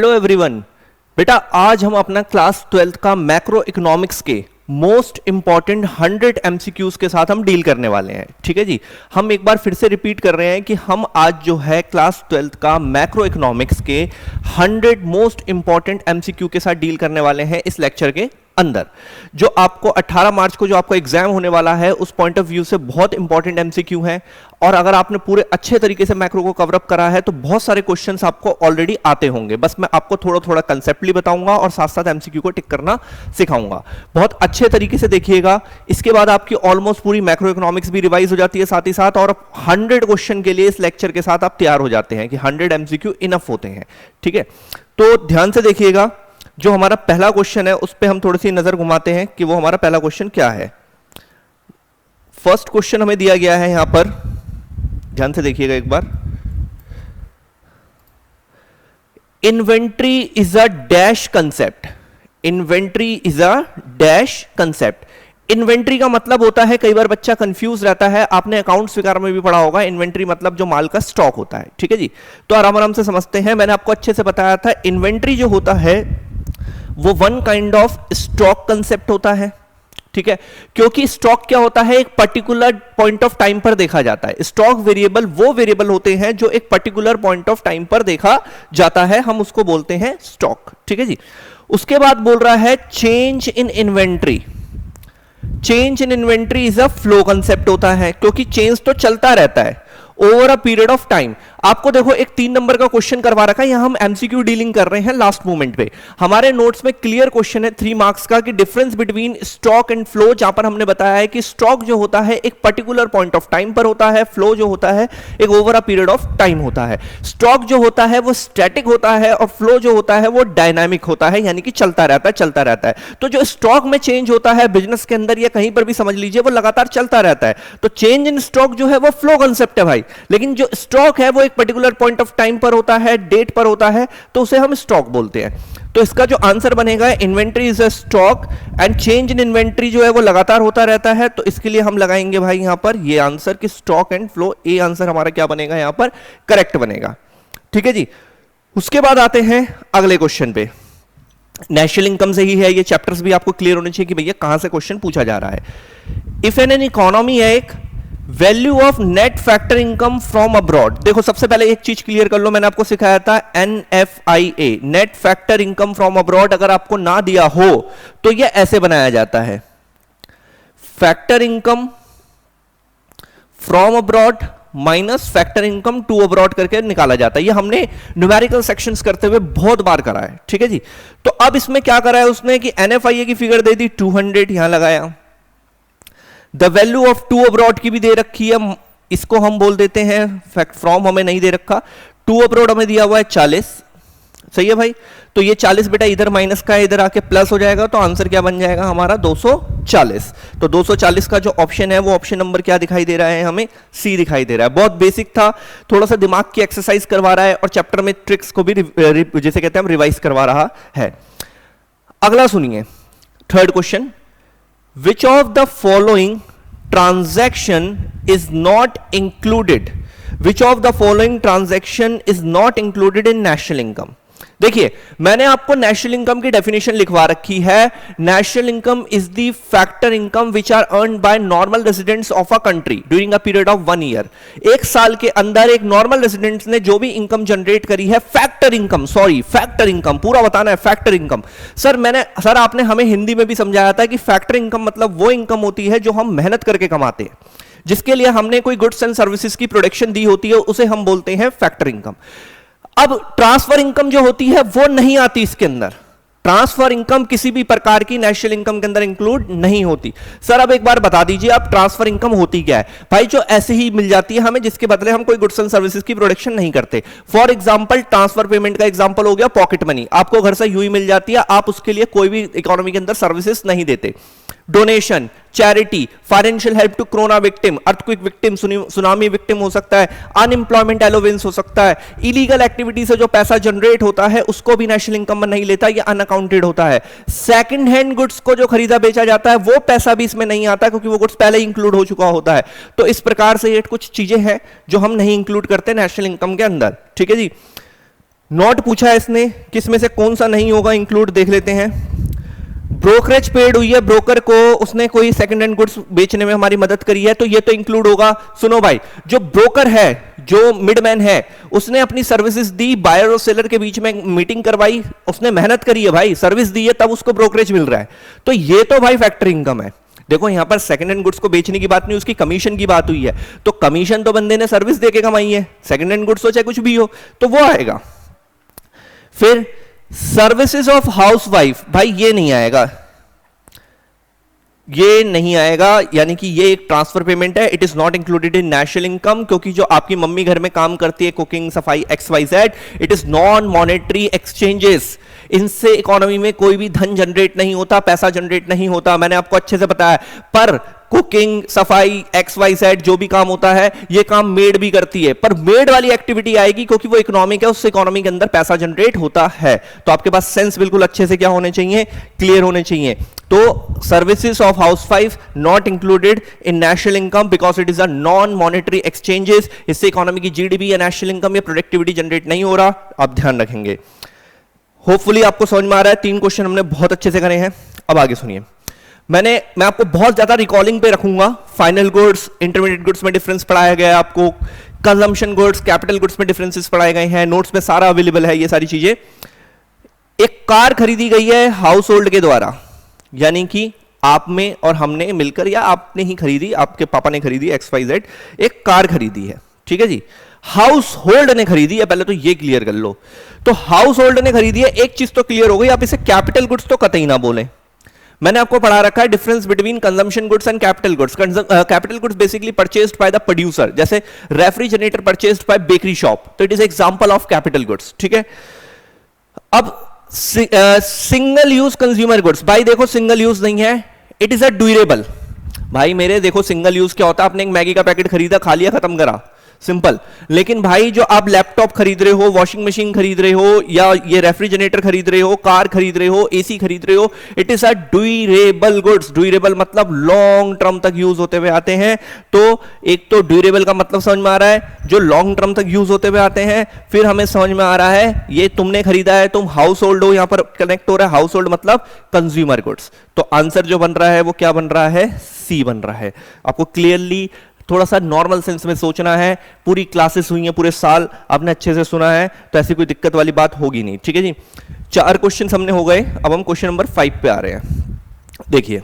Hello everyone. बेटा आज हम अपना क्लास 12th का मैक्रो इकोनॉमिक्स के मोस्ट इंपॉर्टेंट 100 एमसीक्यूज के साथ हम डील करने वाले हैं। ठीक है जी, हम एक बार फिर से रिपीट कर रहे हैं कि हम आज जो है क्लास 12th का मैक्रो इकोनॉमिक्स के 100 मोस्ट इंपॉर्टेंट एमसीक्यू के साथ डील करने वाले हैं इस लेक्चर के अंदर। जो आपको 18 मार्च को जो आपको एग्जाम होने वाला है उस पॉइंट ऑफ व्यू से बहुत इंपॉर्टेंट एमसीक्यू है। और अगर आपने पूरे अच्छे तरीके से मैक्रो को कवर अप करा है तो बहुत सारे क्वेश्चंस आपको ऑलरेडी आते होंगे। बस मैं आपको थोड़ा थोड़ा कंसेप्टली बताऊंगा और साथ साथ एमसीक्यू को टिक करना सिखाऊंगा। बहुत अच्छे तरीके से देखिएगा। इसके बाद आपकी ऑलमोस्ट पूरी मैक्रो इकोनॉमिक्स भी रिवाइज हो जाती है साथ ही साथ, और 100 क्वेश्चन के लिए इस लेक्चर के साथ आप तैयार हो जाते हैं कि 100 एमसीक्यू इनफ होते हैं। ठीक है, तो ध्यान से देखिएगा। जो हमारा पहला क्वेश्चन है उस पर हम थोड़ी सी नजर घुमाते हैं कि वो हमारा पहला क्वेश्चन क्या है। फर्स्ट क्वेश्चन हमें दिया गया है यहां पर, ध्यान से देखिएगा एक बार। Inventory is a dash concept. Inventory is a dash concept. Inventory का मतलब होता है, कई बार बच्चा कंफ्यूज रहता है, आपने अकाउंट्स वगैरह में भी पढ़ा होगा, इन्वेंट्री मतलब जो माल का स्टॉक होता है। ठीक है जी, तो आराम आराम से समझते हैं। मैंने आपको अच्छे से बताया था, इन्वेंट्री जो होता है वो one kind of stock concept होता है। ठीक है, क्योंकि स्टॉक क्या होता है, एक पर्टिकुलर पॉइंट ऑफ टाइम पर देखा जाता है। स्टॉक वेरिएबल वो वेरिएबल होते हैं जो एक पर्टिकुलर पॉइंट ऑफ टाइम पर देखा जाता है, हम उसको बोलते हैं स्टॉक। ठीक है जी, उसके बाद बोल रहा है change in inventory. Change in inventory is a flow concept होता है, क्योंकि चेंज तो चलता रहता है over a period of time. आपको देखो एक 3 नंबर का क्वेश्चन करवा रखा है, यहां हम एमसीक्यू डीलिंग कर रहे हैं लास्ट मोमेंट पे। हमारे नोट्स में क्लियर क्वेश्चन है 3 मार्क्स का कि difference between stock and flow, जहां पर हमने बताया है कि स्टॉक जो होता है एक पर्टिकुलर पॉइंट ऑफ टाइम पर होता है, फ्लो जो होता है एक over a period of time होता है। स्टॉक जो होता है वो स्टैटिक होता है और फ्लो जो होता है वो डायनामिक होता है, यानी कि चलता रहता है। तो जो स्टॉक में चेंज होता है बिजनेस के अंदर या कहीं पर भी समझ लीजिए, वो लगातार चलता रहता है। तो चेंज इन स्टॉक जो है वो फ्लो कंसेप्ट है भाई, लेकिन जो स्टॉक है वो एक पर्टिकुलर पॉइंट ऑफ टाइम पर होता है, डेट पर होता है, तो उसे हम स्टॉक बोलते हैं। तो इसका जो आंसर बनेगा, inventory is a stock and change in inventory जो है वो लगातार होता रहता है। तो इसके लिए हम लगाएंगे भाई यहां पर ये आंसर कि stock and flow. A answer हमारा क्या बनेगा यहां पर, करेक्ट बनेगा। ठीक है जी, उसके बाद आते हैं अगले क्वेश्चन पे। नेशनल इनकम से ही है, ये चैप्टर्स भी आपको क्लियर होने चाहिए कि भैया कहां से क्वेश्चन पूछा जा रहा है। इफ एन इकोनॉमी है एक value of net factor income from abroad. देखो सबसे पहले एक चीज क्लियर कर लो, मैंने आपको सिखाया था NFIA, net factor income from abroad. अगर आपको ना दिया हो तो यह ऐसे बनाया जाता है, factor income from abroad minus factor income to abroad करके निकाला जाता है। ये हमने न्यूमेरिकल सेक्शंस करते हुए बहुत बार करा है। ठीक है जी, तो अब इसमें क्या करा है उसने कि NFIA की फिगर दे दी 200, यहां लगाया। The value of to abroad की भी दे रखी है, इसको हम बोल देते हैं फैक्ट फ्रॉम, हमें नहीं दे रखा। टू अब्रॉड हमें दिया हुआ है 40। सही है भाई, तो ये 40 बेटा इधर माइनस का है, इधर आके प्लस हो जाएगा, तो आंसर क्या बन जाएगा हमारा 240। तो 240 का जो ऑप्शन है वो ऑप्शन नंबर क्या दिखाई दे रहा है हमें, सी दिखाई दे रहा है। बहुत बेसिक था, थोड़ा सा दिमाग की एक्सरसाइज करवा रहा है और चैप्टर में ट्रिक्स को भी जैसे कहते हैं हम रिवाइज करवा रहा है। अगला सुनिए, third question. Which of the following transaction is not included? Which of the following transaction is not included in national income? देखिए मैंने आपको नेशनल इनकम की डेफिनेशन लिखवा रखी है। National income is the factor income which are earned by normal residents of a country during a period of 1 year. एक साल के अंदर एक नॉर्मल रेजिडेंट्स ने जो भी इनकम जनरेट करी है, factor income, sorry factor income पूरा बताना है, फैक्टर इनकम। सर आपने हमें हिंदी में भी समझाया था कि फैक्टर इनकम मतलब वो इनकम होती है जो हम मेहनत करके कमाते हैं, जिसके लिए हमने कोई गुड्स एंड सर्विसेज की प्रोडक्शन दी होती है, उसे हम बोलते हैं फैक्टर इनकम। अब ट्रांसफर इनकम जो होती है वो नहीं आती इसके अंदर। ट्रांसफर इनकम किसी भी प्रकार की नेशनल इनकम के अंदर इंक्लूड नहीं होती। सर अब एक बार बता दीजिए आप ट्रांसफर इनकम होती क्या है? भाई जो ऐसे ही मिल जाती है हमें, जिसके बदले हम कोई गुड्स एंड सर्विसेज की प्रोडक्शन नहीं करते। फॉर एग्जांपल ट्रांसफर पेमेंट का एग्जांपल हो गया पॉकेट मनी, आपको घर से यूं ही मिल जाती है, आप उसके लिए कोई भी इकोनॉमी के अंदर सर्विसेज नहीं देते। Donation, charity, financial help to corona victim, earthquake victim, tsunami victim हो सकता है, अनएम्प्लॉयमेंट एलोवेंस हो सकता है, इलीगल एक्टिविटी से जो पैसा जनरेट होता है उसको भी नेशनल इनकम में नहीं लेता, ये अनअकाउंटेड होता है। सेकंड हैंड गुड्स को जो खरीदा बेचा जाता है वो पैसा भी इसमें नहीं आता, क्योंकि वो गुड्स पहले ही इंक्लूड हो चुका होता है। तो इस प्रकार से ये कुछ चीजें हैं जो हम नहीं इंक्लूड करते नेशनल इनकम के अंदर। ठीक है जी, नॉट पूछा है इसने, किस में से कौन सा नहीं होगा इंक्लूड, देख लेते हैं। ब्रोकरेज पेड हुई है, ब्रोकर को उसने कोई सेकंड हैंड गुड्स बेचने में हमारी मदद करी है, तो ये तो इंक्लूड होगा। सुनो भाई, जो ब्रोकर है, जो मिडमैन है, उसने अपनी सर्विसेज दी, बायर और सेलर के बीच में मीटिंग करवाई, उसने मेहनत करी है भाई, सर्विस दी है, तब उसको ब्रोकरेज मिल रहा है। तो ये तो भाई फैक्टर इनकम है। देखो यहां पर सेकंड हैंड गुड्स को बेचने की बात नहीं, उसकी कमीशन की बात हुई है, तो कमीशन तो बंदे ने सर्विस देके कमाई है, सेकंड हैंड गुड्स हो चाहे कुछ भी हो, तो वो आएगा। फिर सर्विसेज ऑफ हाउसवाइफ, भाई ये नहीं आएगा, ये नहीं आएगा, यानी कि ये एक ट्रांसफर पेमेंट है, it is not included in national income, क्योंकि जो आपकी मम्मी घर में काम करती है, कुकिंग, सफाई, XYZ, it is non monetary exchanges, इनसे इकोनॉमी में कोई भी धन जनरेट नहीं होता, पैसा जनरेट नहीं होता, मैंने आपको अच्छे से बताया। पर कुकिंग, सफाई, XYZ जो भी काम होता है, ये काम मेड भी करती है, पर मेड वाली एक्टिविटी आएगी क्योंकि वो इकोनॉमिक है, उससे इकोनॉमी के अंदर पैसा जनरेट होता है। तो आपके पास सेंस बिल्कुल अच्छे से क्या होने चाहिए, क्लियर होने चाहिए। तो services of housewife not included in national income because it is a non monetary exchanges, इससे इकोनॉमी की GDP या नेशनल इनकम या प्रोडक्टिविटी जनरेट नहीं हो रहा, आप ध्यान रखेंगे। होपफुली आपको समझ में आ रहा है, 3 क्वेश्चन हमने बहुत अच्छे से करे हैं। अब आगे सुनिए, मैं आपको बहुत ज्यादा रिकॉलिंग पे रखूंगा। फाइनल गुड्स, इंटरमीडिएट गुड्स में डिफरेंस पढ़ाया गया है आपको, कंजम्पशन गुड्स, कैपिटल गुड्स में डिफरेंसेस पढ़ाए गए हैं, नोट्स में सारा अवेलेबल है ये सारी चीजें। एक कार खरीदी गई है हाउस होल्ड के द्वारा, यानी कि आप में और हमने मिलकर, या आपने ही खरीदी, आपके पापा ने खरीदी, XYZ एक कार खरीदी है, ठीक है जी। हाउस होल्ड ने खरीदी है, पहले तो ये क्लियर कर लो। तो हाउस होल्ड ने खरीदी है, एक चीज तो क्लियर हो गई, आप इसे कैपिटल गुड्स तो कतई ना बोलें। मैंने आपको पढ़ा रखा है difference between consumption goods and capital goods. Capital goods basically purchased by the producer, जैसे refrigerator purchased by bakery shop, तो it is example of capital goods, ठीक है। अब सिंगल यूज कंज्यूमर गुड्स, भाई देखो सिंगल यूज नहीं है, it is a durable. भाई मेरे देखो सिंगल यूज क्या होता है, आपने एक मैगी का पैकेट खरीदा, खा लिया, खत्म करा, सिंपल। लेकिन भाई जो आप लैपटॉप खरीद रहे हो, वॉशिंग मशीन खरीद रहे हो, या ये रेफ्रिजरेटर खरीद रहे हो, कार खरीद रहे हो, AC खरीद रहे हो, it is a durable goods. Durable मतलब लॉन्ग टर्म तक यूज होते हुए आते हैं। तो एक तो ड्यूरेबल का मतलब समझ में आ रहा है, जो लॉन्ग टर्म तक यूज होते हुए आते हैं। फिर हमें समझ में आ रहा है ये तुमने खरीदा है, तुम हाउस होल्ड हो, यहां पर कनेक्ट हो रहा है हाउस होल्ड मतलब कंज्यूमर गुड्स। तो आंसर जो बन रहा है वो क्या बन रहा है, C बन रहा है। आपको क्लियरली थोड़ा सा नॉर्मल सेंस में सोचना है, पूरी क्लासेस हुई हैं, पूरे साल आपने अच्छे से सुना है, तो ऐसी कोई दिक्कत वाली बात होगी नहीं, ठीक है जी। 4 क्वेश्चन हमने हो गए, अब हम क्वेश्चन नंबर 5 पे आ रहे हैं। देखिए,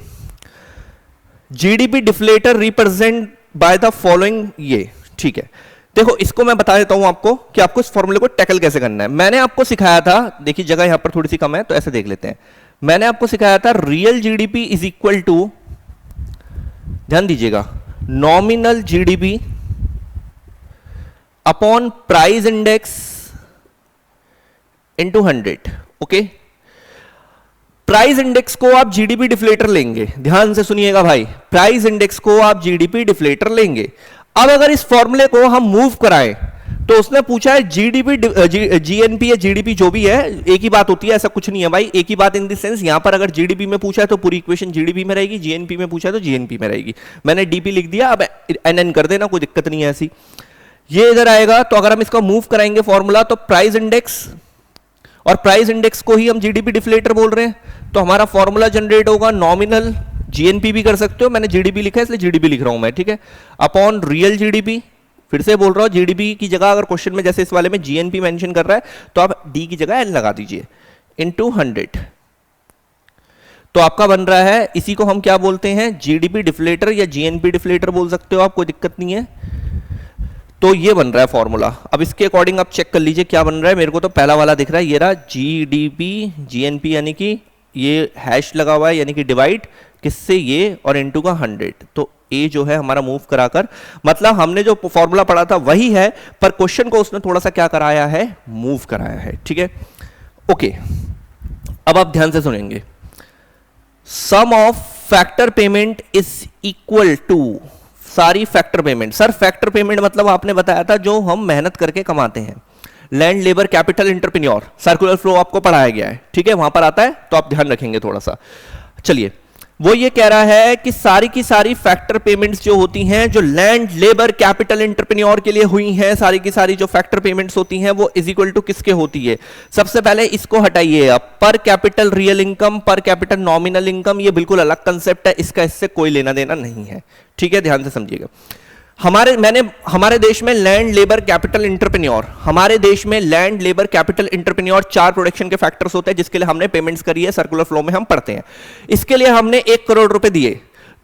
GDP deflator represent by the following, ये ठीक है। देखो इसको मैं बता देता हूं आपको कि आपको इस फॉर्मूले को टैकल कैसे करना है। मैंने आपको सिखाया था, देखिए जगह यहां पर थोड़ी सी कम है तो ऐसे देख लेते हैं। मैंने आपको सिखाया था real GDP is equal to, ध्यान दीजिएगा, nominal GDP upon price index into 100। Okay, price index को आप GDP डिफ्लेटर लेंगे, ध्यान से सुनिएगा भाई, प्राइस इंडेक्स को आप GDP डिफ्लेटर लेंगे। अब अगर इस फॉर्मूले को हम मूव कराएं तो उसने पूछा है GDP, GNP या GDP जो भी है, एक ही बात होती है, ऐसा कुछ नहीं है भाई, एक ही बात इन द सेंस, यहां पर अगर GDP में पूछा है तो पूरी इक्वेशन GDP में रहेगी, GNP में पूछा है तो GNP में रहेगी। मैंने DP लिख दिया, अब NN कर देना, कोई दिक्कत नहीं है ऐसी। ये इधर आएगा, तो अगर हम इसका मूव कराएंगे फॉर्मूला, तो प्राइस इंडेक्स, और प्राइस इंडेक्स को ही हम GDP डिफ्लेटर बोल रहे हैं, तो हमारा फॉर्मूला जनरेट होगा नॉमिनल, GNP भी कर सकते हो, मैंने GDP लिखा है इसलिए GDP लिख रहा हूं मैं, ठीक है, अपॉन रियल GDP। फिर से बोल रहा हूं, GDP की जगह अगर क्वेश्चन में जैसे इस वाले में GNP मेंशन कर रहा है तो आप D की जगह N लगा दीजिए, इनटू 100। तो आपका बन रहा है, इसी को हम क्या बोलते हैं, GDP डिफ्लेटर या GNP डिफ्लेटर बोल सकते हो आप, कोई दिक्कत नहीं है। तो ये बन रहा है फॉर्मूला। अब इसके अकॉर्डिंग आप चेक कर लीजिए क्या बन रहा है। मेरे को तो पहला वाला दिख रहा है, ये रहा GDP GNP, यानी कि ये हैश लगा हुआ है, यानी कि डिवाइड किससे, ये, और इनटू का 100। तो ए जो है हमारा मूव कराकर, मतलब हमने जो फॉर्मूला पढ़ा था वही है, पर क्वेश्चन को उसने थोड़ा सा क्या कराया है, मूव कराया है, ठीक है। ओके, अब आप ध्यान से सुनेंगे। Sum of factor payment is equal to, सारी factor payment, sir factor payment मतलब आपने बताया था जो हम मेहनत करके कमाते हैं, land, labour, capital, entrepreneur, circular flow आपको पढ़ाया गया है, ठीक है, वहां पर आता है, तो आप ध्यान रखेंगे थोड़ा सा। चलिए, वो ये कह रहा है कि सारी की सारी फैक्टर पेमेंट्स जो होती हैं, जो लैंड लेबर कैपिटल एंटरप्रेन्योर के लिए हुई हैं, सारी की सारी जो फैक्टर पेमेंट्स होती हैं वो इज इक्वल टू किसके होती है? सबसे पहले इसको हटाइए आप, पर कैपिटल रियल इनकम, पर कैपिटल नॉमिनल इनकम, ये बिल्कुल अलग कंसेप्ट है, इसका इससे कोई लेना देना नहीं है, ठीक है, ध्यान से समझिएगा। हमारे देश में लैंड लेबर कैपिटल एंटरप्रेन्योर, हमारे देश में land labour capital entrepreneur 4 production के फैक्टर्स होते हैं जिसके लिए हमने पेमेंट्स करी है, सर्कुलर फ्लो में हम पढ़ते हैं। इसके लिए हमने 1 करोड़ रुपए दिए,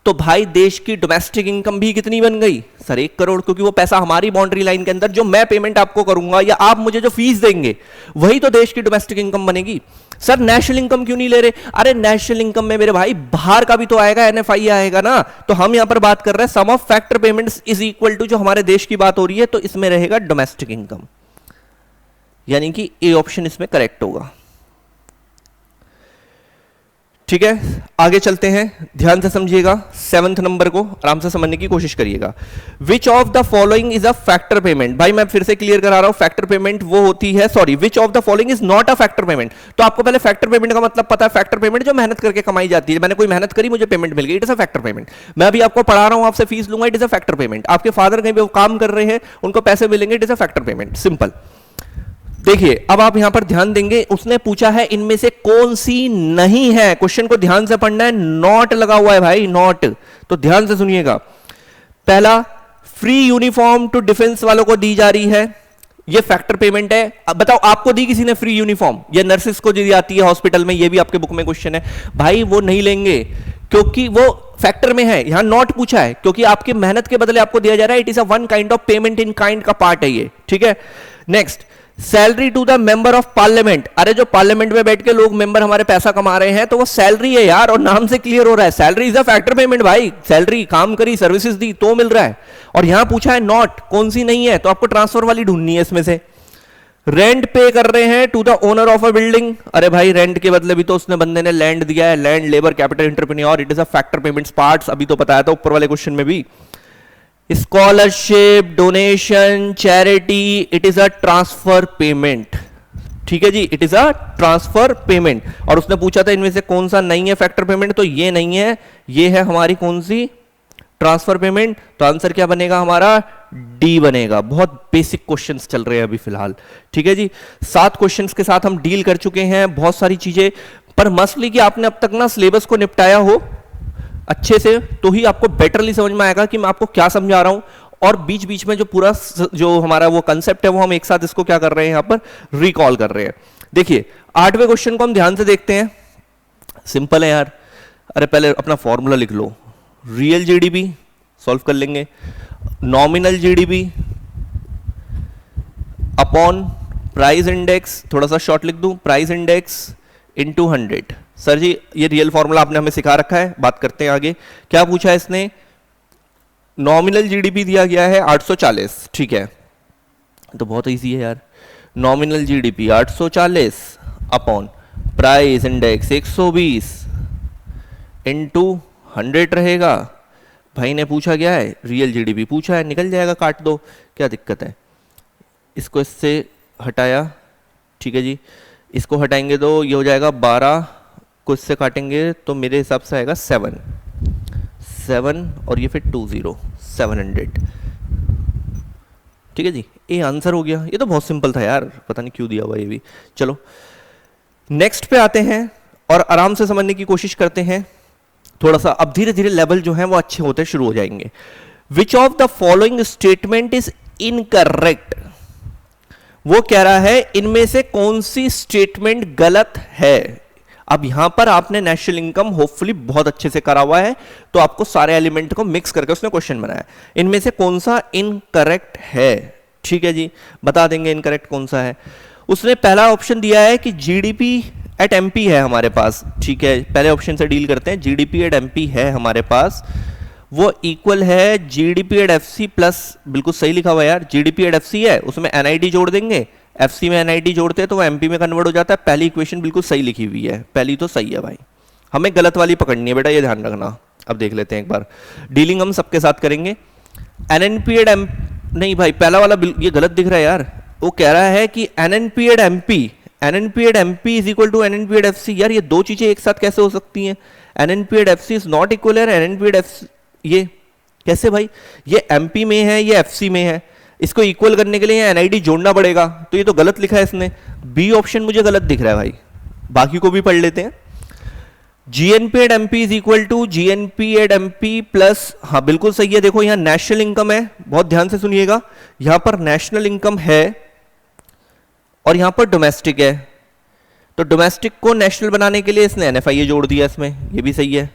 तो भाई देश की डोमेस्टिक इनकम भी कितनी बन गई सर? 1 करोड़, क्योंकि वो पैसा हमारी बाउंड्री लाइन के अंदर जो मैं पेमेंट आपको करूंगा या आप मुझे जो फीस देंगे वही तो देश की डोमेस्टिक इनकम बनेगी। सर नेशनल इनकम क्यों नहीं ले रहे? अरे नेशनल इनकम में मेरे भाई बाहर का भी तो आएगा, एनएफआई आएगा ना। तो हम यहां पर बात कर रहे हैं sum of factor payments is equal to, जो हमारे देश की बात हो रही है, तो इसमें रहेगा डोमेस्टिक इनकम, यानी कि ए ऑप्शन इसमें करेक्ट होगा, ठीक है। आगे चलते हैं, ध्यान से समझिएगा, 7th नंबर को आराम से समझने की कोशिश करिएगा। विच of the following is a factor payment? भाई मैं फिर से क्लियर करा रहा हूं, फैक्टर पेमेंट वो होती है, sorry, which of the following is not a factor payment. तो आपको पहले फैक्टर पेमेंट का मतलब पता है, फैक्टर पेमेंट जो मेहनत करके कमाई जाती है, मैंने कोई मेहनत करी, मुझे पेमेंट मिल गई, it is a factor payment. मैं अभी आपको पढ़ा रहा हूं, आपसे फीस लूंगा, it is a factor payment. आपके फादर कहीं पे काम कर रहे हैं, उनको पैसे मिलेंगे, it is a factor payment, simple. देखिए अब आप यहां पर ध्यान देंगे, उसने पूछा है इनमें से कौन सी नहीं है, क्वेश्चन को ध्यान से पढ़ना है, नॉट लगा हुआ है भाई, नॉट, तो ध्यान से सुनिएगा। पहला, फ्री यूनिफॉर्म टू डिफेंस वालों को दी जा रही है, ये फैक्टर पेमेंट है। अब बताओ आपको दी किसी ने फ्री यूनिफॉर्म? ये नर्सिस को दी जाती है हॉस्पिटल में, ये भी आपके बुक में क्वेश्चन है भाई, वो नहीं लेंगे क्योंकि वो फैक्टर में है। यहां नॉट पूछा है क्योंकि आपकी मेहनत के बदले आपको दिया जा रहा है, it is a one kind of payment in kind का पार्ट है ये, ठीक है। Next, salary to the member of parliament. अरे जो पार्लियामेंट में बैठ के लोग मेंबर हमारे पैसा कमा रहे हैं तो वो सैलरी है यार, और नाम से क्लियर हो रहा है, salary is a factor payment भाई, सैलरी, काम करी, सर्विसेज दी तो मिल रहा है। और यहां पूछा है नॉट, कौन सी नहीं है, तो आपको ट्रांसफर वाली ढूंढनी है इसमें से। रेंट पे कर रहे हैं to the owner of a building, अरे भाई रेंट के बदले भी तो उसने बंदे ने लैंड दिया है, land labour capital entrepreneur, it is a factor payments parts, अभी तो बताया था ऊपर वाले क्वेश्चन में भी। Scholarship, donation, charity, it is a transfer payment, ठीक है जी, it is a transfer payment. और उसने पूछा था इनमें से कौन सा नहीं है फैक्टर पेमेंट, तो ये नहीं है, ये है हमारी कौन सी? Transfer payment. तो आंसर क्या बनेगा हमारा? डी बनेगा। बहुत बेसिक क्वेश्चंस चल रहे हैं अभी फिलहाल, ठीक है जी। 7 क्वेश्चंस के साथ हम डील कर चुके हैं, बहुत सारी चीजें, पर मसली कि आपने अब तक ना सिलेबस को निपटाया हो अच्छे से, तो ही आपको बेटरली समझ में आएगा कि मैं आपको क्या समझा रहा हूं। और बीच बीच में जो पूरा जो हमारा वो कंसेप्ट है वो हम एक साथ इसको क्या कर रहे हैं, यहां पर रिकॉल कर रहे हैं। देखिए 8वें क्वेश्चन को हम ध्यान से देखते हैं, सिंपल है यार। अरे पहले अपना फॉर्मूला लिख लो, रियल जीडीपी सॉल्व कर लेंगे, nominal GDP upon price index, थोड़ा सा शॉर्ट लिख दूं, प्राइस इंडेक्स इनटू 100। सर जी ये रियल फॉर्मूला आपने हमें सिखा रखा है, बात करते हैं आगे। क्या पूछा है इसने? नॉमिनल जीडीपी दिया गया है 840, ठीक है, तो बहुत इजी है यार। Nominal GDP 840 upon price index 120 into 100 रहेगा। भाई ने पूछा गया है रियल जीडीपी पूछा है, निकल जाएगा, काट दो, क्या दिक्कत है। इसको इससे हटाया, ठीक है जी, इसको हटाएंगे तो ये हो जाएगा 12 को इससे काटेंगे तो मेरे हिसाब से आएगा 7 और ये फिर 20 700, ठीक है जी। ये आंसर हो गया। ये तो बहुत सिंपल था यार, पता नहीं क्यों दिया हुआ ये भी। चलो नेक्स्ट पे आते हैं और आराम से समझने की कोशिश करते हैं थोड़ा सा। अब धीरे धीरे लेवल जो है वो अच्छे होते शुरू हो जाएंगे। विच of the following statement is incorrect? वो कह रहा है इनमें से कौन सी स्टेटमेंट गलत है। अब यहां पर आपने नेशनल इनकम होपफुली बहुत अच्छे से करा हुआ है, तो आपको सारे एलिमेंट को मिक्स करके उसने क्वेश्चन बनाया। इनमें से कौन सा इनकरेक्ट है, ठीक है जी, बता देंगे इनकरेक्ट कौन सा है। उसने पहला ऑप्शन दिया है कि जीडीपी एट एमपी है हमारे पास, ठीक है, पहले ऑप्शन से डील करते हैं। जीडीपी एट एमपी है हमारे पास, वो इक्वल है जीडीपी एट एफसी प्लस, बिल्कुल सही लिखा हुआ है यार, जीडीपी एट एफसी है, उसमें एनआईडी जोड़ देंगे, एफसी में एनआईडी जोड़ते हैं तो वो एमपी में कन्वर्ट हो जाता है। पहली इक्वेशन बिल्कुल सही लिखी हुई है, पहली तो सही है भाई, हमें गलत वाली पकड़नी है बेटा, ये ध्यान रखना। अब देख लेते हैं एक बार, डीलिंग हम सबके साथ करेंगे। एनएनपी एट एम, नहीं भाई पहला वाला ये गलत दिख रहा है यार। वो कह रहा है कि NNP at MP, NNP MP is equal to NNP FC। यार ये दो चीजें एक साथ कैसे हो सकती हैं? NNP FC is not equal है NNP FC, ये कैसे भाई? ये MP में है, ये FC में है, इसको इक्वल करने के लिए NID जोड़ना पड़ेगा, तो ये तो गलत लिखा है इसने। बी ऑप्शन मुझे गलत दिख रहा है भाई, बाकी को भी पढ़ लेते हैं। GNP at MP is equal to GNP at MP plus, हाँ बिल्कुल सही है। देखो यहाँ नेशनल इनकम है, बहुत ध्यान से सुनिएगा, यहां पर नेशनल इनकम है और यहां पर डोमेस्टिक है, तो डोमेस्टिक को नेशनल बनाने के लिए इसने NFIA जोड़ दिया इसमें, ये भी सही है।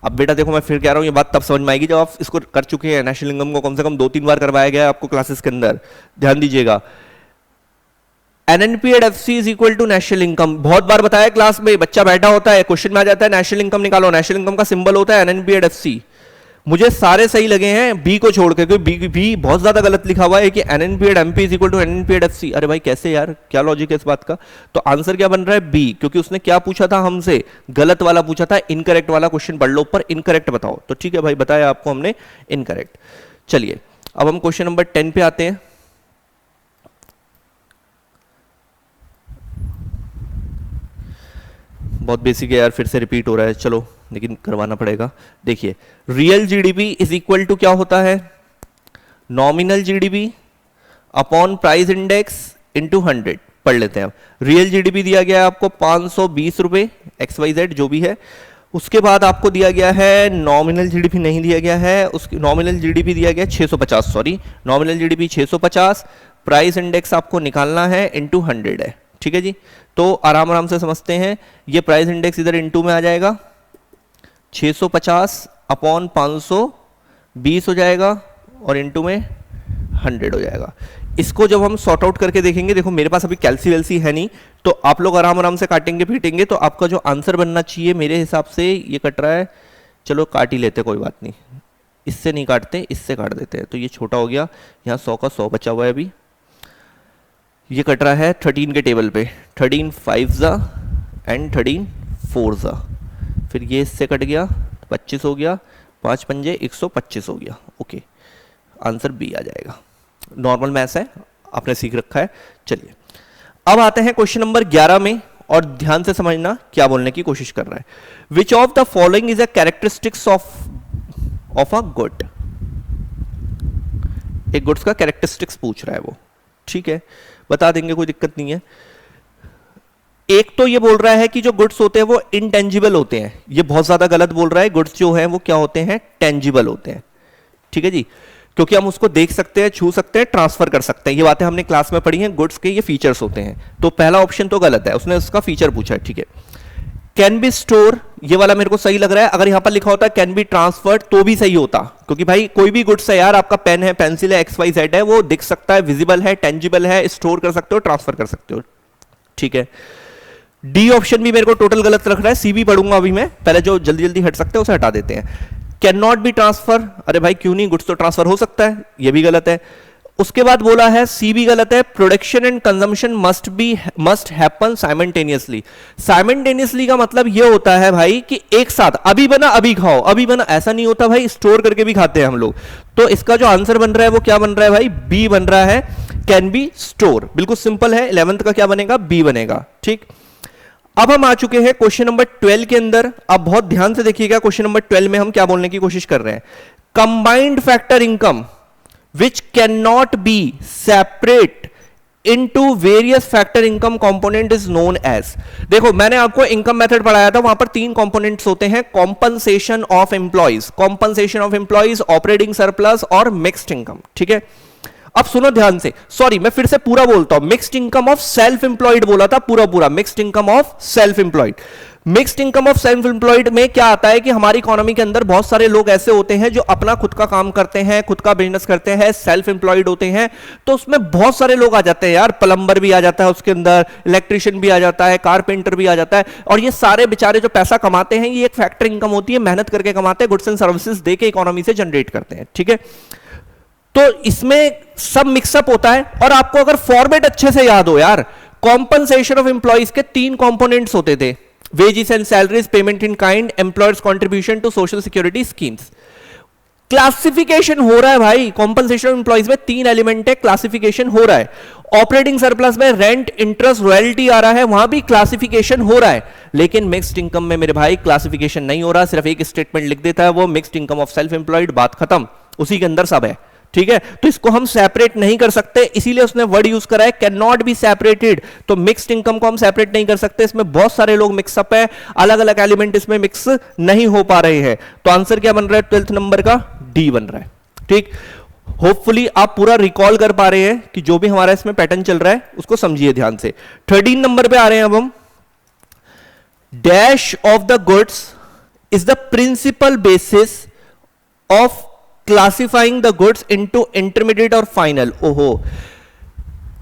अब बेटा देखो मैं फिर कह रहा हूं, ये बात तब समझ में आएगी जब आप इसको कर चुके हैं। नेशनल इनकम को कम से कम 2-3 बार करवाया गया है आपको क्लासेस के अंदर, ध्यान दीजिएगा। NNP at FC is equal to national income, बहुत बार बताया क्लास में, बच्चा बैठा होता है क्वेश्चन में आ जाता है नेशनल इनकम निकालो, नेशनल इनकम का सिंबल होता है NNP एट FC। मुझे सारे सही लगे हैं बी को छोड़ के, क्योंकि बी बहुत ज्यादा गलत लिखा हुआ है कि NNP at MP is equal to NNP at FC। अरे भाई कैसे यार, क्या लॉजिक है इस बात का? तो आंसर क्या बन रहा है? बी, क्योंकि उसने क्या पूछा था हमसे? गलत वाला पूछा था, इनकरेक्ट वाला क्वेश्चन पढ़ लो ऊपर, इनकरेक्ट बताओ। तो ठीक है भाई, बताया आपको हमने इनकरेक्ट। चलिए अब हम क्वेश्चन नंबर 10 पे आते हैं। बहुत बेसिक है यार, फिर से रिपीट हो रहा है, चलो लेकिन करवाना पड़ेगा। देखिए real GDP is equal to क्या होता है? Nominal GDP upon price index into 100। पढ़ लेते हैं अब। रियल जीडीपी दिया गया है आपको 520 रुपए, XYZ जो भी है। उसके बाद आपको दिया गया है नॉमिनल जीडीपी नहीं दिया गया है, उसकी नॉमिनल जीडीपी दिया गया 650, sorry nominal GDP 650, price index आपको निकालना है इनटू 100 है, ठीक है जी। तो आराम आराम से समझते हैं, ये प्राइस इंडेक्स इधर इनटू में आ जाएगा, 650 अपॉन 520 हो जाएगा और इनटू में 100 हो जाएगा। इसको जब हम सॉर्ट आउट करके देखेंगे, देखो मेरे पास अभी कैलसी वेलसी है नहीं, तो आप लोग आराम आराम से काटेंगे पीटेंगे, तो आपका जो आंसर बनना चाहिए मेरे हिसाब से, ये कट रहा है, चलो काट ही लेते, कोई बात नहीं, इससे नहीं काटते, इससे काट देते हैं, तो ये छोटा हो गया, यहाँ 100 का 100 बचा हुआ है अभी। ये कट रहा है 13 के टेबल पे, 13 5 एंड 13 4 फिर ये इससे कट गया 25 हो गया, 5 पंजे 125 हो गया। ओके, आंसर बी आ जाएगा। नॉर्मल मैथ्स है, आपने सीख रखा है। चलिए अब आते हैं क्वेश्चन नंबर 11 में, और ध्यान से समझना क्या बोलने की कोशिश कर रहा है। विच of the following is a characteristics of a good. एक गुड्स का कैरेक्टरिस्टिक्स पूछ रहा है वो, ठीक है, बता देंगे, कोई दिक्कत नहीं है। एक तो ये बोल रहा है कि जो गुड्स होते हैं वो इनटेंजिबल होते हैं, ये बहुत ज्यादा गलत बोल रहा है। गुड्स जो है वो क्या होते हैं? टेंजिबल होते हैं, ठीक है जी, क्योंकि हम उसको देख सकते हैं, छू सकते हैं, ट्रांसफर कर सकते हैं। ये बातें हमने क्लास में पढ़ी हैं, गुड्स के ये फीचर्स होते हैं। तो पहला ऑप्शन तो गलत है, उसने उसका फीचर पूछा है, ठीक है। कैन बी स्टोर, ये वाला मेरे को सही लग रहा है। अगर यहां पर लिखा होता कैन बी ट्रांसफर्ड तो भी सही होता, क्योंकि भाई कोई भी गुड्स है यार, आपका पेन है, पेंसिल है, XYZ है, वो दिख सकता है, विजिबल है, टेंजिबल है, स्टोर कर सकते हो, ट्रांसफर कर सकते हो, ठीक है। डी ऑप्शन भी मेरे को टोटल गलत रख रहा है, सी भी पढ़ूंगा अभी मैं, पहले जो जल्दी जल्दी हट सकते हैं उसे हटा देते हैं। कैन नॉट बी ट्रांसफर, अरे भाई क्यों नहीं, गुड्स तो ट्रांसफर हो सकता है, ये भी गलत है। उसके बाद बोला है, सी भी गलत है, production and consumption must happen simultaneously. Simultaneously का मतलब ये होता है भाई कि एक साथ, अभी बना अभी खाओ, अभी बना, ऐसा नहीं होता भाई, स्टोर करके भी खाते हैं हम लोग। तो इसका जो आंसर बन रहा है वो क्या बन रहा है भाई? बी बन रहा है, कैन बी स्टोर। बिल्कुल सिंपल है, 11th का क्या बनेगा? बी बनेगा, ठीक। अब हम आ चुके हैं क्वेश्चन नंबर 12 के अंदर। अब बहुत ध्यान से देखिएगा, क्वेश्चन नंबर 12 में हम क्या बोलने की कोशिश कर रहे हैं। Combined factor income which cannot be separate into various factor income component is known as। देखो मैंने आपको इनकम मेथड पढ़ाया था, वहां पर 3 कंपोनेंट्स होते हैं, compensation of employees, compensation of employees, operating surplus और मिक्स्ड इनकम, ठीक है। अब सुनो ध्यान से, सॉरी मैं फिर से पूरा बोलता हूं, mixed income of self employed बोला था, पूरा mixed income of self employed. Mixed income of self employed में क्या आता है कि हमारी इकोनॉमी के अंदर बहुत सारे लोग ऐसे होते हैं जो अपना खुद का काम करते हैं, खुद का बिजनेस करते हैं, सेल्फ एम्प्लॉयड होते हैं। तो उसमें बहुत सारे लोग आ जाते हैं यार, प्लम्बर भी आ जाता है उसके अंदर, इलेक्ट्रिशियन भी आ जाता है, कारपेंटर भी आ जाता है, और ये सारे बेचारे जो पैसा कमाते हैं, ये एक फैक्टर इनकम होती है, मेहनत करके कमाते हैं, गुड्स एंड सर्विसेज दे के इकोनॉमी से जनरेट करते हैं, ठीक है। तो इसमें सब मिक्सअप होता है। और आपको अगर फॉर्मेट अच्छे से याद हो यार, कॉम्पनसेशन ऑफ एम्प्लॉइज के 3 कंपोनेंट्स होते थे, wages and salaries, payment in kind, employers contribution to social security schemes. Classification हो रहा है भाई, कॉम्पनसेशन एम्प्लॉइज में 3 एलिमेंट है, क्लासिफिकेशन हो रहा है। ऑपरेटिंग सरप्लस में रेंट, इंटरेस्ट, रॉयल्टी आ रहा है, वहां भी क्लासिफिकेशन हो रहा है। लेकिन मिक्स्ड इनकम में मेरे भाई क्लासिफिकेशन नहीं हो रहा, सिर्फ एक स्टेटमेंट लिख देता है वो mixed income of self employed, बात खत्म, उसी के अंदर सब है। ठीक है, तो इसको हम सेपरेट नहीं कर सकते, इसीलिए उसने वर्ड यूज करा है कैन नॉट बी सेपरेटेड। तो मिक्स्ड इनकम को हम सेपरेट नहीं कर सकते, इसमें बहुत सारे लोग मिक्सअप है, अलग अलग एलिमेंट इसमें मिक्स नहीं हो पा रहे हैं। तो आंसर क्या बन रहा है 12th नंबर का? डी बन रहा है। ठीक, होपफुली आप पूरा रिकॉल कर पा रहे हैं कि जो भी हमारा इसमें पैटर्न चल रहा है उसको समझिए ध्यान से। 13 नंबर पे आ रहे हैं अब हम। Dash of the goods is the principle basis of classifying the goods into intermediate और फाइनल। ओहो,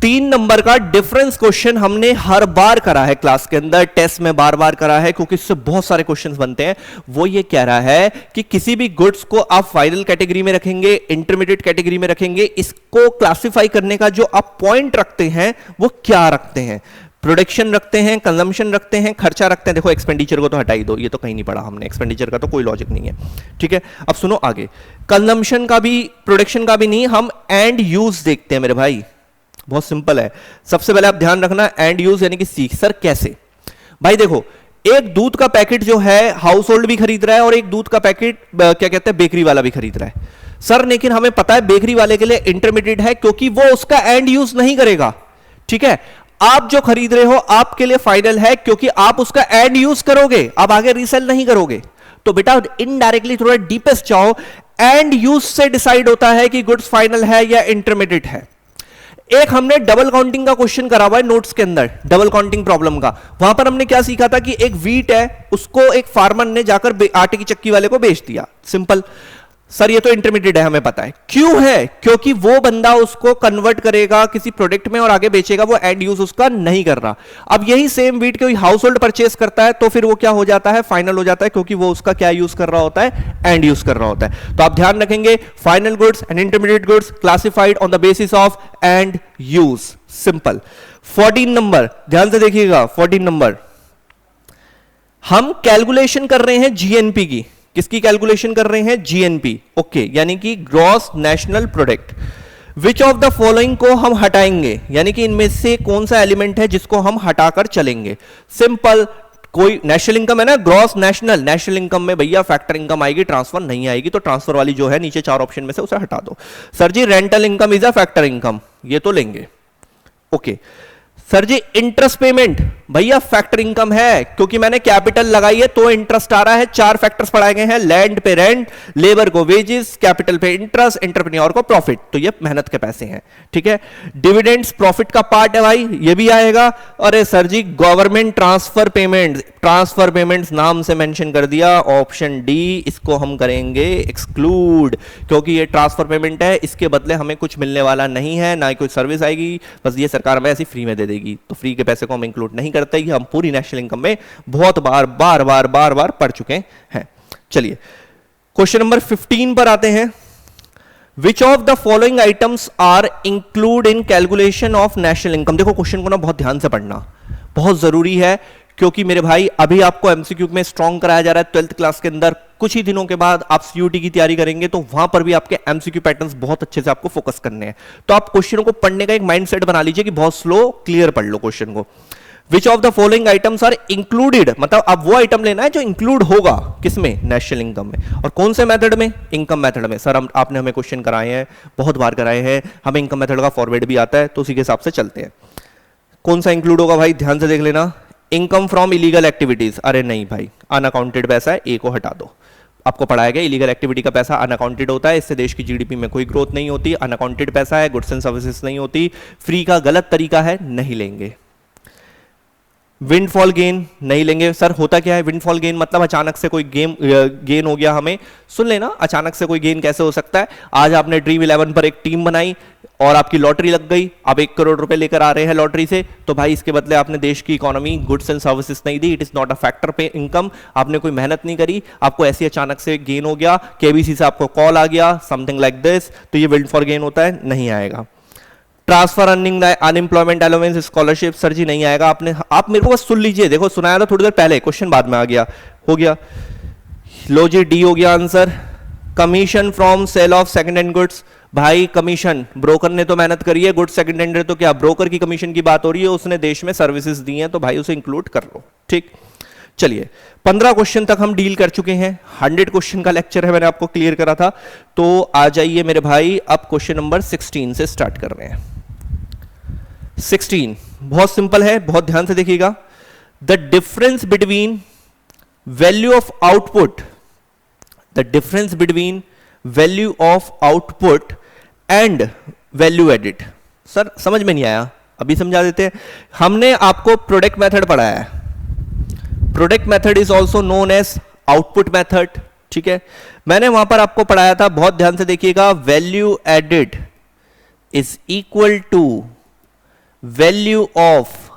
3 नंबर का डिफरेंस क्वेश्चन हमने हर बार करा है क्लास के अंदर, टेस्ट में बार बार करा है, क्योंकि इससे बहुत सारे क्वेश्चंस बनते हैं। वो ये कह रहा है कि किसी भी गुड्स को आप फाइनल कैटेगरी में रखेंगे, इंटरमीडिएट कैटेगरी में रखेंगे, इसको क्लासिफाई करने का जो आप पॉइंट रखते हैं वो क्या रखते हैं? प्रोडक्शन रखते हैं, कंजम्पशन रखते हैं, खर्चा रखते हैं। देखो एक्सपेंडिचर को तो हटा ही दो, ये तो कहीं नहीं पढ़ा हमने, एक्सपेंडिचर का तो कोई लॉजिक नहीं है। ठीक है, अब सुनो आगे, कंजम्पशन का भी प्रोडक्शन का भी नहीं, हम एंड यूज देखते हैं मेरे भाई। बहुत सिंपल है, सबसे पहले आप ध्यान रखना एंड यूज यानी कि सीख। सर कैसे? भाई देखो, एक दूध का पैकेट जो है हाउस होल्ड भी खरीद रहा है और एक दूध का पैकेट क्या कहते हैं बेकरी वाला भी खरीद रहा है। सर लेकिन हमें पता है बेकरी वाले के लिए इंटरमीडिएट है, क्योंकि वो उसका एंड यूज नहीं करेगा। ठीक है, आप जो खरीद रहे हो आपके लिए फाइनल है, क्योंकि आप उसका एंड यूज करोगे, आप आगे रीसेल नहीं करोगे। तो बेटा इनडायरेक्टली थोड़ा डीपेस्ट जाओ, एंड यूज से डिसाइड होता है कि गुड्स फाइनल है या इंटरमीडिएट है। एक हमने डबल काउंटिंग का क्वेश्चन करा हुआ है नोट्स के अंदर, डबल काउंटिंग प्रॉब्लम का। वहां पर हमने क्या सीखा था कि एक व्हीट है, उसको एक फार्मर ने जाकर आटे की चक्की वाले को बेच दिया, सिंपल। सर ये तो इंटरमीडिएट है, हमें पता है। क्यों है? क्योंकि वो बंदा उसको कन्वर्ट करेगा किसी प्रोडक्ट में और आगे बेचेगा, वो एंड यूज उसका नहीं कर रहा। अब यही सेम व्हीट कोई हाउस होल्ड परचेस करता है तो फिर वो क्या हो जाता है? फाइनल हो जाता है, क्योंकि वो उसका क्या यूज कर रहा होता है? एंड यूज कर रहा होता है। तो आप ध्यान रखेंगे, final goods and intermediate goods classified on the basis of and use, simple. 14 number ध्यान से देखिएगा, 14 नंबर हम कैलकुलेशन कर रहे हैं जीएनपी की। किसकी कैलकुलेशन कर रहे हैं? जीएनपी। ओके, यानी कि gross national product. Which of the following को हम हटाएंगे, यानी कि इनमें से कौन सा एलिमेंट है जिसको हम हटाकर चलेंगे? सिंपल, कोई नेशनल इनकम है ना, ग्रॉस नेशनल, नेशनल इनकम में भैया फैक्टर इनकम आएगी, ट्रांसफर नहीं आएगी, तो ट्रांसफर वाली जो है नीचे 4 ऑप्शन में से उसे हटा दो। Sir ji rental income is a factor income, ये तो लेंगे। Okay sir ji interest payment, भैया फैक्टर इनकम है, क्योंकि मैंने कैपिटल लगाई है तो इंटरेस्ट आ रहा है। 4 फैक्टर्स पढ़ाए गए हैं, लैंड पे रेंट, लेबर को वेजेस, कैपिटल पे इंटरेस्ट, एंटरप्रेन्योर को प्रॉफिट, तो ये मेहनत के पैसे हैं। ठीक है, डिविडेंड्स प्रॉफिट का पार्ट है भाई, ये भी आएगा। अरे सर जी government transfer payment, transfer payments नाम से मेंशन कर दिया, ऑप्शन डी, इसको हम करेंगे एक्सक्लूड, क्योंकि ये ट्रांसफर पेमेंट है, इसके बदले हमें कुछ मिलने वाला नहीं है, ना ही कोई सर्विस आएगी, बस ये सरकार हमें ऐसी फ्री में दे देगी। तो फ्री के पैसे को हम इंक्लूड नहीं करते, ही हम पूरी नेशनल इनकम में बहुत बार पढ़ चुके हैं। चलिए क्वेश्चन नंबर 15 पर आते हैं। Which of the following items are include in calculation of national income? देखो क्वेश्चन को ना बहुत ध्यान से पढ़ना, बहुत जरूरी है, क्योंकि मेरे भाई अभी आपको एमसीक्यू में स्ट्रॉन्ग कराया जा रहा है 12th क्लास के अंदर। कुछ ही दिनों के बाद आप सीयूटी की तैयारी करेंगे तो वहां पर भी आपके एमसीक्यू पैटर्न्स बहुत अच्छे से आपको फोकस करने हैं। तो आप क्वेश्चनों को पढ़ने का एक माइंडसेट बना लीजिए कि बहुत स्लो क्लियर पढ़ लो क्वेश्चन को। Which of the following items are included, मतलब अब वो आइटम लेना है जो इंक्लूड होगा किसमें? नेशनल इनकम में। और कौन से मेथड में? इनकम मेथड में। सर आपने हमें क्वेश्चन कराए हैं, बहुत बार कराए हैं, हमें इनकम मेथड का फॉरवर्ड भी आता है, तो उसी के हिसाब से चलते हैं। कौन सा इंक्लूड होगा भाई? ध्यान से देख लेना। इनकम फ्रॉम इलीगल एक्टिविटीज, अरे नहीं भाई, अनअकाउंटेड पैसा है, ए को हटा दो। आपको पढ़ाया गया इलीगल एक्टिविटी का पैसा अनअकाउंटेड होता है, इससे देश की जीडीपी में कोई ग्रोथ नहीं होती। अनअकाउंटेड पैसा है, गुड्स एंड सर्विसेज नहीं होती। फ्री का गलत तरीका है, नहीं लेंगे। विंडफॉल गेन नहीं लेंगे। सर होता क्या है विंडफॉल गेन? मतलब अचानक से कोई गेन हो गया हमें। सुन लेना, अचानक से कोई गेन कैसे हो सकता है? आज आपने ड्रीम 11 पर एक टीम बनाई और आपकी लॉटरी लग गई, आप 1 करोड़ रुपए लेकर आ रहे हैं लॉटरी से, तो भाई इसके बदले आपने देश की इकोनॉमी, गुड्स एंड सर्विसेज नहीं दी। It is not a factor pay income, आपने कोई मेहनत नहीं करी, आपको ऐसी अचानक से गेन हो गया, केबीसी से आपको कॉल आ गया, समथिंग लाइक दिस, तो ये विंडफॉल गेन होता है, नहीं आएगा। Transfer earning, unemployment allowance, scholarship, sir जी नहीं आएगा। आप मेरे को बस सुन लीजिए, देखो सुनाया था थोड़ी देर पहले, क्वेश्चन बाद में आ गया, हो गया। लो जी डी हो गया answer. Commission from sale of second hand goods, भाई कमीशन ब्रोकर ने तो मेहनत करी है, गुड सेकंड हैंड तो क्या ब्रोकर की कमीशन की बात हो रही है, उसने देश में सर्विसेज दी हैं तो भाई उसे इंक्लूड कर लो। ठीक, चलिए 15 क्वेश्चन तक हम डील कर चुके हैं, 100 क्वेश्चन का लेक्चर है, मैंने आपको क्लियर करा था। तो आ जाइए मेरे भाई, अब क्वेश्चन नंबर 16 से स्टार्ट कर रहे हैं। 16 बहुत सिंपल है, बहुत ध्यान से देखिएगा। The difference between value of output, the difference between value of output and value added. Sir समझ में नहीं आया, अभी समझा देते हैं। हमने आपको प्रोडक्ट मेथड पढ़ाया है, product method is also known as output method, ठीक है। मैंने वहां पर आपको पढ़ाया था, बहुत ध्यान से देखिएगा, value added is equal to value of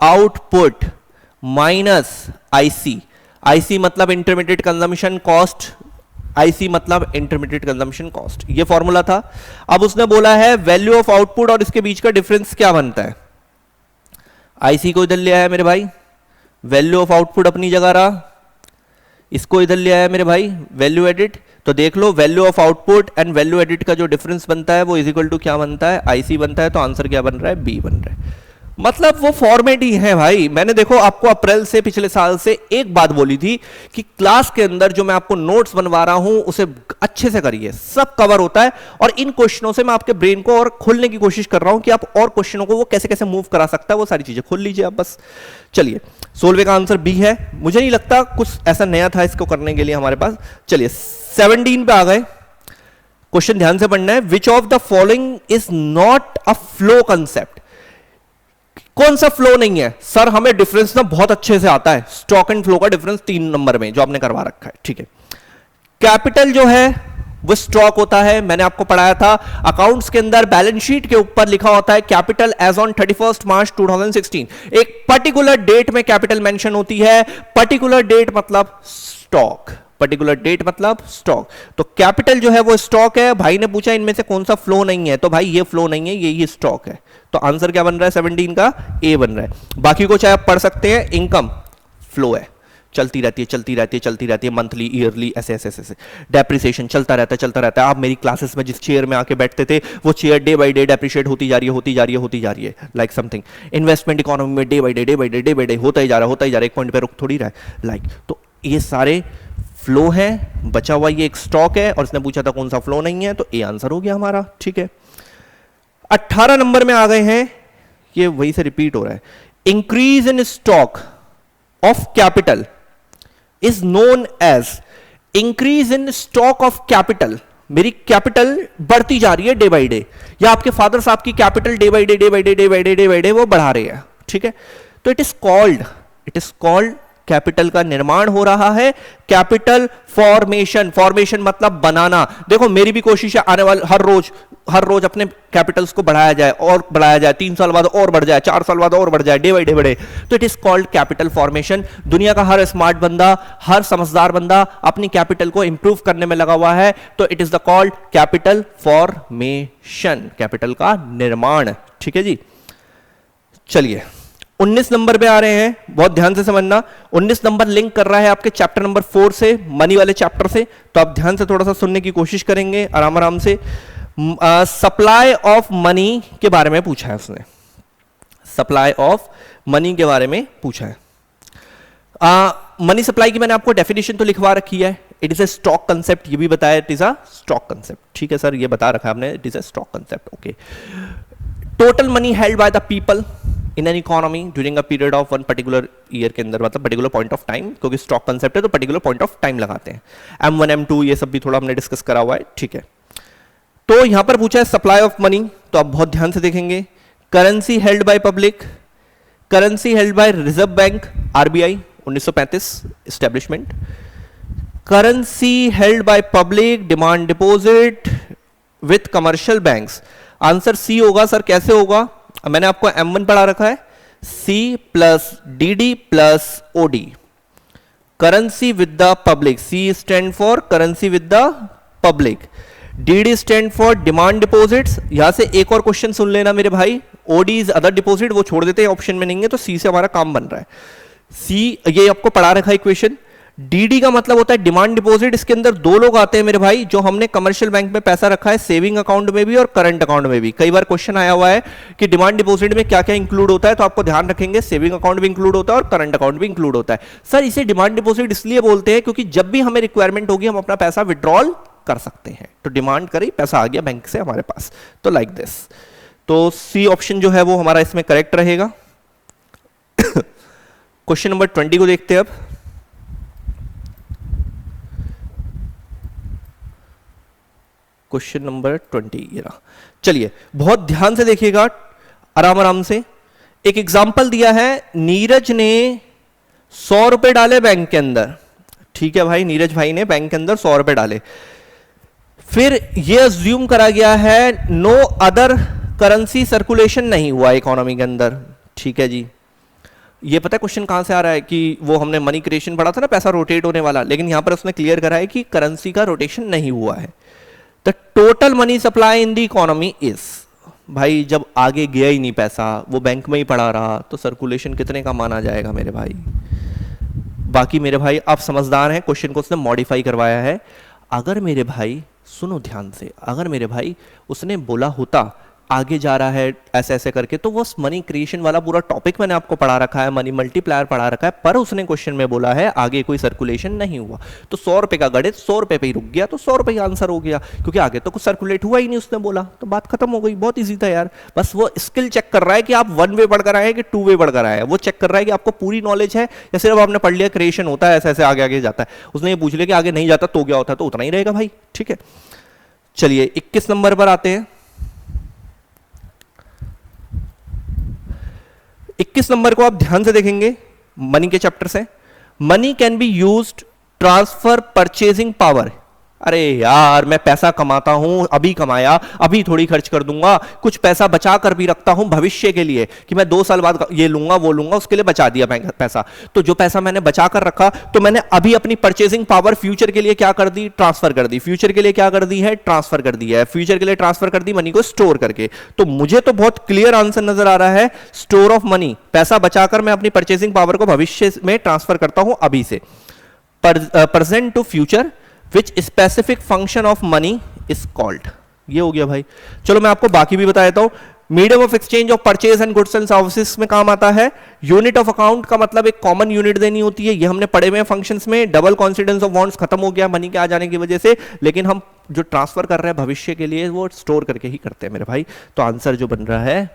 output minus IC. IC मतलब इंटरमीडिएट कंजम्पशन कॉस्ट, आईसी मतलब इंटरमीडिएट कंजम्पशन कॉस्ट, ये फॉर्मूला था। अब उसने बोला है वैल्यू ऑफ आउटपुट और इसके बीच का डिफरेंस क्या बनता है। आईसी को इधर ले आया मेरे भाई, वैल्यू ऑफ आउटपुट अपनी जगह रहा, इसको इधर ले आया मेरे भाई वैल्यू एडिट। तो देख low value of output and value edit का जो डिफरेंस बनता है वो इज इक्वल टू क्या बनता है, आईसी बनता है। तो आंसर क्या बन रहा है, बी बन रहा है। मतलब वो फॉर्मेट ही है भाई। मैंने देखो आपको अप्रैल से, पिछले साल से एक बात बोली थी कि क्लास के अंदर जो मैं आपको नोट्स बनवा रहा हूं उसे अच्छे से करिए, सब कवर होता है। और इन क्वेश्चनों से मैं आपके ब्रेन को और खोलने की कोशिश कर रहा हूं कि आप और क्वेश्चनों को वो कैसे कैसे मूव करा सकता है, वो सारी चीजें खोल लीजिए आप बस। चलिए 16वें का आंसर बी है, मुझे नहीं लगता कुछ ऐसा नया था इसको करने के लिए हमारे पास। चलिए 17 पे आ गए, क्वेश्चन ध्यान से पढ़ना है। विच of the following is not a flow concept. कौन सा फ्लो नहीं है सर, हमें डिफरेंस ना बहुत अच्छे से आता है, स्टॉक एंड फ्लो का डिफरेंस 3 नंबर में जो आपने करवा रखा है, ठीक है। कैपिटल जो है वो स्टॉक होता है, मैंने आपको पढ़ाया था अकाउंट्स के अंदर बैलेंस शीट के ऊपर लिखा होता है कैपिटल एज ऑन 31 मार्च 2016। एक पर्टिकुलर डेट में कैपिटल मेंशन होती है, पर्टिकुलर डेट मतलब स्टॉक, पर्टिकुलर डेट मतलब स्टॉक। तो कैपिटल जो है वो स्टॉक है। भाई ने पूछा इनमें से कौन सा फ्लो नहीं है, तो भाई ये फ्लो नहीं है, ये स्टॉक है। तो आंसर क्या बन रहा है 17 का, ए बन रहा है। बाकी को चाहे आप पढ़ सकते हैं, इनकम फ्लो है, चलती रहती है चलती रहती है चलती रहती है, मंथली ईयरली ऐसे ऐसे ऐसे। डेप्रिसिएशन चलता रहता है चलता रहता है। आप मेरी क्लासेस में जिस चेयर में आके बैठते थे वो chair day by day depreciate होती जा रही है होती जा रही है होती जा रही है, लाइक समथिंग। इन्वेस्टमेंट इकोनॉमी में day by day day by day day by day होता ही जा रहा है होता ही जा रहा है, एक पॉइंट पे रुक थोड़ी रहा है, लाइक। तो ये सारे फ्लो है, बचा हुआ ये एक स्टॉक है, और इसने पूछा था कौन सा फ्लो नहीं है, तो ए आंसर हो गया हमारा, ठीक है। 18 नंबर में आ गए हैं, ये वही से रिपीट हो रहा है। Increase in stock of capital is known as increase in stock of capital. मेरी कैपिटल बढ़ती जा रही है डे बाई डे, या आपके फादर साहब की capital day by day day by day day by day day by day वो बढ़ा रहे हैं, ठीक है। तो इट इज कॉल्ड कैपिटल का निर्माण हो रहा है, कैपिटल फॉर्मेशन। फॉर्मेशन मतलब बनाना। देखो मेरी भी कोशिश है आने वाले हर रोज अपने कैपिटल्स को बढ़ाया जाए और बढ़ाया जाए, 3 साल बाद और बढ़ जाए, 4 साल बाद और बढ़ जाए, डे बाई डे बढ़े। तो it is called capital formation. दुनिया का हर स्मार्ट बंदा, हर समझदार बंदा अपनी कैपिटल को इंप्रूव करने में लगा हुआ है, तो it is the called capital formation, capital का निर्माण, ठीक है जी। चलिए 19 नंबर पे आ रहे हैं, बहुत ध्यान से समझना। 19 नंबर लिंक कर रहा है आपके चैप्टर नंबर 4 से, मनी वाले चैप्टर से, तो आप ध्यान से थोड़ा सा सुनने की कोशिश करेंगे आराम आराम से। सप्लाई ऑफ मनी के बारे में पूछा है उसने, सप्लाई ऑफ मनी के बारे में पूछा है। मनी सप्लाई की मैंने आपको डेफिनेशन तो लिखवा रखी है, it is a stock concept, ये भी बताया it is a stock concept, ठीक है सर, ये बता रखा है आपने, it is a stock concept, okay. Total money held by the people in an economy during a period of one particular year के अंदर, मतलब पर्टिकुलर पॉइंट ऑफ टाइम, क्योंकि स्टॉक कंसेप्ट है तो पर्टिकुलर पॉइंट ऑफ टाइम लगाते हैं। M1 M2 ये सब भी थोड़ा हमने डिस्कस करा हुआ है, ठीक है। तो यहां पर पूछा है सप्लाई ऑफ मनी, तो आप बहुत ध्यान से देखेंगे। Currency held by public, currency held by reserve bank RBI 1935 establishment. Currency held by public, demand deposit with commercial banks. Answer C होगा सर, कैसे होगा? मैंने आपको M1 पढ़ा रखा है, C plus DD plus OD, currency with the public. C stand for currency with the public, DD stand for demand deposits. यहां से एक और क्वेश्चन सुन लेना मेरे भाई, OD इज अदर डिपॉजिट, वो छोड़ देते हैं, ऑप्शन में नहीं है, तो C से हमारा काम बन रहा है। C ये आपको पढ़ा रखा है इक्वेशन। डीडी का मतलब होता है डिमांड डिपॉजिट। इसके अंदर दो लोग आते हैं मेरे भाई, जो हमने कमर्शियल बैंक में पैसा रखा है, सेविंग अकाउंट में भी और करंट अकाउंट में भी। कई बार क्वेश्चन आया हुआ है कि डिमांड डिपॉजिट में क्या क्या इंक्लूड होता है, तो आपको ध्यान रखेंगे सेविंग अकाउंट भी इंक्लूड होता है और करंट अकाउंट भी इंक्लूड होता है। सर इसे डिमांड डिपॉजिट इसलिए बोलते हैं क्योंकि जब भी हमें रिक्वायरमेंट होगी हम अपना पैसा विड्रॉल कर सकते हैं। तो डिमांड करी, पैसा आ गया बैंक से हमारे पास, तो लाइक दिस। तो सी ऑप्शन जो है वो हमारा इसमें करेक्ट रहेगा। क्वेश्चन नंबर 20 को देखते हैं अब। क्वेश्चन नंबर 20 ये रहा। चलिए बहुत ध्यान से देखिएगा, आराम आराम से। एक एग्जाम्पल दिया है, नीरज ने 100 रुपए डाले बैंक के अंदर। ठीक है भाई, नीरज भाई ने बैंक के अंदर 100 रुपए डाले। फिर यह अज्यूम करा गया है नो अदर करेंसी सर्कुलेशन नहीं हुआ इकोनॉमी के अंदर। ठीक है जी, ये पता है क्वेश्चन कहां से आ रहा है कि वो हमने मनी क्रिएशन पढ़ा था ना, पैसा रोटेट होने वाला, लेकिन यहां पर उसने क्लियर करा है कि करेंसी का रोटेशन नहीं हुआ है। The total money supply in the economy is, भाई जब आगे गया ही नहीं पैसा, वो बैंक में ही पड़ा रहा, तो सर्कुलेशन कितने का माना जाएगा मेरे भाई। बाकी मेरे भाई आप समझदार हैं, क्वेश्चन को उसने मॉडिफाई करवाया है। अगर मेरे भाई सुनो ध्यान से, अगर मेरे भाई उसने बोला होता आगे जा रहा है ऐसे ऐसे करके, तो वो मनी क्रिएशन वाला पूरा टॉपिक मैंने आपको पढ़ा रखा है, मनी मल्टीप्लायर पढ़ा रखा है, पर उसने क्वेश्चन में बोला है आगे कोई सर्कुलेशन नहीं हुआ, तो 100 रुपए का गणित 100 रुपए पे ही रुक गया, तो 100 रुपए का आंसर हो गया, क्योंकि आगे तो कुछ सर्कुलेट हुआ ही नहीं, उसने बोला, तो बात खत्म हो गई। बहुत ईजी था यार, बस वो स्किल चेक कर रहा है कि आप 1 वे पढ़कर आए कि 2 वे पढ़कर आए, वो चेक कर रहा है कि आपको पूरी नॉलेज है या सिर्फ आपने पढ़ लिया क्रिएशन होता है ऐसे ऐसे आगे आगे जाता है। उसने ये पूछ लिया कि आगे नहीं जाता तो क्या होता है, तो उतना ही रहेगा भाई। ठीक है, चलिए 21 नंबर पर आते हैं। 21 नंबर को आप ध्यान से देखेंगे, मनी के चैप्टर से। Money can be used transfer purchasing power. अरे यार मैं पैसा कमाता हूं, अभी कमाया अभी थोड़ी खर्च कर दूंगा, कुछ पैसा बचा कर भी रखता हूं भविष्य के लिए कि मैं 2 साल बाद ये लूंगा वो लूंगा, उसके लिए बचा दिया पैसा। तो जो पैसा मैंने बचा कर रखा, तो मैंने अभी अपनी परचेजिंग पावर फ्यूचर के लिए क्या कर दी, ट्रांसफर कर दी। फ्यूचर के लिए क्या कर दी है, ट्रांसफर कर दी है। फ्यूचर के लिए ट्रांसफर कर दी मनी को स्टोर करके। तो मुझे तो बहुत क्लियर आंसर नजर आ रहा है, स्टोर ऑफ मनी, पैसा बचाकर मैं अपनी परचेजिंग पावर को भविष्य में ट्रांसफर करता हूं अभी से। Present to future which specific function of money is called. ये हो गया भाई। चलो मैं आपको बाकी भी बता देता हूं। Medium of exchange of purchase and goods and services में काम आता है। यूनिट ऑफ अकाउंट का मतलब एक कॉमन यूनिट देनी होती है, ये हमने पढ़े हुए फंक्शंस में। डबल कॉन्सिडेंस ऑफ बॉन्ड्स खत्म हो गया मनी के आ जाने की वजह से, लेकिन हम जो ट्रांसफर कर रहे हैं भविष्य के लिए वो स्टोर करके ही करते हैं मेरे भाई। तो आंसर जो बन रहा है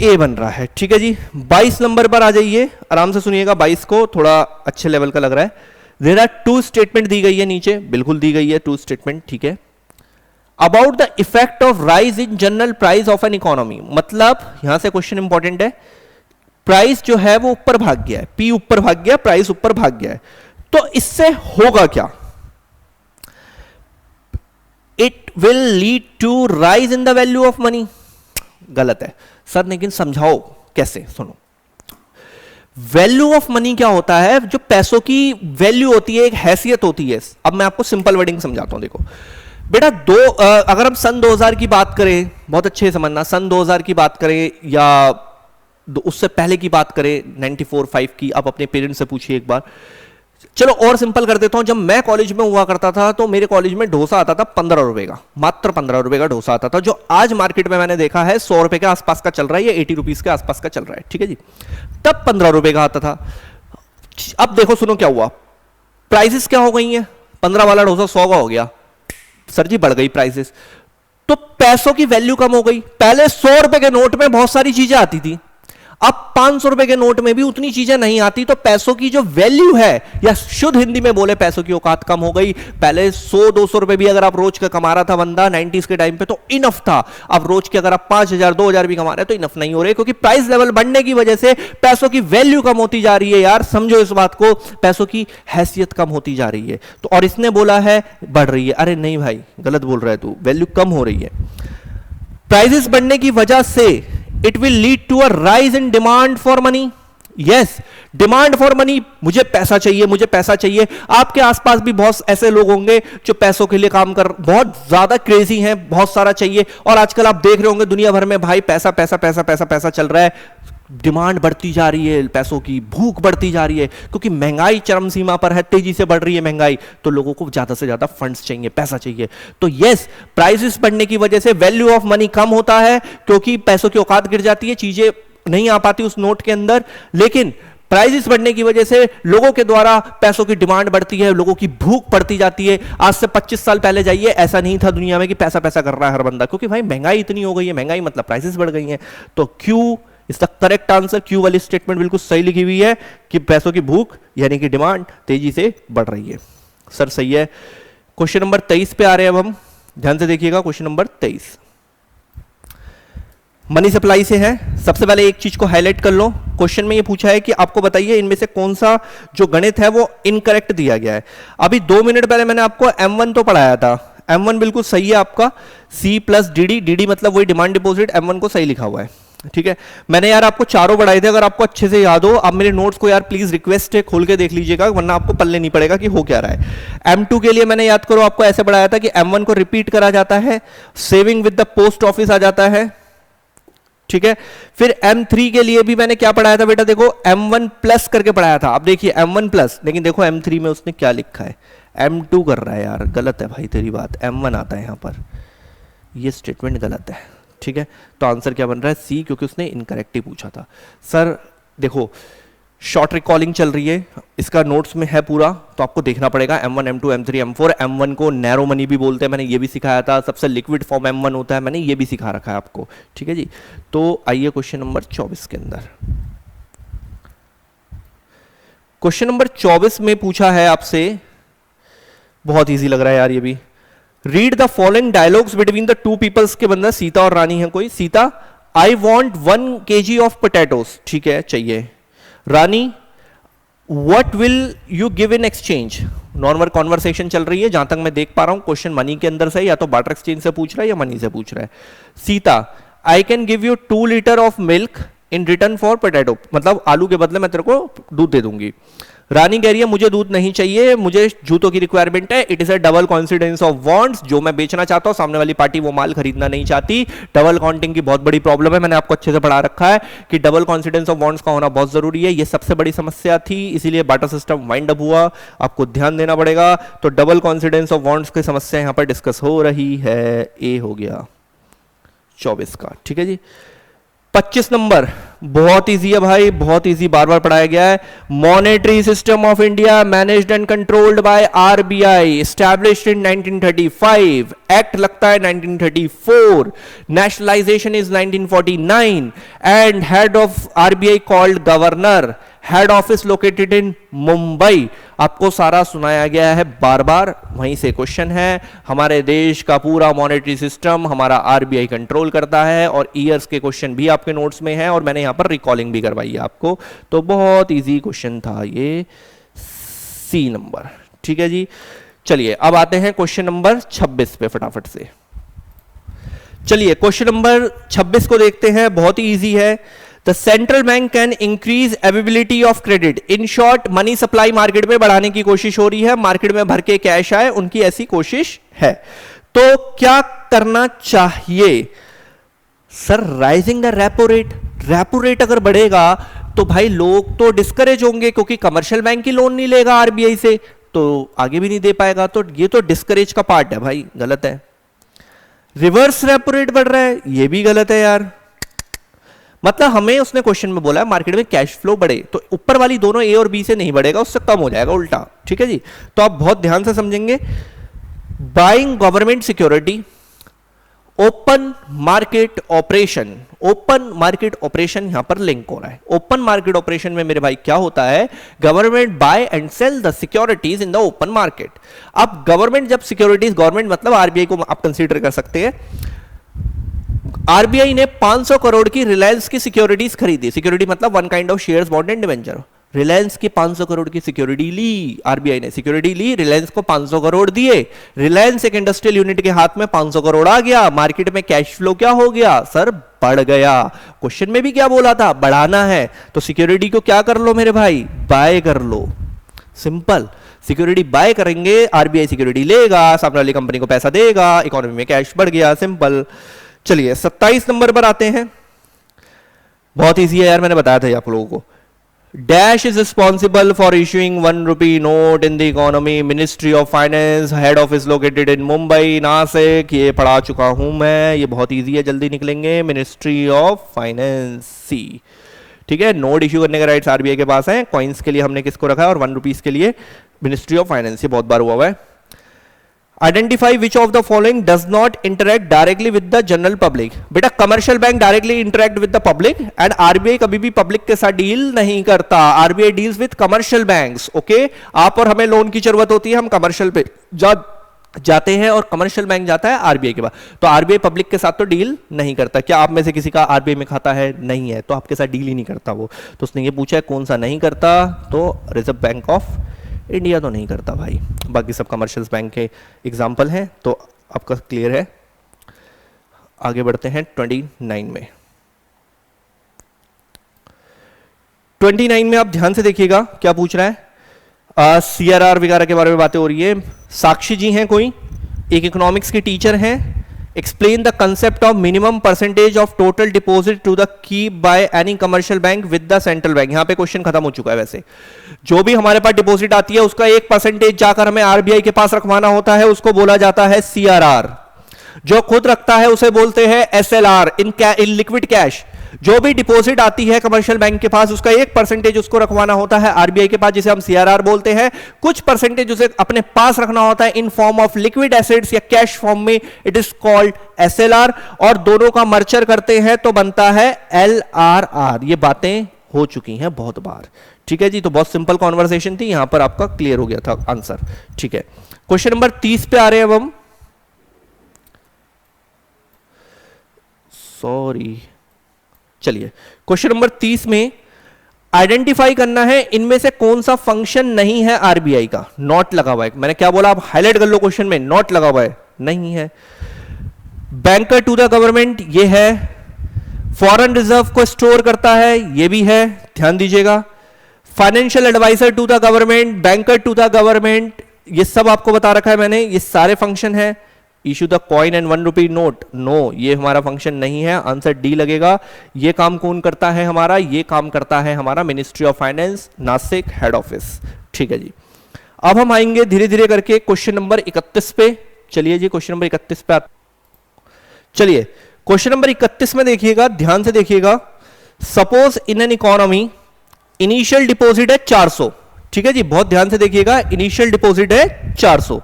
ए बन रहा है। ठीक है जी, 22 नंबर पर आ जाइए, आराम से सुनिएगा। 22 को थोड़ा अच्छे लेवल का लग रहा है। देयर आर 2 स्टेटमेंट दी गई है नीचे, बिल्कुल दी गई है 2 स्टेटमेंट। ठीक है, about the effect of rise in general price of an economy, मतलब यहां से क्वेश्चन इंपॉर्टेंट है। प्राइस जो है वो ऊपर भाग गया है, पी ऊपर भाग गया, प्राइस ऊपर भाग गया है, तो इससे होगा क्या? It will lead to rise in the value of money. गलत है सर, लेकिन समझाओ कैसे, सुनो। वैल्यू ऑफ मनी क्या होता है? जो पैसों की वैल्यू होती है, एक हैसियत होती है। अब मैं आपको सिंपल वर्डिंग समझाता हूं। देखो बेटा, अगर हम सन 2000 की बात करें, बहुत अच्छे से समझना, सन 2000 की बात करें या उससे पहले की बात करें, 94-5 की, आप अपने पेरेंट्स से पूछिए एक बार। चलो और सिंपल कर देता हूं, जब मैं कॉलेज में हुआ करता था तो मेरे कॉलेज में डोसा आता था 15 रुपए का, मात्र 15 रुपए का डोसा आता था, जो आज मार्केट में मैंने देखा है 100 रुपए के आसपास का चल रहा है या 80 रुपीज के आसपास का चल रहा है। ठीक है जी, तब 15 रुपए का आता था। अब देखो सुनो क्या हुआ, प्राइसेस क्या हो गई हैं, 15 वाला डोसा 100 का हो गया। सर जी बढ़ गई प्राइसेस, तो पैसों की वैल्यू कम हो गई। पहले 100 रुपए के नोट में बहुत सारी चीजें आती थी, अब 500 रुपए के नोट में भी उतनी चीजें नहीं आती, तो पैसों की जो वैल्यू है, या शुद्ध हिंदी में बोले पैसों की औकात कम हो गई। पहले 100-200 रुपए भी अगर आप रोज का कमा रहा था बंदा 90s के टाइम पे तो इनफ था। अब रोज के अगर आप 5000-2000 भी कमा रहे हैं तो इनफ नहीं हो रहे, क्योंकि प्राइस लेवल बढ़ने की वजह से पैसों की वैल्यू कम होती जा रही है। यार समझो इस बात को, पैसों की हैसियत कम होती जा रही है। तो और इसने बोला है बढ़ रही है, अरे नहीं भाई गलत बोल रहा है तू, वैल्यू कम हो रही है। प्राइसेस बढ़ने की वजह से it will lead to a rise in demand for money. Yes, demand for money, मुझे पैसा चाहिए, मुझे पैसा चाहिए। आपके आसपास भी बहुत ऐसे लोग होंगे जो पैसों के लिए काम कर, बहुत ज्यादा क्रेजी हैं, बहुत सारा चाहिए। और आजकल आप देख रहे होंगे दुनिया भर में भाई पैसा पैसा पैसा पैसा पैसा चल रहा है। डिमांड बढ़ती जा रही है, पैसों की भूख बढ़ती जा रही है, क्योंकि महंगाई चरम सीमा पर है, तेजी से बढ़ रही है महंगाई, तो लोगों को ज्यादा से ज्यादा फंड्स चाहिए, पैसा चाहिए। तो यस, प्राइसेस बढ़ने की वजह से वैल्यू ऑफ मनी कम होता है, क्योंकि पैसों की औकात गिर जाती है, चीजें नहीं आ पाती उस नोट के अंदर। लेकिन प्राइसेस बढ़ने की वजह से लोगों के द्वारा पैसों की डिमांड बढ़ती है, लोगों की भूख बढ़ती जाती है। आज से 25 साल पहले जाइए, ऐसा नहीं था दुनिया में कि पैसा पैसा कर रहा है हर बंदा, क्योंकि भाई महंगाई इतनी हो गई है, महंगाई मतलब प्राइसेस बढ़ गई हैं। तो Q is the correct answer. Q वाली स्टेटमेंट बिल्कुल सही लिखी हुई है कि पैसों की भूख यानी कि डिमांड तेजी से बढ़ रही है। सर सही है। क्वेश्चन नंबर 23 पे आ रहे हैं अब हम, ध्यान से देखिएगा। क्वेश्चन नंबर 23 मनी सप्लाई से है। सबसे पहले एक चीज को हाईलाइट कर लो, क्वेश्चन में ये पूछा है कि आपको बताइए इनमें से कौन सा जो गणित है वो इनकरेक्ट दिया गया है। अभी 2 मिनट पहले मैंने आपको M1 तो पढ़ाया था, M1 बिल्कुल सही है आपका, C प्लस DD, DD मतलब वही डिमांड डिपॉजिट, M1 को सही लिखा हुआ है, ठीक है। मैंने यार आपको चारों पढ़ाए थे, अगर आपको अच्छे से याद हो, आप मेरे नोट्स को यार प्लीज रिक्वेस्ट है खोल के देख लीजिएगा, वरना आपको पल्ले नहीं पड़ेगा कि हो क्या रहा है। M2 के लिए मैंने याद करो आपको ऐसे पढ़ाया था कि M1 को रिपीट करा जाता है, saving with the post office आ जाता है, ठीक है। फिर M3 के लिए भी मैंने क्या पढ़ाया था बेटा, देखो M1 प्लस करके पढ़ाया था। अब देखिए M1 प्लस, लेकिन देखो M3 में उसने क्या लिखा है, M2 कर रहा है यार, गलत है भाई तेरी बात, M1 आता है यहां पर, ये स्टेटमेंट गलत है, ठीक है। तो आंसर क्या बन रहा है, C, क्योंकि उसने इनकरेक्ट ही पूछा था। सर देखो शॉर्ट रिकॉलिंग चल रही है, इसका नोट्स में है पूरा, तो आपको देखना पड़ेगा। M1, M2, M3, M4, M1 को नैरो मनी भी बोलते हैं, मैंने ये भी सिखाया था। सबसे लिक्विड फॉर्म M1 होता है, मैंने ये भी सिखा रखा है आपको, ठीक है जी। तो आइए क्वेश्चन नंबर 24 के अंदर। क्वेश्चन नंबर 24 में पूछा है आपसे, बहुत इजी लग रहा है यार ये भी। Read the following dialogues between the two peoples के बंदा सीता और रानी है कोई। Sita, I want 1 kg of potatoes, ठीक है चाहिए। Rani, what will you give in exchange. Normal conversation चल रही है, जहां तक मैं देख पा रहा हूं क्वेश्चन मनी के अंदर से, या तो बार्टर एक्सचेंज से पूछ रहा है या मनी से पूछ रहा है। Sita, I can give you 2 litre of milk in return for potato, मतलब आलू के बदले मैं तेरे को दूध दे दूंगी। रानी कह रही है मुझे दूध नहीं चाहिए, मुझे जूतों की रिक्वायरमेंट है। It is a double coincidence of wants, जो मैं बेचना चाहता हूं सामने वाली पार्टी वो माल खरीदना नहीं चाहती। डबल काउंटिंग की बहुत बड़ी प्रॉब्लम है, मैंने आपको अच्छे से पढ़ा रखा है कि डबल कॉन्सिडेंस ऑफ वांट्स का होना बहुत जरूरी है। ये सबसे बड़ी समस्या थी, इसीलिए बार्टर सिस्टम वाइंड अप हुआ, आपको ध्यान देना पड़ेगा। तो डबल कॉन्सिडेंस ऑफ वांट्स की समस्या यहां पर डिस्कस हो रही है। ए हो गया 24 का, ठीक है जी। 25 नंबर बहुत इजी है भाई, बहुत इजी, बार बार पढ़ाया गया है। Monetary system of India managed and controlled by RBI, established in 1935, act लगता है 1934, nationalisation is 1949, and head of RBI called governor, head office located in Mumbai. आपको सारा सुनाया गया है बार बार, वहीं से क्वेश्चन है। हमारे देश का पूरा मॉनेटरी सिस्टम हमारा आरबीआई कंट्रोल करता है, और ईयर्स के क्वेश्चन भी आपके नोट्स में है, और मैंने यहां पर रिकॉलिंग भी करवाई है आपको। तो बहुत इजी क्वेश्चन था ये, सी नंबर, ठीक है जी। चलिए अब आते हैं क्वेश्चन नंबर 26 पे फटाफट से। चलिए क्वेश्चन नंबर 26 को देखते हैं, बहुत ही इजी है। The central bank can increase availability of credit. In short, money supply market में बढ़ाने की कोशिश हो रही है, मार्केट में भर के कैश आए, उनकी ऐसी कोशिश है। तो क्या करना चाहिए? Sir rising the repo rate, repo rate अगर बढ़ेगा तो भाई लोग तो डिस्करेज होंगे, क्योंकि कमर्शियल बैंक की लोन नहीं लेगा आरबीआई से, तो आगे भी नहीं दे पाएगा। तो ये तो डिस्करेज का पार्ट है भाई, गलत है। रिवर्स रेपो रेट बढ़ रहा है, ये भी गलत है यार। मतलब हमें उसने क्वेश्चन में बोला है मार्केट में कैश फ्लो बढ़े, तो ऊपर वाली दोनों ए और बी से नहीं बढ़ेगा, उससे कम हो जाएगा उल्टा, ठीक है जी। तो आप बहुत ध्यान से समझेंगे। Buying government security, open market operation, open market operation यहां पर लिंक हो रहा है। ओपन मार्केट ऑपरेशन में मेरे भाई क्या होता है, government buy and sell the securities in the open market. अब गवर्नमेंट जब सिक्योरिटीज, गवर्नमेंट मतलब आरबीआई को आप कंसीडर कर सकते हैं। आरबीआई ने 500 करोड़ की रिलायंस की सिक्योरिटीज खरीदी, सिक्योरिटी मतलब one kind of shares, bond and debenture. Reliance की 500 करोड़ की सिक्योरिटी ली, आरबीआई ने सिक्योरिटी ली, रिलायंस को 500 करोड़ दिए। रिलायंस एक इंडस्ट्रियल यूनिट के हाथ में 500 करोड़ आ गया, मार्केट में कैश फ्लो क्या हो गया सर, बढ़ गया। क्वेश्चन में भी क्या बोला था, बढ़ाना है, तो सिक्योरिटी को क्या कर लो मेरे भाई, बाय कर लो। सिंपल, सिक्योरिटी बाय करेंगे, आरबीआई सिक्योरिटी लेगा, सामने वाली कंपनी को पैसा देगा, इकोनॉमी में कैश बढ़ गया, सिंपल। चलिए 27 नंबर पर आते हैं। बहुत इजी है यार, मैंने बताया था आप लोगों को। Dash is responsible for issuing 1 rupee note in the economy, ministry of finance, head office located in Mumbai, Nashik. ये पढ़ा चुका हूं मैं, ये बहुत इजी है, जल्दी निकलेंगे। मिनिस्ट्री ऑफ फाइनेंस, सी। ठीक है, नोट इश्यू करने के राइट्स आरबीआई के पास हैं। कॉइन्स के लिए हमने किसको रखा है, और 1 रुपीज के लिए मिनिस्ट्री ऑफ फाइनेंस, ये बहुत बार हुआ है। Identify which of the following does not interact directly with the general public. बेटा commercial bank directly interact with the public and RBI कभी भी पब्लिक के साथ डील नहीं करता। RBI deals with commercial banks. Okay, आप और हमें लोन की जरूरत होती है, हम कमर्शियल पे जाते हैं और कमर्शियल बैंक जाता है आरबीआई के पास। तो आरबीआई पब्लिक के साथ तो डील नहीं करता। क्या आप में से किसी का आरबीआई में खाता है? नहीं है, तो आपके साथ डील ही नहीं करता वो। तो उसने ये पूछा है कौन सा नहीं करता, तो रिजर्व बैंक ऑफ इंडिया तो नहीं करता भाई, बाकी सब कमर्शियल बैंक के एग्जाम्पल हैं। तो आपका क्लियर है। आगे बढ़ते हैं 29 में। 29 में आप ध्यान से देखिएगा क्या पूछ रहा है। सीआरआर वगैरह के बारे में बातें हो रही है। साक्षी जी हैं कोई, एक इकोनॉमिक्स के टीचर हैं। Explain the concept of minimum percentage of total deposit to the keep by any commercial bank with the central bank. यहां पे क्वेश्चन खत्म हो चुका है। वैसे जो भी हमारे पास डिपॉजिट आती है उसका 1% जाकर हमें आरबीआई के पास रखवाना होता है, उसको बोला जाता है सीआरआर। जो खुद रखता है उसे बोलते हैं एसएलआर, इन लिक्विड कैश। जो भी डिपॉजिट आती है कमर्शियल बैंक के पास उसका 1% उसको रखवाना होता है आरबीआई के पास, जिसे हम सीआरआर बोलते हैं। कुछ परसेंटेज उसे अपने पास रखना होता है in form of liquid assets या कैश फॉर्म में, इट इज कॉल्ड एसएलआर। और दोनों का मर्चर करते हैं तो बनता है एलआरआर। ये बातें हो चुकी हैं बहुत बार। ठीक है जी, तो बहुत सिंपल कॉन्वर्सेशन थी, यहां पर आपका क्लियर हो गया था आंसर। ठीक है, क्वेश्चन नंबर 30 पे आ रहे हैं अब हम। सॉरी, चलिए क्वेश्चन नंबर 30 में आइडेंटिफाई करना है इनमें से कौन सा फंक्शन नहीं है आरबीआई का। नॉट लगा हुआ है, मैंने क्या बोला, आप हाईलाइट कर लो क्वेश्चन में, नॉट लगा हुआ है, नहीं है। बैंकर टू द गवर्नमेंट, ये है। फॉरेन रिजर्व को स्टोर करता है, ये भी है, ध्यान दीजिएगा। Financial adviser to the government, banker to the government, ये सब आपको बता रखा है मैंने, ये सारे फंक्शन है। Issue the coin and 1 rupee note, no, ये हमारा फंक्शन नहीं है, आंसर डी लगेगा। ये काम कौन करता है हमारा, ये काम करता है हमारा ministry of finance, Nashik head office. ठीक है जी, अब हम आएंगे धीरे धीरे करके क्वेश्चन नंबर 31 पे। चलिए जी, क्वेश्चन नंबर 31 पे चलिए क्वेश्चन नंबर 31 में देखिएगा, ध्यान से देखिएगा। Suppose in an economy initial deposit है 400। ठीक है जी, बहुत ध्यान से देखिएगा, इनिशियल डिपॉजिट है 400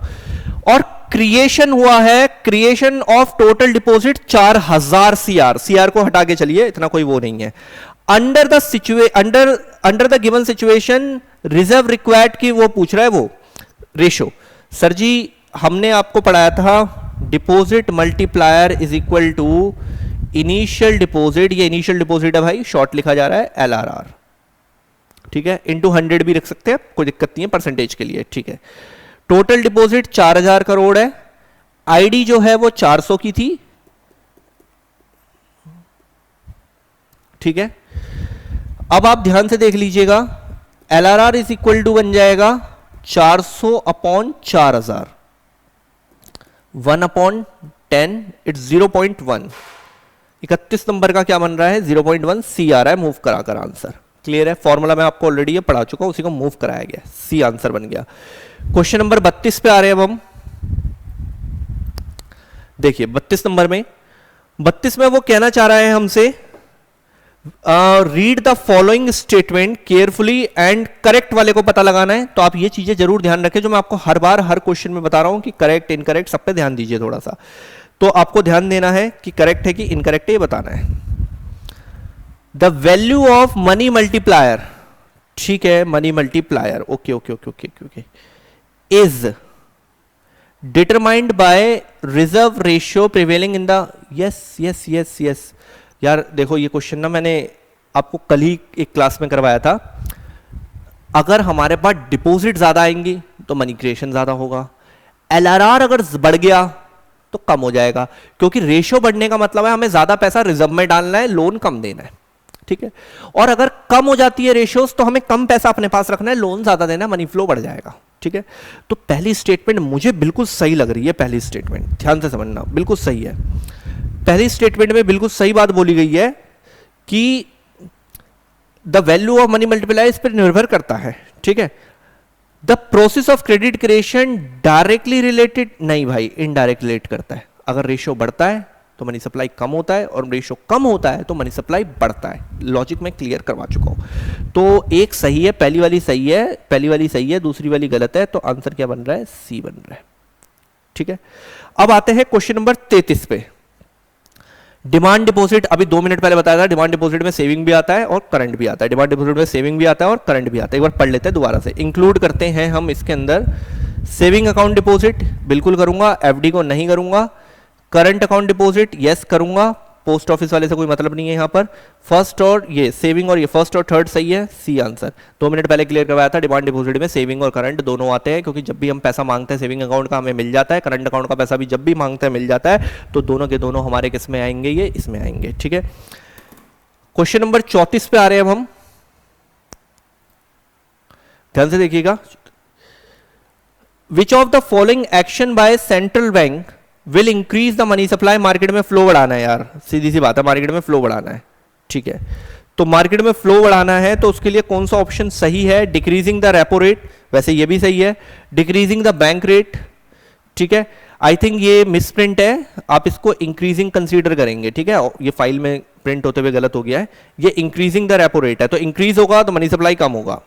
और क्रिएशन हुआ है, creation of total deposit 4000 CR. CR को हटा के चलिए, इतना कोई वो नहीं है। Under the given situation reserve required की वो पूछ रहा है, वो रेशो। सर जी हमने आपको पढ़ाया था deposit multiplier is equal to initial deposit. ये इनिशियल डिपॉजिट है भाई, शॉर्ट लिखा जा रहा है एलआरआर। ठीक है, इंटू 100 भी रख सकते हैं, कोई दिक्कत नहीं है परसेंटेज के लिए। ठीक है, टोटल डिपॉजिट 4000 करोड़ है। आईडी जो है वो 400 की थी। ठीक है, अब आप ध्यान से देख लीजिएगा, एलआरआर इज इक्वल टू बन जाएगा 400 अपॉन 4000, 1 अपॉन 10, इट्स 0.1। 31 नंबर का क्या बन रहा है, 0.1 सी आ रहा है, मूव करा कर आंसर। क्लियर है, फॉर्मूला मैं आपको ऑलरेडी ये पढ़ा चुका हूं, उसी को मूव कराया गया, सी आंसर बन गया। क्वेश्चन नंबर 32 पे आ रहे हैं अब हम। देखिए 32 नंबर में, 32 में वो कहना चाह रहा है हमसे read the following statement carefully and correct वाले को पता लगाना है। तो आप ये चीजें जरूर ध्यान रखें जो मैं आपको हर बार हर क्वेश्चन में बता रहा हूं कि करेक्ट इनकरेक्ट सब पे ध्यान दीजिए थोड़ा सा। तो आपको ध्यान देना है कि करेक्ट है कि इनकरेक्ट है, ये बताना है। The value of money multiplier, ठीक है, money multiplier, okay okay okay okay okay, is determined by reserve ratio prevailing in the, yes yes yes yes. यार देखो ये क्वेश्चन ना मैंने आपको कल ही एक क्लास में करवाया था। अगर हमारे पास डिपॉजिट ज्यादा आएंगी तो मनी क्रिएशन ज्यादा होगा, एलआरआर अगर बढ़ गया तो कम हो जाएगा, क्योंकि रेशियो बढ़ने का मतलब है हमें ज्यादा पैसा रिजर्व में डालना है, लोन कम देना है। ठीक है, और अगर कम हो जाती है रेशियोज तो हमें कम पैसा अपने पास रखना है, लोन ज्यादा देना है, मनी फ्लो बढ़ जाएगा। ठीक है, तो पहली स्टेटमेंट मुझे बिल्कुल सही लग रही है। पहली स्टेटमेंट ध्यान से समझना, बिल्कुल सही है। पहली स्टेटमेंट में बिल्कुल सही बात बोली गई है कि the value of money multiply इस पर निर्भर करता है, ठीक है। The process of credit creation directly related, नहीं भाई, इनडायरेक्ट रिलेट करता है। अगर रेशियो बढ़ता है तो मनी सप्लाई कम होता है, और रेशियो कम होता है तो मनी सप्लाई बढ़ता है। लॉजिक में क्लियर करवा चुका हूं। तो एक सही है, पहली वाली सही है, पहली वाली सही है, दूसरी वाली गलत है, तो आंसर क्या बन रहा है? सी बन रहा है, ठीक है। अब आते हैं क्वेश्चन नंबर 33 पे। डिमांड डिपॉजिट, अभी 2 मिनट पहले बताया था, डिमांड डिपॉजिट में सेविंग भी आता है और करंट भी आता है। डिमांड डिपॉजिट में सेविंग भी आता है और करंट भी आता है। एक बार पढ़ लेते हैं दोबारा से। इंक्लूड करते हैं हम इसके अंदर सेविंग अकाउंट डिपॉजिट, बिल्कुल करूंगा, एफडी को नहीं करूंगा। करंट अकाउंट डिपॉजिट यस करूंगा, पोस्ट ऑफिस वाले से कोई मतलब नहीं है यहाँ पर। फर्स्ट और ये सेविंग और ये फर्स्ट और थर्ड सही है, सी आंसर। 2 मिनट पहले क्लियर करवाया था, डिमांड डिपॉजिट में सेविंग और करंट दोनों आते हैं, क्योंकि जब भी हम पैसा मांगते हैं सेविंग अकाउंट का हमें मिल जाता है, करंट अकाउंट का पैसा भी जब भी मांगते हैं मिल जाता है, तो दोनों के दोनों हमारे किस में आएंगे? ये इसमें आएंगे, ठीक है। क्वेश्चन नंबर 34 पे आ रहे हैं अब हम, ध्यान से देखिएगा। विच of the following action by central bank will increase the money supply? Market में फ्लो बढ़ाना है यार, सीधी सी बात है, मार्केट में फ्लो बढ़ाना है, ठीक है। तो मार्केट में फ्लो बढ़ाना है तो उसके लिए कौन सा ऑप्शन सही है? डिक्रीजिंग द रेपो रेट, वैसे ये भी सही है। डिक्रीजिंग द बैंक रेट, ठीक है। आई थिंक ये मिस प्रिंट है, आप इसको इंक्रीजिंग कंसीडर करेंगे, ठीक है। ये फाइल में प्रिंट होते हुए गलत हो गया है, ये इंक्रीजिंग द रेपो रेट है, तो इंक्रीज होगा तो मनी सप्लाई कम होगा।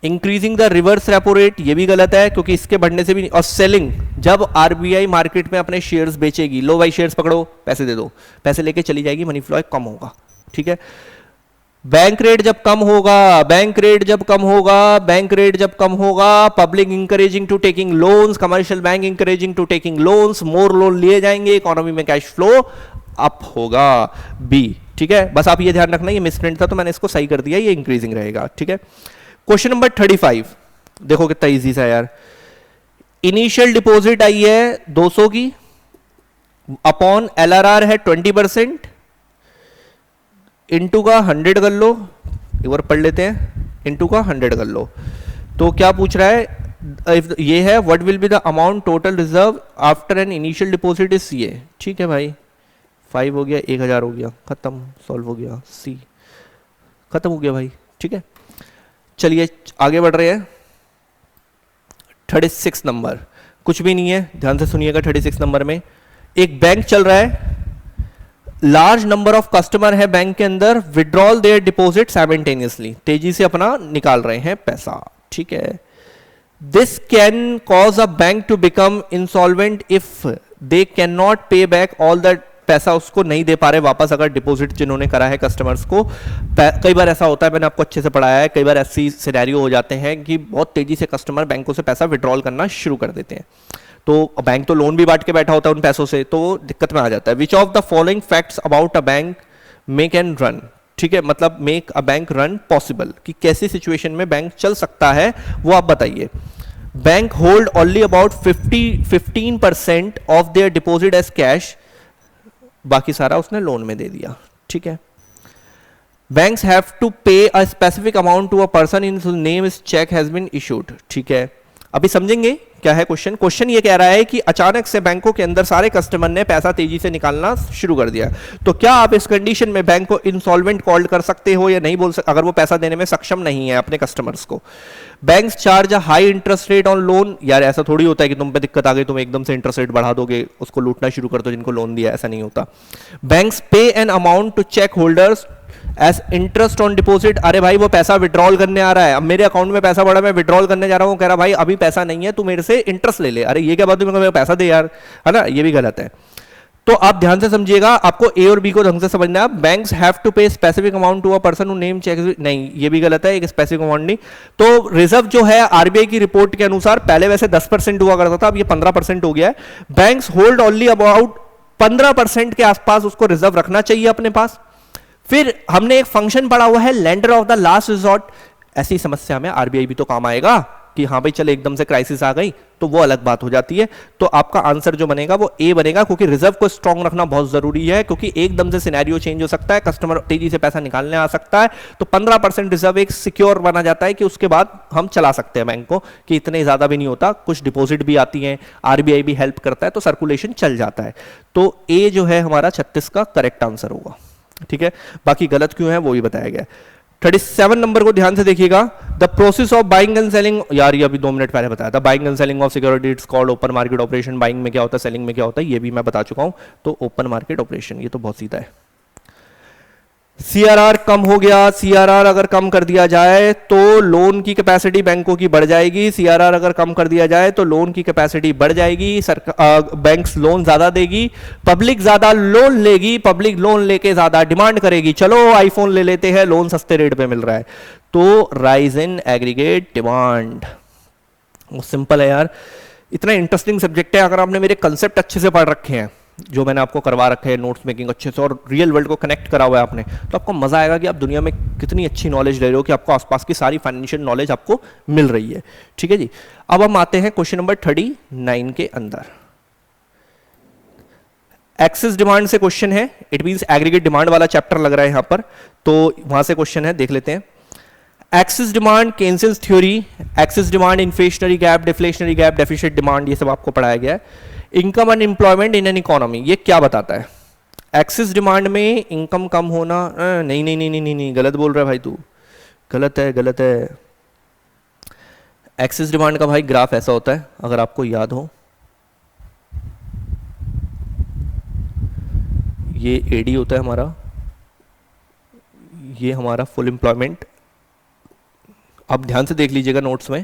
Increasing the reverse repo rate, ये भी गलत है, क्योंकि इसके बढ़ने से भी। और सेलिंग, जब आरबीआई मार्केट में अपने शेयर्स बेचेगी, लो भाई शेयर्स पकड़ो, पैसे दे दो, पैसे लेके चली जाएगी, मनी फ्लो कम होगा, ठीक है। बैंक रेट जब कम होगा, बैंक रेट जब कम होगा, बैंक रेट जब कम होगा, public encouraging to taking loans, commercial bank encouraging to taking loans, more loan लिए जाएंगे, इकोनॉमी में कैश फ्लो अप होगा, बी, ठीक है। बस आप ये ध्यान रखना, ये मिसप्रिंट था तो मैंने इसको सही कर दिया, ये इंक्रीजिंग रहेगा, ठीक है। क्वेश्चन नंबर 35 देखो कितना इजी सा यार। इनिशियल डिपॉजिट आई है 200 की, अपॉन एलआरआर है 20%, इनटू का 100 कर लो, एक बार पढ़ लेते हैं, इनटू का 100 कर लो। तो क्या पूछ रहा है? ये है what will be the amount total reserve after an initial deposit is ये, ठीक है भाई। 5 हो गया, 1000 हो गया, खत्म, सॉल्व हो गया, सी खत्म हो गया भाई, ठीक है। चलिए आगे बढ़ रहे हैं। 36 नंबर, कुछ भी नहीं है, ध्यान से सुनिएगा। 36 नंबर में एक बैंक चल रहा है, लार्ज नंबर ऑफ कस्टमर है बैंक के अंदर, विड्रॉल देयर डिपॉजिट साइमल्टेनियसली, तेजी से अपना निकाल रहे हैं पैसा, ठीक है। This can cause a bank to become insolvent if they can not pay back all the पैसा, उसको नहीं दे पा रहे वापस, अगर डिपॉजिट जिन्होंने करा है कस्टमर्स को। कई बार ऐसा होता है, मैंने आपको अच्छे से पढ़ाया है, कई बार ऐसी सिनेरियो हो जाते हैं कि बहुत तेजी से कस्टमर बैंकों से पैसा विड्रॉल करना शुरू कर देते हैं, तो बैंक तो लोन भी बांट के बैठा होता है उन पैसों से, तो दिक्कत में आ जाता है। विच of the following facts about a bank make and run, ठीक है, मतलब make a bank run possible, कि कैसी सिचुएशन में बैंक चल सकता है वो आप बताइए। Bank hold only about 15% of their deposit as cash, बाकी सारा उसने लोन में दे दिया, ठीक है। Banks have to pay a specific amount to a person in whose name is cheque has been issued, ठीक है। अभी समझेंगे क्या है क्वेश्चन। क्वेश्चन ये कह रहा है कि अचानक से बैंकों के अंदर सारे कस्टमर ने पैसा तेजी से निकालना शुरू कर दिया, तो क्या आप इस कंडीशन में बैंक को इंसॉल्वेंट कॉल कर सकते हो या नहीं बोल सकते, अगर वो पैसा देने में सक्षम नहीं है अपने कस्टमर्स को। Banks charge a high interest rate on loan, यार ऐसा थोड़ी होता है कि तुम पे दिक्कत आ गई तुम एकदम से इंटरेस्ट रेट बढ़ा दोगे, उसको लूटना शुरू कर दो जिनको लोन दिया, ऐसा नहीं होता। Banks pay an amount to cheque holders as interest on deposit, अरे भाई वो पैसा विड्रॉल करने आ रहा है, अब मेरे अकाउंट में पैसा बढ़ा, मैं विड्रॉल करने जा रहा हूं, कह रहा भाई अभी पैसा नहीं है, तू मेरे से इंटरेस्ट ले ले, अरे ये क्या बात है, मेरे पैसा दे यार, है ना, ये भी गलत है। तो आप ध्यान से समझिएगा, आपको ए और बी को ढंग से समझना है। Banks have to pay specific amount to a person who name cheque, नहीं ये भी गलत है, एक स्पेसिफिक अमाउंट नहीं। तो रिजर्व जो है आरबीआई की रिपोर्ट के अनुसार पहले वैसे 10% हुआ करता था, अब ये 15% हो गया है। बैंक्स होल्ड ओनली अबाउट 15% के आसपास उसको रिजर्व रखना चाहिए अपने पास। फिर हमने एक फंक्शन पढ़ा हुआ है lender of the last resort, ऐसी समस्या में आरबीआई भी तो काम आएगा कि हाँ भाई चल एकदम से क्राइसिस आ गई, तो वो अलग बात हो जाती है। तो आपका आंसर जो बनेगा वो ए बनेगा, क्योंकि रिजर्व को स्ट्रांग रखना बहुत जरूरी है, क्योंकि एकदम से सिनेरियो चेंज हो सकता है, कस्टमर तेजी से पैसा निकालने आ सकता है, तो 15% रिजर्व एक सिक्योर बना जाता है कि उसके बाद हम चला सकते हैं बैंक को, कि इतने ज्यादा भी नहीं होता, कुछ डिपॉजिट भी आती है, आरबीआई भी हेल्प करता है, तो सर्कुलेशन चल जाता है। तो ए जो है हमारा 36 का करेक्ट आंसर होगा, ठीक है। बाकी गलत क्यों है वो भी बताया गया। 37 नंबर को ध्यान से देखिएगा। The process of buying and selling, यार ये अभी 2 मिनट पहले बताया था। Buying and selling of security it's called open market operation. Buying में क्या होता है, सेलिंग में क्या होता है, ये भी मैं बता चुका हूं। तो ओपन मार्केट ऑपरेशन, ये तो बहुत सीधा है। सीआरआर कम हो गया, सीआरआर अगर कम कर दिया जाए तो लोन की कैपेसिटी बैंकों की बढ़ जाएगी। सीआरआर अगर कम कर दिया जाए तो लोन की कैपेसिटी बढ़ जाएगी, बैंक्स लोन ज्यादा देगी, पब्लिक ज्यादा लोन लेगी, पब्लिक लोन लेके ज्यादा डिमांड करेगी। चलो आईफोन ले लेते हैं, लोन सस्ते रेट पे मिल रहा है, तो राइज इन एग्रीगेट डिमांड। वो सिंपल है यार, इतना इंटरेस्टिंग सब्जेक्ट है। अगर आपने मेरे कंसेप्ट अच्छे से पढ़ रखे हैं, जो मैंने आपको करवा रखे हैं, नोट्स मेकिंग अच्छे से, और रियल वर्ल्ड को कनेक्ट करा हुआ है आपने, तो आपको मजा आएगा कि आप दुनिया में कितनी अच्छी नॉलेज ले रहे हो, कि आपको आसपास की सारी फाइनेंशियल नॉलेज आपको मिल रही है। ठीक है जी। अब हम आते हैं क्वेश्चन नंबर 39 के अंदर। एक्सेस डिमांड से क्वेश्चन है, इट मींस एग्रीगेट डिमांड वाला चैप्टर लग रहा है यहां पर, तो वहां से क्वेश्चन है, देख लेते हैं। Excess demand, Keynes's theory, excess demand, inflationary gap, deflationary gap, deficit demand, ये सब आपको पढ़ाया गया है। Income and employment in an economy, ये क्या बताता है? एक्सेस डिमांड में इनकम कम होना, नहीं नहीं नहीं नहीं नहीं, गलत बोल रहा है भाई तू, गलत है गलत है। एक्सेस डिमांड का भाई ग्राफ ऐसा होता है, अगर आपको याद हो, ये एडी होता है हमारा, ये हमारा फुल एम्प्लॉयमेंट। आप ध्यान से देख लीजिएगा नोट्स में,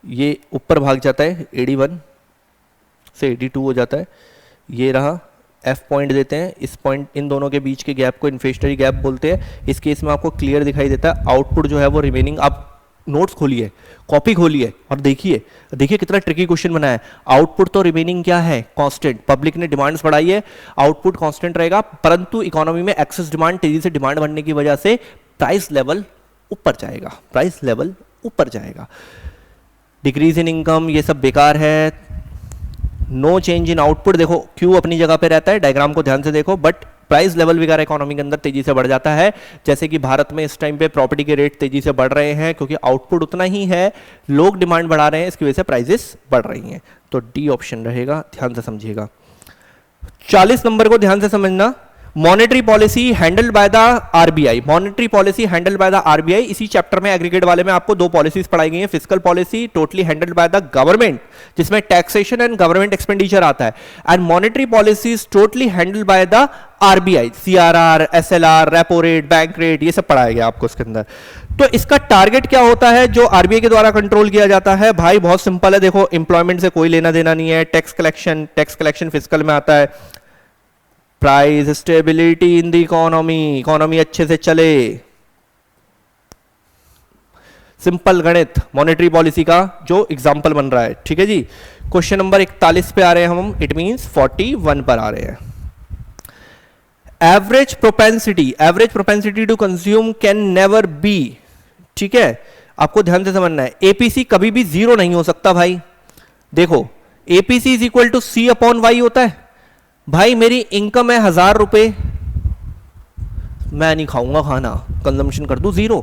ये ऊपर भाग जाता है, AD1 से AD2 हो जाता है। ये रहा, F पॉइंट देते हैं, इस पॉइंट, इन दोनों के बीच के गैप को इन्फ्लेशनरी गैप बोलते हैं। इस केस में आपको क्लियर दिखाई देता है, आउटपुट जो है वो रिमेनिंग। आप नोट्स खोलिए, कॉपी खोलिए और देखिए, देखिए कितना ट्रिकी क्वेश्चन बना है। आउटपुट तो रिमेनिंग क्या है, कांस्टेंट। पब्लिक ने डिमांड्स बढ़ाई है, आउटपुट कांस्टेंट रहेगा, परंतु इकोनॉमी में एक्सेस डिमांड, तेजी से डिमांड बढ़ने की वजह से प्राइस लेवल ऊपर जाएगा, प्राइस लेवल ऊपर जाएगा। डिक्रीज इन इनकम, ये सब बेकार है। नो चेंज इन आउटपुट, देखो क्यू अपनी जगह पे रहता है, डायग्राम को ध्यान से देखो, बट प्राइस लेवल वगैरह इकोनॉमी के अंदर तेजी से बढ़ जाता है। जैसे कि भारत में इस टाइम पे प्रॉपर्टी के रेट तेजी से बढ़ रहे हैं, क्योंकि आउटपुट उतना ही है, लोग डिमांड बढ़ा रहे हैं, इसकी वजह से प्राइसेस बढ़ रही हैं। तो डी ऑप्शन रहेगा, ध्यान से समझिएगा। 40 नंबर को ध्यान से समझना। Monetary policy handled by the RBI, monetary policy handled by the RBI. इसी चैप्टर में एग्रीगेट वाले में आपको 2 पॉलिसीज पढ़ाई गई हैं। Fiscal policy totally handled by the government, जिसमें टैक्सेशन एंड गवर्नमेंट एक्सपेंडिचर आता है, and monetary policy is totally handled by the RBI. CRR, SLR, repo rate, bank rate, ये सब पढ़ाया गया आपको इसके अंदर। तो इसका टारगेट क्या होता है जो आरबीआई के द्वारा कंट्रोल किया जाता है? भाई बहुत सिंपल है, देखो एम्प्लॉयमेंट से कोई लेना देना नहीं है। टैक्स कलेक्शन फिस्कल में आता है। Price stability in the economy, economy अच्छे से चले, सिंपल गणित, मॉनेटरी पॉलिसी का जो एग्जांपल बन रहा है। ठीक है जी। क्वेश्चन नंबर 41 पे आ रहे हैं हम, इट मींस 41 पर आ रहे हैं। Average propensity to consume can never be, ठीक है, आपको ध्यान से समझना है। एपीसी कभी भी 0 नहीं हो सकता भाई। देखो APC is equal to C upon Y होता है। भाई मेरी इनकम है 1000 रुपए, मैं नहीं खाऊंगा खाना, कंजम्पशन कर दूं 0।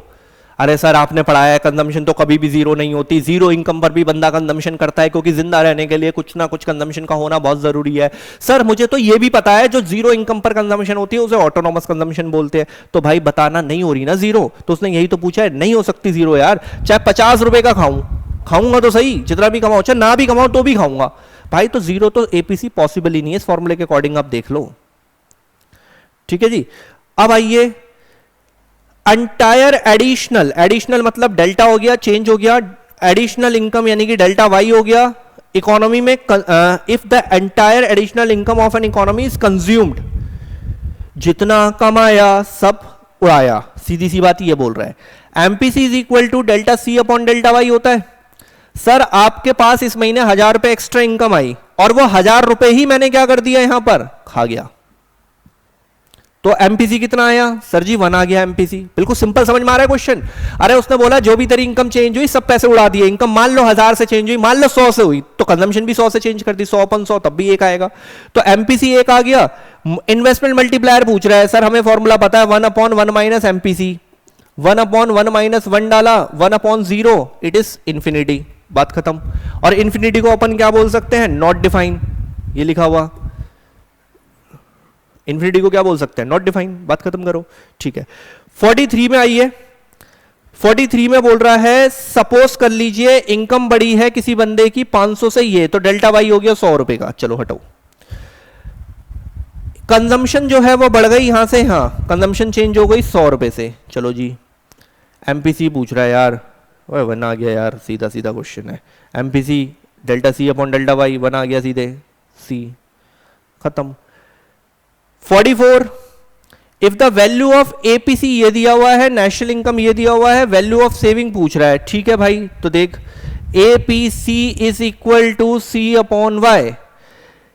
अरे सर आपने पढ़ाया है कंजम्पशन तो कभी भी 0 नहीं होती। 0 इनकम पर भी बंदा कंजम्पशन करता है, क्योंकि जिंदा रहने के लिए कुछ ना कुछ कंजम्पशन का होना बहुत जरूरी है। सर मुझे तो ये भी पता है जो 0 इनकम पर कंजम्पशन होती है उसे ऑटोनॉमस कंजम्पशन बोलते हैं। तो भाई बताना नहीं हो रही ना 0, तो उसने यही तो पूछा है, नहीं हो सकती 0 यार। चाहे 50 रुपए का खाऊंगा तो सही, जितना भी कमाओ, चाहे ना भी कमाओ तो भी खाऊंगा भाई। तो 0 तो एपीसी पॉसिबल ही नहीं है, इस फॉर्मूले के अकॉर्डिंग आप देख लो। ठीक है जी। अब आइए एंटायर एडिशनल मतलब डेल्टा हो गया, चेंज हो गया, एडिशनल इनकम यानी कि डेल्टा वाई हो गया इकोनॉमी में। If the entire additional income of an economy is consumed, जितना कमाया सब उड़ाया, सीधी सी बात ये बोल रहा है। MPC is equal to delta C upon delta Y होता है। सर आपके पास इस महीने 1000 रुपए एक्स्ट्रा इनकम आई और वो 1000 रुपए ही मैंने क्या कर दिया, यहां पर खा गया, तो एमपीसी कितना आया? सर जी 1 आ गया एमपीसी। बिल्कुल सिंपल, समझ में आ रहा है क्वेश्चन? अरे उसने बोला जो भी तेरी इनकम चेंज हुई सब पैसे उड़ा दिए। इनकम मान लो 1000 से चेंज हुई, मान लो 100 से हुई, तो कंजम्पशन भी 100 से चेंज कर दी, 100 अपन 100 तब भी 1 आएगा। तो एमपीसी 1 आ गया। इन्वेस्टमेंट मल्टीप्लायर पूछ रहा है, सर हमें फॉर्मूला पता है 1/1 माइनस एमपीसी। 1/1 माइनस 1 डाला, 1/0, इट इज इंफिनिटी, बात खत्म। और इंफिनिटी को अपन क्या बोल सकते हैं? नॉट डिफाइन, ये लिखा हुआ। इंफिनिटी को क्या बोल सकते हैं? नॉट डिफाइन, बात खत्म करो। ठीक है। 43 में आइए, 43 में बोल रहा है सपोज कर लीजिए इनकम बढ़ी है किसी बंदे की 500 से, ये तो डेल्टा वाई हो गया 100 रुपए का, चलो हटाओ। कंजम्पशन जो है वो बढ़ गई यहां से, हाँ कंजम्पशन चेंज हो गई 100 रुपए से, चलो जी। एमपीसी पूछ रहा है यार, वह वन आ गया यार, सीधा सीधा क्वेश्चन है। MPC delta C upon delta Y, one आ गया सीधे, सी खत्म। 44, if the value of APC ये दिया हुआ है, नेशनल इनकम ये दिया हुआ है, वैल्यू ऑफ सेविंग पूछ रहा है, ठीक है भाई। तो देख APC is equal to C upon Y,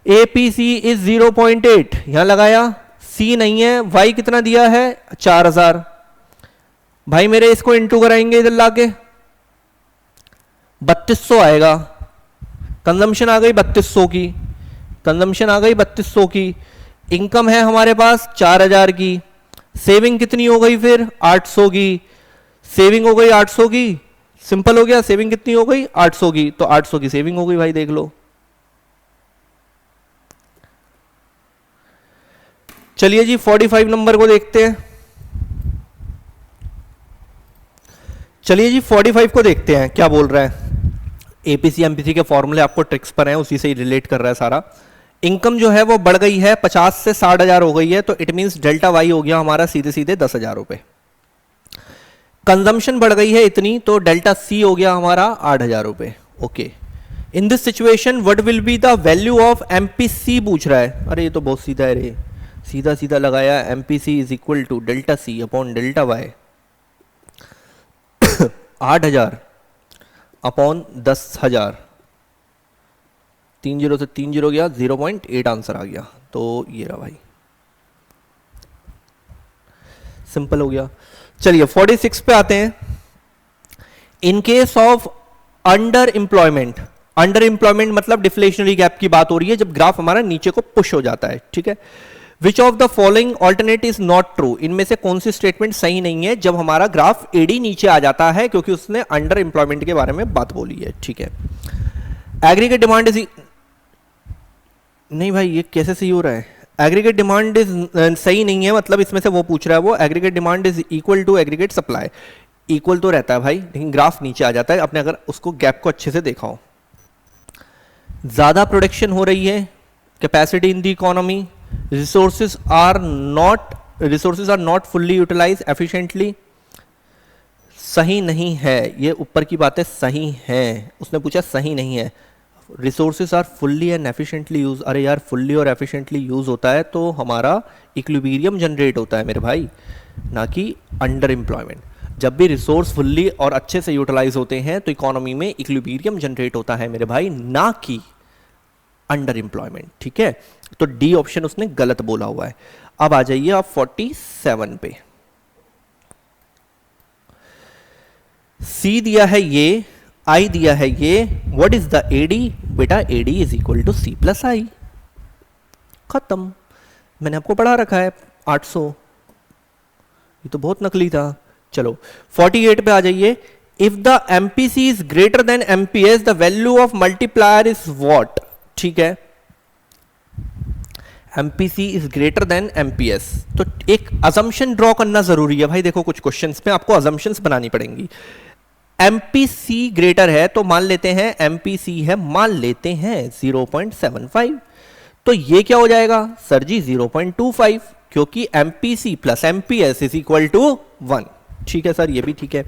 APC is 0.8 यहां लगाया, सी नहीं है, वाई कितना दिया है 4000, भाई मेरे इसको इंटू कराएंगे इधर लाके 3200 आएगा। कंजम्पशन आ गई 3200 की, कंजम्पशन आ गई 3200 की, इनकम है हमारे पास 4000 की, सेविंग कितनी हो गई फिर 800 की, सेविंग हो गई 800 की, सिंपल हो गया, सेविंग कितनी हो गई 800 की, तो 800 की सेविंग हो गई भाई, देख लो। चलिए जी 45 नंबर को देखते हैं, चलिए जी 45 को देखते हैं क्या बोल रहा है। एपीसी एमपीसी के फॉर्मूले आपको ट्रिक्स पर हैं, उसी से ही रिलेट कर रहा है सारा। इनकम जो है वो बढ़ गई है 50 से 60,000 हो गई है, तो इट मींस डेल्टा वाई हो गया हमारा सीधे सीधे 10,000 रुपए। कंजम्पशन बढ़ गई है इतनी, तो डेल्टा सी हो गया हमारा 8,000 रुपए। Okay, in this situation what will be the value of MPC पूछ रहा है। अरे ये तो बहुत सीधा है रे, सीधा सीधा लगाया, MPC is equal to delta C upon delta Y, 8,000 upon 10,000, 3 0 से 3 0 गया, 0.8 आंसर आ गया, तो ये रहा भाई, सिंपल हो गया। चलिए 46 पे आते हैं। In case of under employment, under employment मतलब डिफ्लेशनरी गैप की बात हो रही है, जब ग्राफ हमारा नीचे को पुश हो जाता है, ठीक है। विच of the following alternate is not true, इनमें से कौन सी स्टेटमेंट सही नहीं है जब हमारा ग्राफ एडी नीचे आ जाता है, क्योंकि उसने अंडर एम्प्लॉयमेंट के बारे में बात बोली है, ठीक है। एग्रीगेट डिमांड इज, नहीं भाई ये कैसे सही हो रहा है, एग्रीगेट डिमांड इज सही नहीं है, मतलब इसमें से वो पूछ रहा है वो aggregate demand is equal to aggregate supply, equal तो रहता है भाई, लेकिन ग्राफ नीचे आ जाता है, अपने अगर उसको गैप को अच्छे से देखा हो। ज्यादा प्रोडक्शन हो रही है, capacity in the economy, resources are not fully utilize efficiently, सही नहीं है, ये ऊपर की बातें सही हैं, उसने पूछा सही नहीं है। Resources are fully and efficiently use, अरे यार फुल्ली और एफिशिएंटली यूज होता है तो हमारा इक्विलिब्रियम जनरेट होता है मेरे भाई, ना कि अंडर एम्प्लॉयमेंट। जब भी रिसोर्स फुल्ली और अच्छे से यूटिलाइज होते हैं तो इकोनॉमी में इक्विलिब्रियम जनरेट होता है मेरे भाई, ना कि अंडर एम्प्लॉयमेंट, ठीक है। तो डी ऑप्शन उसने गलत बोला हुआ है। अब आ जाइए आप 47 पे, सी दिया है ये, आई दिया है ये, व्हाट इज द एडी, बेटा AD is equal to C plus I, खत्म, मैंने आपको पढ़ा रखा है 800, ये तो बहुत नकली था। चलो 48 पे आ जाइए। If the MPC is greater then MPS the value of multiplier is what, ठीक है। MPC is greater then MPS, तो एक अजम्पशन ड्रॉ करना जरूरी है भाई, देखो कुछ क्वेश्चंस में आपको अजम्पशंस बनानी पड़ेंगी। एमपीसी ग्रेटर है तो मान लेते हैं एमपीसी है, मान लेते हैं 0.75, तो ये क्या हो जाएगा सर जी 0.25, क्योंकि MPC plus MPS is equal to 1, ठीक है सर, ये भी ठीक है।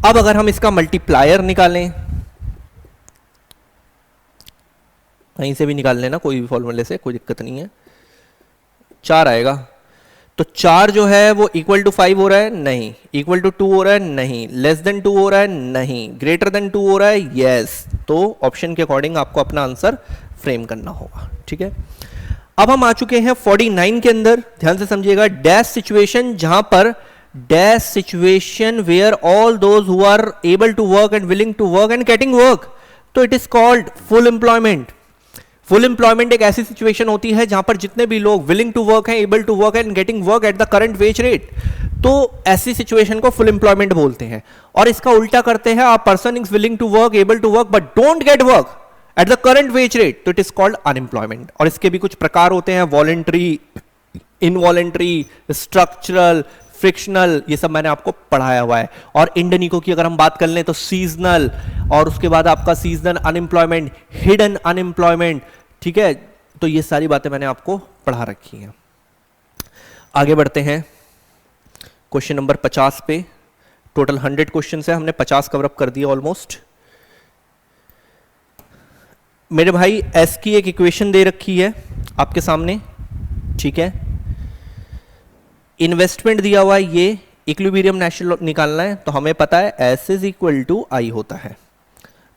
अब अगर हम इसका मल्टीप्लायर निकालें, कहीं से भी निकाल लेना कोई भी फॉर्मूले से, कोई दिक्कत नहीं है, 4 आएगा, तो 4 जो है वो इक्वल टू 5 हो रहा है, नहीं, इक्वल टू 2 हो रहा है, नहीं, लेस देन 2 हो रहा है, नहीं, ग्रेटर देन 2 हो रहा है, यस। तो ऑप्शन के अकॉर्डिंग आपको अपना आंसर फ्रेम करना होगा, ठीक है। अब हम आ चुके हैं 49 के अंदर, ध्यान से समझिएगा, डैश सिचुएशन, जहां पर dash situation where all those who are able to work and willing to work and getting work, तो it is called full employment. Full employment एक ऐसी सिचुएशन होती है जहां पर जितने भी लोग विलिंग टू वर्क हैं, able to work and getting work at the current wage rate, तो ऐसी सिचुएशन को फुल एम्प्लॉयमेंट बोलते हैं। और इसका उल्टा करते हैं, आप person is willing to work, able to work but don't get work at the current wage rate, तो इट इज कॉल्ड अनएम्प्लॉयमेंट। और इसके भी कुछ प्रकार होते हैं, वॉलेंट्री, इनवॉलेंट्री, स्ट्रक्चरल, फ्रिक्शनल, ये सब मैंने आपको पढ़ाया हुआ है। और इंडनिको की अगर हम बात कर लें तो सीजनल, और उसके बाद आपका सीजनल अनएम्प्लॉयमेंट, हिडन अनएम्प्लॉयमेंट, ठीक है। तो ये सारी बातें मैंने आपको पढ़ा रखी हैं। आगे बढ़ते हैं क्वेश्चन नंबर 50 पे। टोटल 100 क्वेश्चन है, हमने 50 कवर अप कर दिया ऑलमोस्ट। मेरे भाई एस की एक इक्वेशन दे रखी है आपके सामने, ठीक है। इन्वेस्टमेंट दिया हुआ है, ये इक्विलिब्रियम नेचुरल निकालना है, तो हमें पता है एस इज इक्वल टू आई होता है।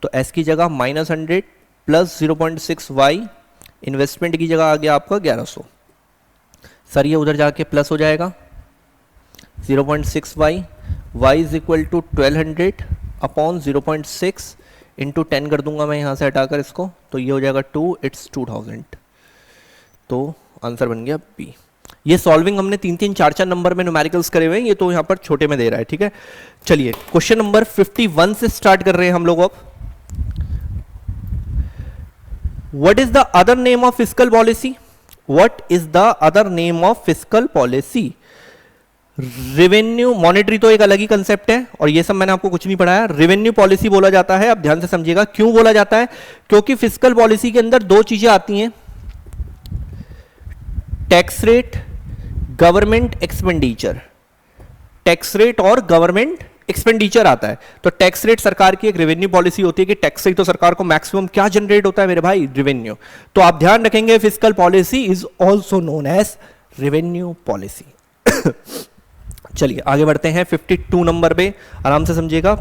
तो एस की जगह -100 प्लस 0.6 वाई, इन्वेस्टमेंट की जगह आ गया आपका 1100। सर ये उधर जाके प्लस हो जाएगा, 0.6 Y, Y is equal to 1200 upon 0.6 into 10 कर दूंगा मैं यहाँ से हटाकर इसको, तो ये हो जाएगा 2, इट्स 2000। तो आंसर बन गया बी। ये सॉल्विंग हमने 3-3, 4-4 नंबर में न्यूमेरिकल्स करे हुए हैं, ये तो यहाँ पर छोटे में दे रहा है, ठीक है। चलिए क्वेश्चन नंबर 51 से स्टार्ट कर रहे हैं हम लोग अब। What is the other name of fiscal policy? What is the other name of fiscal policy? Revenue, monetary तो एक अलग ही कंसेप्ट है, और ये सब मैंने आपको कुछ नहीं पढ़ाया। रेवेन्यू पॉलिसी बोला जाता है, अब ध्यान से समझिएगा क्यों बोला जाता है। क्योंकि फिस्कल पॉलिसी के अंदर दो चीजें आती हैं, tax rate, government expenditure. Tax rate और गवर्नमेंट एक्सपेंडिचर आता है। तो टैक्स रेट सरकार की एक रेवेन्यू पॉलिसी होती है कि टैक्स से तो सरकार को मैक्सिमम क्या जनरेट होता है मेरे भाई? रेवेन्यू। तो आप ध्यान रखेंगे fiscal policy is also known as revenue policy. चलिए आगे बढ़ते हैं 52 नंबर पे, आराम से समझिएगा।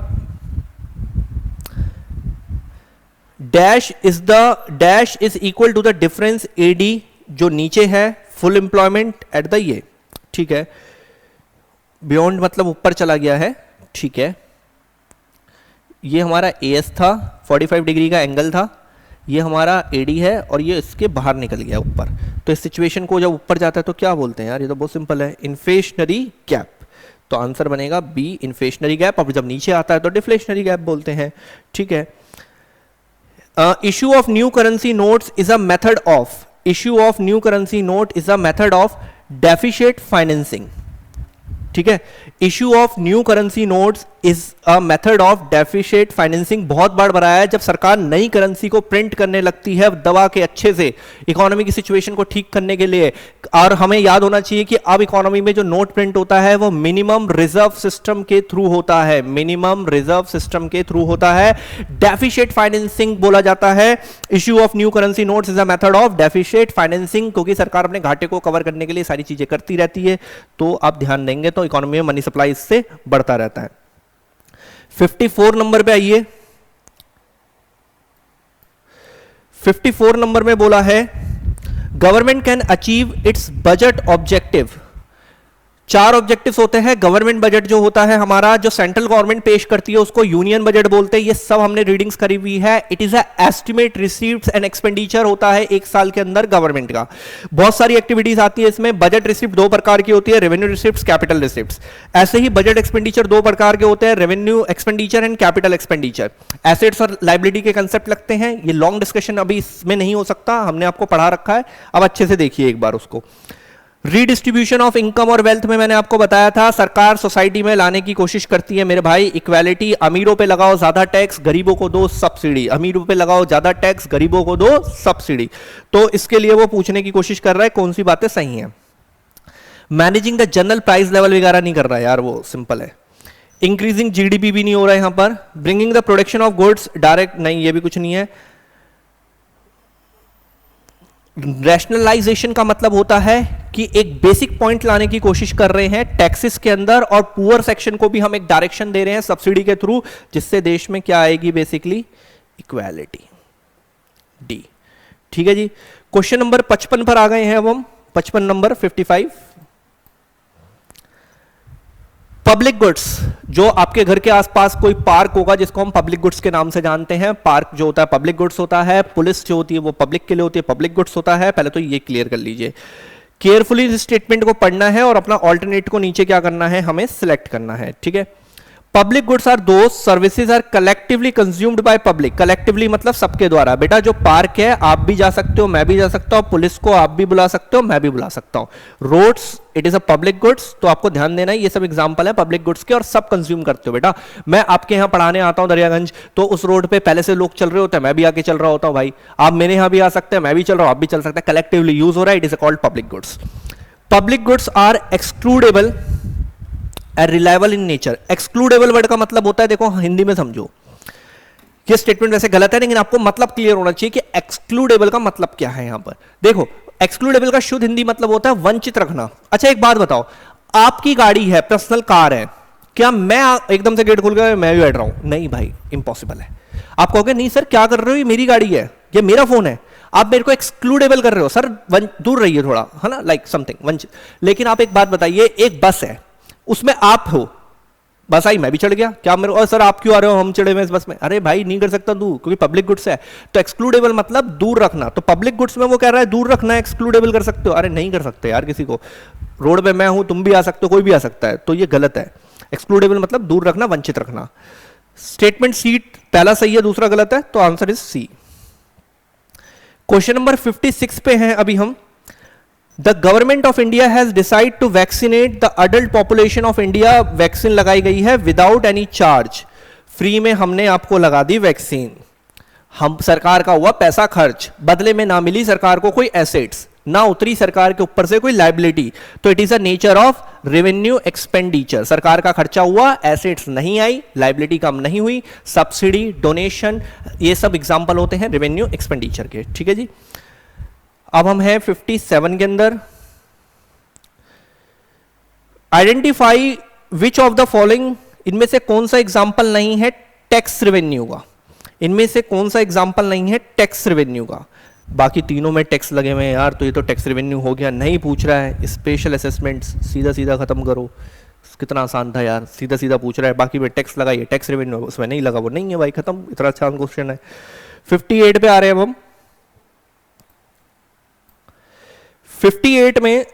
Dash is equal to the difference AD, जो नीचे है फुल एम्प्लॉयमेंट एट द ये, ठीक है। बियॉन्ड मतलब ऊपर चला गया है, ठीक है। ये हमारा एएस था, 45 डिग्री का एंगल था, ये हमारा एडी है, और ये इसके बाहर निकल गया ऊपर। तो इस सिचुएशन को जब ऊपर जाता है तो क्या बोलते हैं यार? ये तो बहुत सिंपल है, इन्फ्लेशनरी गैप। तो आंसर बनेगा बी, इन्फ्लेशनरी गैप। अब जब नीचे आता है तो डिफ्लेशनरी गैप बोलते हैं, ठीक है। Issue of new currency notes is a method of, issue of new currency note is a method of deficit financing, ठीक है। Issue of new currency notes is a method of deficit financing बहुत बार बनाया है। जब सरकार नई currency को print करने लगती है दबा के अच्छे से इकोनॉमी की सिचुएशन को ठीक करने के लिए, और हमें याद होना चाहिए कि अब इकोनॉमी में जो नोट प्रिंट होता है वो मिनिमम रिजर्व सिस्टम के थ्रू होता है, मिनिमम रिजर्व सिस्टम के थ्रू होता है। डेफिशिएट फाइनेंसिंग बोला जाता है। Issue of new currency notes is a method of deficit financing, क्योंकि सरकार अपने घाटे को कवर करने के लिए सारी चीजें करती रहती है। तो आप ध्यान देंगे तो इकोनॉमी में मनी सप्लाई इससे बढ़ता रहता है। 54 नंबर पे आइए। 54 नंबर में बोला है government can achieve it's budget objective. 4 objectives होते हैं। गवर्नमेंट बजट जो होता है हमारा, जो सेंट्रल गवर्नमेंट पेश करती है उसको यूनियन बजट बोलते हैं। ये सब हमने रीडिंग्स करी हुई है। It is a estimate receipts and expenditure होता है एक साल के अंदर गवर्नमेंट का। बहुत सारी एक्टिविटीज आती है इसमें। बजट रिसिप्ट 2 प्रकार की होती है, रेवेन्यू रिसिप्ट, कैपिटल रिसिप्ट। ऐसे ही बजट एक्सपेंडिचर 2 प्रकार के होते हैं, revenue expenditure and capital expenditure. Assets और लायबिलिटी के कंसेप्ट लगते हैं। ये लॉन्ग डिस्कशन अभी इसमें नहीं हो सकता, हमने आपको पढ़ा रखा है, अब अच्छे से देखिए एक बार उसको। रीडिस्ट्रीब्यूशन ऑफ इनकम और वेल्थ में मैंने आपको बताया था सरकार सोसाइटी में लाने की कोशिश करती है मेरे भाई इक्वालिटी। अमीरों पे लगाओ ज्यादा टैक्स, गरीबों को दो सब्सिडी। अमीरों पे लगाओ ज्यादा टैक्स, गरीबों को दो सब्सिडी। तो इसके लिए वो पूछने की कोशिश कर रहा है कौन सी बातें सही हैं। Managing the general price level वगैरह नहीं कर रहा है यार, वो सिंपल है। इंक्रीजिंग जीडीपी भी नहीं हो रहा है यहां पर। Bringing the production of goods direct, नहीं ये भी कुछ नहीं है। रैशनलाइजेशन का मतलब होता है कि एक बेसिक पॉइंट लाने की कोशिश कर रहे हैं टैक्सेस के अंदर, और पुअर सेक्शन को भी हम एक डायरेक्शन दे रहे हैं सब्सिडी के थ्रू, जिससे देश में क्या आएगी बेसिकली इक्वालिटी। डी, ठीक है जी। क्वेश्चन नंबर 55 पर आ गए हैं अब हम। 55 नंबर 55। पब्लिक गुड्स, जो आपके घर के आसपास कोई पार्क होगा जिसको हम पब्लिक गुड्स के नाम से जानते हैं। पार्क जो होता है पब्लिक गुड्स होता है। पुलिस जो होती है वो पब्लिक के लिए होती है, पब्लिक गुड्स होता है। पहले तो ये क्लियर कर लीजिए। केयरफुली इस स्टेटमेंट को पढ़ना है और अपना ऑल्टरनेट को नीचे क्या करना है, हमें सिलेक्ट करना है, ठीक है। Public goods are those services are collectively consumed by public. Collectively मतलब सबके द्वारा। बेटा जो पार्क है आप भी जा सकते हो, मैं भी जा सकता हूं, पुलिस को आप भी बुला सकते हो, मैं भी बुला सकता हूं। Roads it is a public goods, तो आपको ध्यान देना है ये सब एग्जांपल है पब्लिक गुड्स के और सब कंज्यूम करते हो। बेटा मैं आपके यहां पढ़ाने आता हूं दरियागंज, तो उस रोड पे पहले से लोग चल रहे होते हैं, मैं भी आके चल रहा होता हूं भाई। आप मेरे यहां भी आ सकते हैं, मैं भी चल रहा हूं, आप भी चल सकते हैं, कलेक्टिवली यूज हो रहा है, it is called public goods. Public goods are excludable and reliable in nature. Excludable word का मतलब होता है, देखो हिंदी में समझो, ये स्टेटमेंट वैसे गलत है लेकिन आपको मतलब क्लियर होना चाहिए कि एक्सक्लूडेबल का मतलब क्या है। यहां पर देखो एक्सक्लूडेबल का शुद्ध हिंदी मतलब होता है वंचित रखना। अच्छा एक बात बताओ, आपकी गाड़ी है, पर्सनल कार है, क्या मैं एकदम से गेट खोल के मैं भी बैठ रहा हूं? नहीं भाई, इंपॉसिबल है। आप कहोगे नहीं सर क्या कर रहे हो, ये मेरी गाड़ी है, ये मेरा फोन है, आप मेरे को एक्सक्लूडेबल कर रहे हो सर, दूर रहिए थोड़ा, है ना, लाइक समथिंग वंचित। लेकिन आप एक बात बताइए, एक बस है उसमें आप हो, बस आई मैं भी चढ़ गया, क्या मेरे और सर आप क्यों आ रहे हो, हम चढ़े हुए इस बस में? अरे भाई नहीं कर सकता तू, क्योंकि पब्लिक गुड्स है। तो एक्सक्लूडेबल मतलब दूर रखना, तो पब्लिक गुड्स में वो कह रहा है दूर रखना, एक्सक्लूडेबल कर सकते हो? अरे नहीं कर सकते यार, किसी को रोड पे मैं हूं, तुम भी आ सकते हो, कोई भी आ सकता है, तो ये गलत है। एक्सक्लूडेबल मतलब दूर रखना, वंचित रखना। स्टेटमेंट सी पहला सही है, दूसरा गलत है, तो answer is C. Question number 56 पे हैं अभी हम। The government of India has decide to vaccinate the adult population of India. Vaccine लगाई गई है विदाउट एनी चार्ज, फ्री में हमने आपको लगा दी वैक्सीन। हम सरकार का हुआ पैसा खर्च, बदले में ना मिली सरकार को कोई एसेट्स, ना उतरी सरकार के ऊपर से कोई लाइबिलिटी, तो it is a nature of revenue expenditure. सरकार का खर्चा हुआ, एसेट्स नहीं आई, लाइबिलिटी कम नहीं हुई, सब्सिडी, डोनेशन, ये सब एग्जांपल होते हैं रेवेन्यू एक्सपेंडिचर के। ठीक है जी। अब हम हैं 57 के अंदर। Identify which of the following, इनमें से कौन सा एग्जांपल नहीं है टैक्स रेवेन्यू का? इनमें से कौन सा एग्जांपल नहीं है टैक्स रेवेन्यू का? बाकी तीनों में टैक्स लगे हुए हैं यार, तो ये तो टैक्स रेवेन्यू हो गया। नहीं पूछ रहा है स्पेशल असेसमेंट्स, सीधा सीधा खत्म करो, कितना आसान था यार, सीधा सीधा पूछ रहा है। बाकी में टैक्स लगाइए, टैक्स रेवेन्यू उसमें नहीं लगा, वो नहीं है भाई, खत्म, इतना अच्छा क्वेश्चन है। 58 पे आ रहे हैं अब हम। 58 में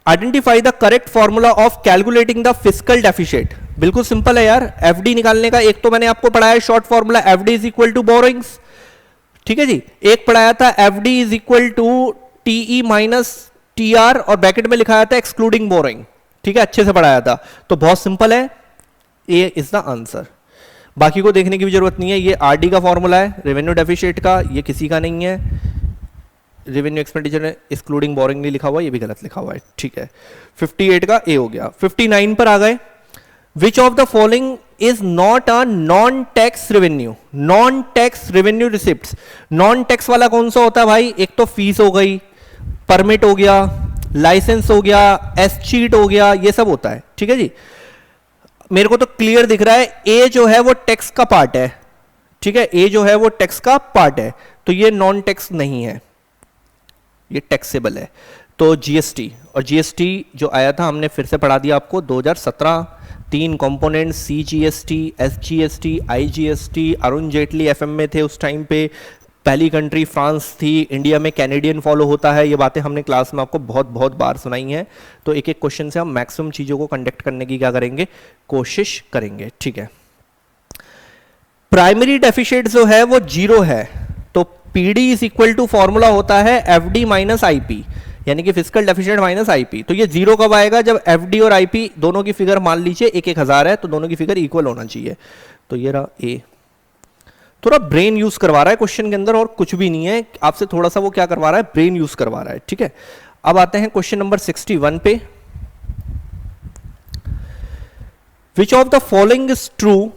identify the correct formula of calculating the fiscal deficit. बिल्कुल सिंपल है यार, एफडी निकालने का एक तो मैंने आपको पढ़ाया short formula, FD is equal to borrowings. ठीक है जी। एक पढ़ाया था FD is equal to TE minus TR और ब्रैकेट में लिखाया था एक्सक्लूडिंग बोरोइंग। ठीक है, अच्छे से पढ़ाया था, तो बहुत सिंपल है, ए इज द आंसर। बाकी को देखने की भी जरूरत नहीं है। ये आरडी का फॉर्मूला है रेवेन्यू डेफिसिट का, ये किसी का नहीं है। रेवेन्यू एक्सपेंडिचर एक्सक्लूडिंग बोरिंग नहीं लिखा हुआ, ये भी गलत लिखा हुआ है। ठीक है, 58 का ए हो गया। 59 पर आ गए। विच of the following is not a non tax revenue? Non tax revenue receipts, non tax वाला कौन सा होता है भाई? एक तो फीस हो गई, परमिट हो गया, लाइसेंस हो गया, एसचीट हो गया, ये सब होता है। ठीक है जी, मेरे को तो क्लियर दिख रहा है ए जो है वो टैक्स का पार्ट है। ठीक है, ए जो है वो टैक्स का पार्ट है, तो ये नॉन टैक्स नहीं है, ये टैक्सेबल है। तो जीएसटी, और जीएसटी जो आया था हमने फिर से पढ़ा दिया आपको 2017, 3 component, CGST, SGST, IGST. Arun Jaitley FM में थे उस टाइम पे, पहली कंट्री फ्रांस थी, इंडिया में कैनेडियन फॉलो होता है। ये बातें हमने क्लास में आपको बहुत बहुत बार सुनाई हैं। तो एक एक क्वेश्चन से हम मैक्सिमम चीज़ों को कंडक्ट करने की क्या करेंगे, कोशिश करेंगे। ठीक है, प्राइमरी डेफिसिट जो है वो 0 है, तो PD is equal to formula होता है एफडी माइनस आईपी, यानी कि फिजिकल डेफिसिट माइनस आईपी। तो ये 0 कब आएगा? जब एफडी और आईपी दोनों की फिगर मान लीजिए 1,000 है, तो दोनों की फिगर इक्वल होना चाहिए। तो ये रहा ए। थोड़ा ब्रेन यूज करवा रहा है क्वेश्चन के अंदर, और कुछ भी नहीं है, आपसे थोड़ा सा वो क्या करवा रहा है, ब्रेन यूज करवा रहा है। ठीक है, अब आते हैं क्वेश्चन नंबर 61 पे। विच of the following is true?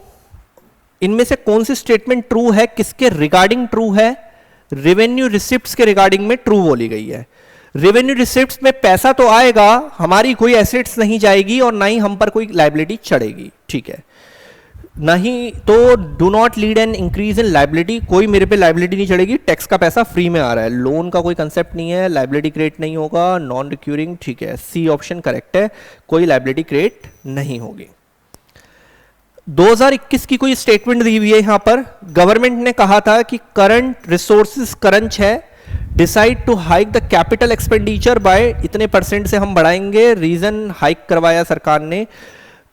इनमें से कौन सी स्टेटमेंट ट्रू है, किसके रिगार्डिंग ट्रू है? रेवेन्यू रिसिप्ट्स के रिगार्डिंग में ट्रू बोली गई है। रेवेन्यू रिसिप्ट्स में पैसा तो आएगा, हमारी कोई एसेट्स नहीं जाएगी और ना ही हम पर कोई लायबिलिटी चढ़ेगी। ठीक है, नहीं तो do not lead an increase in liability, कोई मेरे पे लायबिलिटी नहीं चढ़ेगी, टैक्स का पैसा फ्री में आ रहा है, लोन का कोई कंसेप्ट नहीं है, लायबिलिटी क्रिएट नहीं होगा, नॉन रिक्यूरिंग। ठीक है, सी ऑप्शन करेक्ट है, कोई लायबिलिटी क्रिएट नहीं होगी। 2021 की कोई स्टेटमेंट दी हुई है यहां पर, गवर्नमेंट ने कहा था कि करंट रिसोर्सेज करंच है, decide to hike the capital expenditure by इतने % से हम बढ़ाएंगे, रीजन हाइक करवाया सरकार ने,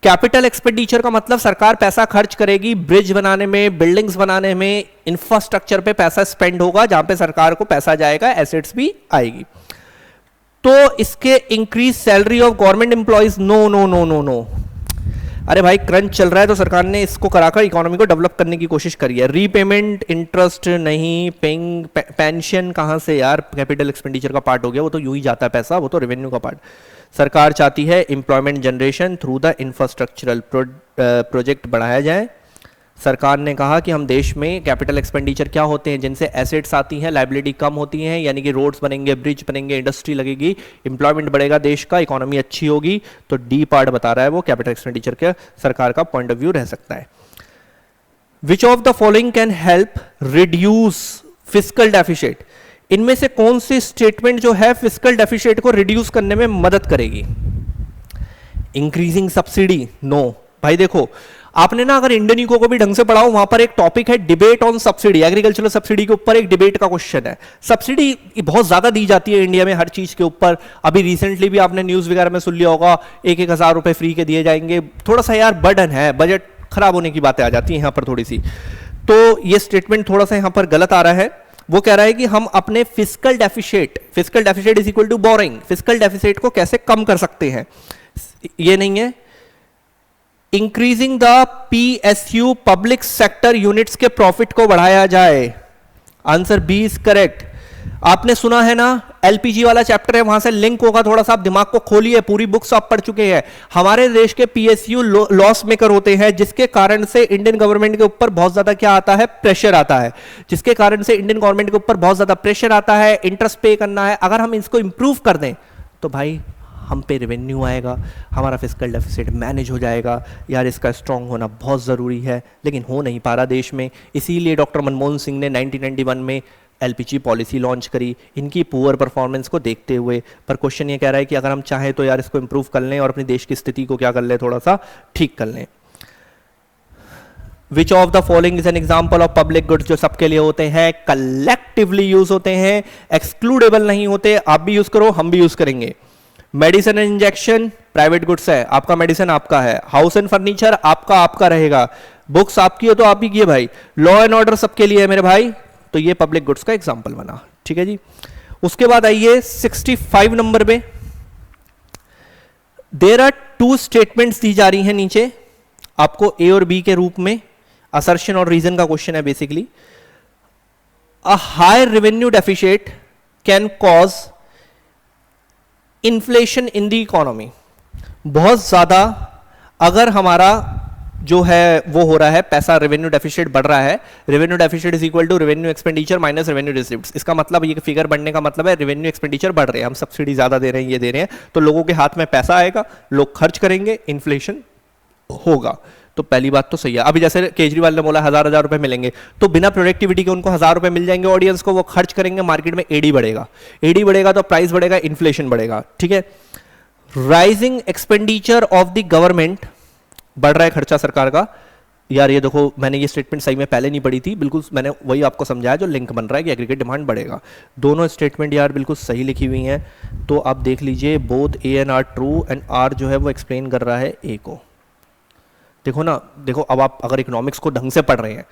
कैपिटल एक्सपेंडिचर का मतलब सरकार पैसा खर्च करेगी ब्रिज बनाने में, बिल्डिंग्स बनाने में, इंफ्रास्ट्रक्चर पे पैसा स्पेंड होगा, जहां पे सरकार को पैसा जाएगा, एसेट्स भी आएगी। तो इसके increase salary of government employees, no no no no no. अरे भाई क्रंच चल रहा है तो सरकार ने इसको कराकर इकोनॉमी को डेवलप करने की कोशिश करी है। रीपेमेंट इंटरेस्ट नहीं, पेइंग पेंशन कहां से यार, कैपिटल एक्सपेंडिचर का पार्ट हो गया, वो तो यूं ही जाता है पैसा, वो तो रेवेन्यू का पार्ट। सरकार चाहती है employment generation through the infrastructural project बढ़ाया जाए। सरकार ने कहा कि हम देश में कैपिटल एक्सपेंडिचर क्या होते हैं, जिनसे एसेट्स आती हैं, लाइबिलिटी कम होती हैं, यानी कि रोड्स बनेंगे, ब्रिज बनेंगे, इंडस्ट्री लगेगी, एम्प्लॉयमेंट बढ़ेगा देश का, इकोनॉमी अच्छी होगी। तो डी पार्ट बता रहा है वो कैपिटल एक्सपेंडिचर के सरकार का पॉइंट ऑफ व्यू रह सकता है। विच of the following can help reduce fiscal deficit, इनमें से कौन सी स्टेटमेंट जो है फिस्कल डेफिसिट को रिड्यूस करने में मदद करेगी? Increasing subsidy, no. भाई देखो आपने ना अगर इंडियन इको को भी ढंग से पढ़ाओ, वहां पर एक टॉपिक है debate on subsidy, agricultural subsidy के ऊपर एक डिबेट का क्वेश्चन है। सब्सिडी बहुत ज्यादा दी जाती है इंडिया में हर चीज के ऊपर। अभी रिसेंटली भी आपने न्यूज वगैरह में सुन लिया होगा, 1,000 रुपए फ्री के दिए जाएंगे। थोड़ा सा यार बर्डन है, बजट खराब होने की बातें आ जाती है यहां पर थोड़ी सी। तो ये स्टेटमेंट थोड़ा सा यहां पर गलत आ रहा है। वो कह रहा है कि हम अपने fiscal deficit is equal to borrowing, fiscal deficit को कैसे कम कर सकते हैं, ये नहीं है। Increasing the PSU public sector units के प्रॉफिट को बढ़ाया जाए, आंसर बी इज करेक्ट। आपने सुना है ना एलपीजी वाला चैप्टर है, वहां से लिंक होगा, थोड़ा सा आप दिमाग को खोलिए, पूरी बुक्स आप पढ़ चुके हैं। हमारे देश के पीएसयू लॉस मेकर होते हैं, जिसके कारण से इंडियन गवर्नमेंट के ऊपर बहुत ज्यादा क्या आता है, प्रेशर आता है, जिसके कारण से इंडियन गवर्नमेंट के ऊपर बहुत ज्यादा प्रेशर आता है, इंटरेस्ट पे करना है। अगर हम इसको इंप्रूव कर दें तो भाई हम पे रेवेन्यू आएगा, हमारा फिस्कल डेफिसिट मैनेज हो जाएगा। यार इसका स्ट्रांग होना बहुत ज़रूरी है, लेकिन हो नहीं पा रहा देश में। इसीलिए डॉक्टर मनमोहन सिंह ने 1991 में एलपीजी पॉलिसी लॉन्च करी, इनकी पुअर परफॉर्मेंस को देखते हुए। पर क्वेश्चन ये कह रहा है कि अगर हम चाहें तो यार इसको इंप्रूव कर लें और अपनी देश की स्थिति को क्या कर लें, थोड़ा सा ठीक कर लें। विच of the following is an example of public goods, जो सबके लिए होते हैं, कलेक्टिवली यूज होते हैं, एक्सक्लूडेबल नहीं होते। आप भी यूज करो, हम भी यूज करेंगे। Medicine and injection private goods है, आपका मेडिसिन आपका है। हाउस एंड फर्नीचर आपका रहेगा। बुक्स आपकी हो तो आप ही की है भाई। लॉ एंड ऑर्डर सबके लिए है मेरे भाई, तो ये पब्लिक गुड्स का एग्जांपल बना। ठीक है जी। उसके बाद आइए 65 नंबर पे, देयर आर 2 स्टेटमेंट्स दी जा रही हैं नीचे आपको ए और बी के रूप में, असर्शन और रीजन का क्वेश्चन है basically. A high revenue deficit can cause inflation in the economy, बहुत ज्यादा अगर हमारा जो है वो हो रहा है, पैसा रेवेन्यू डेफिसिट बढ़ रहा है, revenue deficit is equal to revenue expenditure minus revenue receipts. इसका मतलब ये फिगर बढ़ने का मतलब है रेवेन्यू एक्सपेंडिचर बढ़ रहे हैं, हम सब्सिडी ज्यादा दे रहे हैं, ये दे रहे हैं, तो लोगों के हाथ में पैसा आएगा, लोग खर्च करेंगे, इन्फ्लेशन होगा। तो पहली बात तो सही है। अभी जैसे केजरीवाल ने बोला 1,000 रुपए मिलेंगे, तो बिना प्रोडक्टिविटी के उनको 1,000 रुपए मिल जाएंगे ऑडियंस को, वो खर्च करेंगे, मार्केट में एडी बढ़ेगा, एडी बढ़ेगा तो प्राइस बढ़ेगा, इन्फ्लेशन बढ़ेगा। ठीक है। Rising expenditure of the government, बढ़ रहा है खर्चा सरकार का। यार ये देखो मैंने ये स्टेटमेंट सही में पहले नहीं पढ़ी थी, बिल्कुल मैंने वही आपको समझाया जो लिंक बन रहा है कि एग्रीगेट डिमांड बढ़ेगा। दोनों स्टेटमेंट यार बिल्कुल सही लिखी हुई हैं, तो आप देख लीजिए both A and R true, and R जो है वो एक्सप्लेन कर रहा है ए को। देखो ना, देखो अब आप अगर इकोनॉमिक्स को ढंग से पढ़ रहे हैं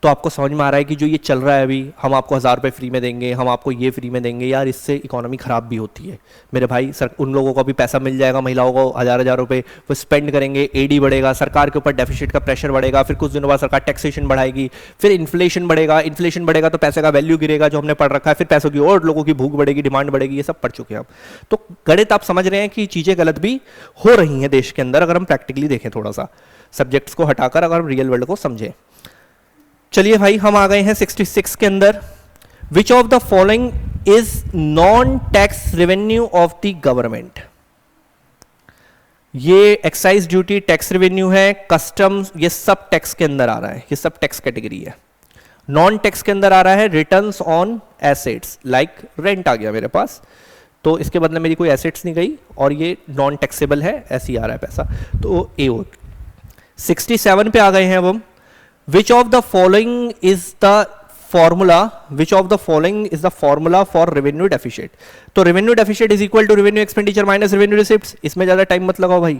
तो आपको समझ में आ रहा है कि जो ये चल रहा है अभी, हम आपको 1,000 रुपये फ्री में देंगे, हम आपको ये फ्री में देंगे, यार इससे इकोनॉमी खराब भी होती है मेरे भाई। उन लोगों को भी पैसा मिल जाएगा, महिलाओं को 1,000 रुपये वो स्पेंड करेंगे, एडी बढ़ेगा, सरकार के ऊपर डेफिसिट का प्रेशर बढ़ेगा, फिर कुछ दिनों बाद सरकार टैक्सेशन बढ़ाएगी, फिर इन्फ्लेशन बढ़ेगा, इन्फ्लेशन बढ़ेगा तो पैसे का वैल्यू गिरेगा जो हमने पढ़ रखा है, फिर पैसों की और लोगों की भूख बढ़ेगी, डिमांड बढ़ेगी, ये सब पढ़ चुके हैं हम। तो गणित आप समझ रहे हैं कि चीज़ें गलत भी हो रही हैं देश के अंदर, अगर हम प्रैक्टिकली देखें, थोड़ा सा सब्जेक्ट्स को हटाकर अगर हम रियल वर्ल्ड को समझें। चलिए भाई हम आ गए हैं 66 के अंदर। विच of the following is non tax revenue of the government. ये एक्साइज ड्यूटी टैक्स रेवेन्यू है, कस्टम्स, ये सब टैक्स के अंदर आ रहा है, ये सब टैक्स कैटेगरी है। नॉन टैक्स के अंदर आ रहा है returns on assets, like rent आ गया मेरे पास, तो इसके बदले मेरी कोई एसेट्स नहीं गई और ये नॉन टैक्सेबल है, ऐसे ही आ रहा है पैसा, तो ए हो। 67 पे आ गए हैं अब हम। Which of the following is the formula? Which of the following is the formula for revenue deficit? तो revenue deficit is equal to revenue expenditure minus revenue receipts। इसमें ज़्यादा टाइम मत लगाओ भाई,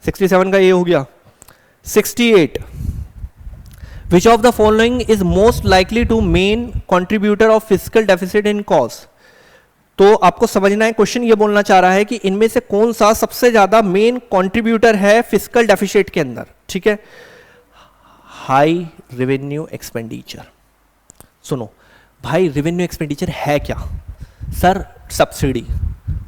67 का ये हो गया। 68, which of the following is most likely to main contributor of fiscal deficit in cost. तो आपको समझना है, क्वेश्चन ये बोलना चाह रहा है कि इनमें से कौन सा सबसे ज्यादा मेन कंट्रीब्यूटर है फिस्कल डेफिसिट के अंदर। ठीक है, हाई रेवेन्यू एक्सपेंडिचर। सुनो भाई, रेवेन्यू एक्सपेंडिचर है क्या? Sir subsidy.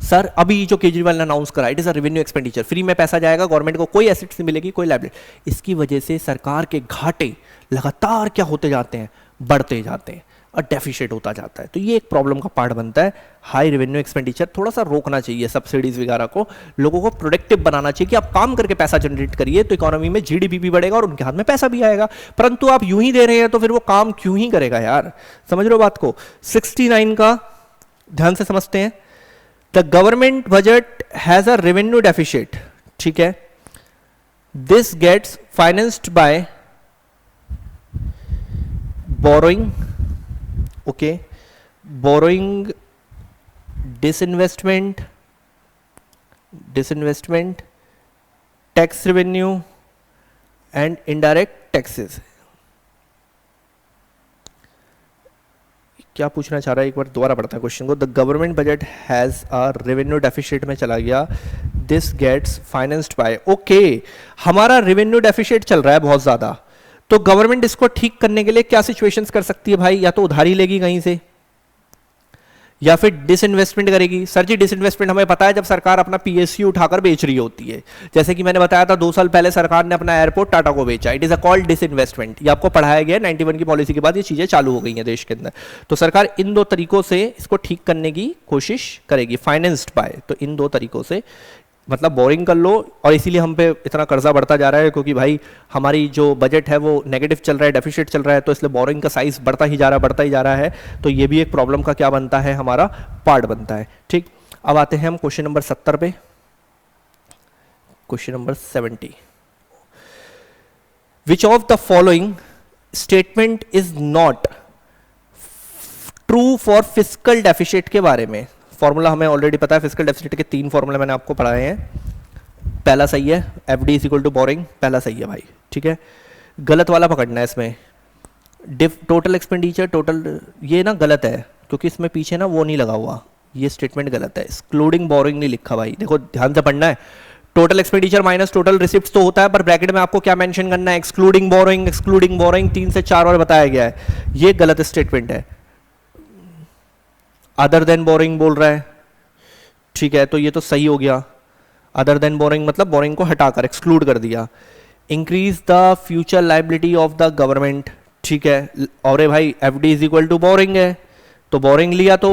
सर अभी जो केजरीवाल ने अनाउंस करा, it is a revenue expenditure, free में पैसा जाएगा गवर्नमेंट को, कोई एसेट्स नहीं मिलेगी, कोई लायबिलिटी। इसकी वजह से सरकार के घाटे लगातार क्या होते जाते हैं, बढ़ते जाते हैं और डेफिसिट होता जाता है। तो ये एक प्रॉब्लम का पार्ट बनता है। हाई रेवेन्यू एक्सपेंडिचर थोड़ा सा रोकना चाहिए, सब्सिडीज वगैरह को, लोगों को प्रोडक्टिव बनाना चाहिए कि आप काम करके पैसा जनरेट करिए, तो इकोनॉमी में जीडीपी भी बढ़ेगा और उनके हाथ में पैसा भी आएगा। परंतु आप यूं ही दे रहे हैं तो फिर वो काम क्यों ही करेगा यार, समझ रहे हो बात को। 69 का ध्यान से समझते हैं। The government budget has a revenue deficit. ठीक है, this gets financed by borrowing, okay, borrowing, disinvestment, tax revenue and indirect taxes। क्या पूछना चाह रहा है, एक बार दोबारा पढ़ता है क्वेश्चन को। The government budget has a revenue deficit में चला गया, this gets financed by. Okay, हमारा रेवेन्यू डेफिसिट चल रहा है बहुत ज्यादा, तो गवर्नमेंट इसको ठीक करने के लिए क्या सिचुएशंस कर सकती है भाई? या तो उधारी लेगी कहीं से, या फिर डिसइन्वेस्टमेंट करेगी। सर जी डिसइन्वेस्टमेंट हमें पता है जब सरकार अपना पीएसयू उठाकर बेच रही होती है, जैसे कि मैंने बताया था 2 साल पहले सरकार ने अपना एयरपोर्ट टाटा को बेचा, it is a called disinvestment. ये आपको पढ़ाया गया 91 की पॉलिसी के बाद ये चीजें चालू हो गई हैं देश के अंदर। तो सरकार इन 2 तरीकों से इसको ठीक करने की कोशिश करेगी, फाइनेंस्ड बाय। तो इन 2 तरीकों से, मतलब बोरिंग कर लो, और इसीलिए हम पे इतना कर्जा बढ़ता जा रहा है, क्योंकि भाई हमारी जो बजट है वो नेगेटिव चल रहा है, डेफिसिट चल रहा है, तो इसलिए बोरिंग का साइज बढ़ता ही जा रहा है। तो ये भी एक प्रॉब्लम का क्या बनता है, हमारा पार्ट बनता है। ठीक, अब आते हैं हम क्वेश्चन नंबर 70 पे। Question number 70, which of the following statement is not true for fiscal deficit के बारे में। फॉर्मूला हमें ऑलरेडी पता है, फिस्कल डेफिसिट के 3 फॉर्मूले मैंने आपको पढ़ाए हैं। पहला सही है, FD is equal to borrowing, पहला सही है भाई। ठीक है, गलत वाला पकड़ना है इसमें, टोटल एक्सपेंडिचर, टोटल, ये ना गलत है क्योंकि इसमें पीछे ना वो नहीं लगा हुआ, ये स्टेटमेंट गलत है। एक्सक्लूडिंग बोरिंग नहीं लिखा भाई, देखो ध्यान से पढ़ना है। Total expenditure minus total receipt तो होता है, पर ब्रैकेट में आपको क्या मेंशन करना है, एक्सक्लूडिंग बोरिंग। एक्सक्लूडिंग बोरिंग 3 से 4 और बताया गया है, ये गलत स्टेटमेंट है। अदर देन बोरिंग बोल रहा है, ठीक है, तो ये तो सही हो गया। अदर देन बोरिंग मतलब बोरिंग को हटाकर एक्सक्लूड कर दिया। Increase the future liability of the government, ठीक है, और भाई FD is equal to borrowing है, तो बोरिंग लिया तो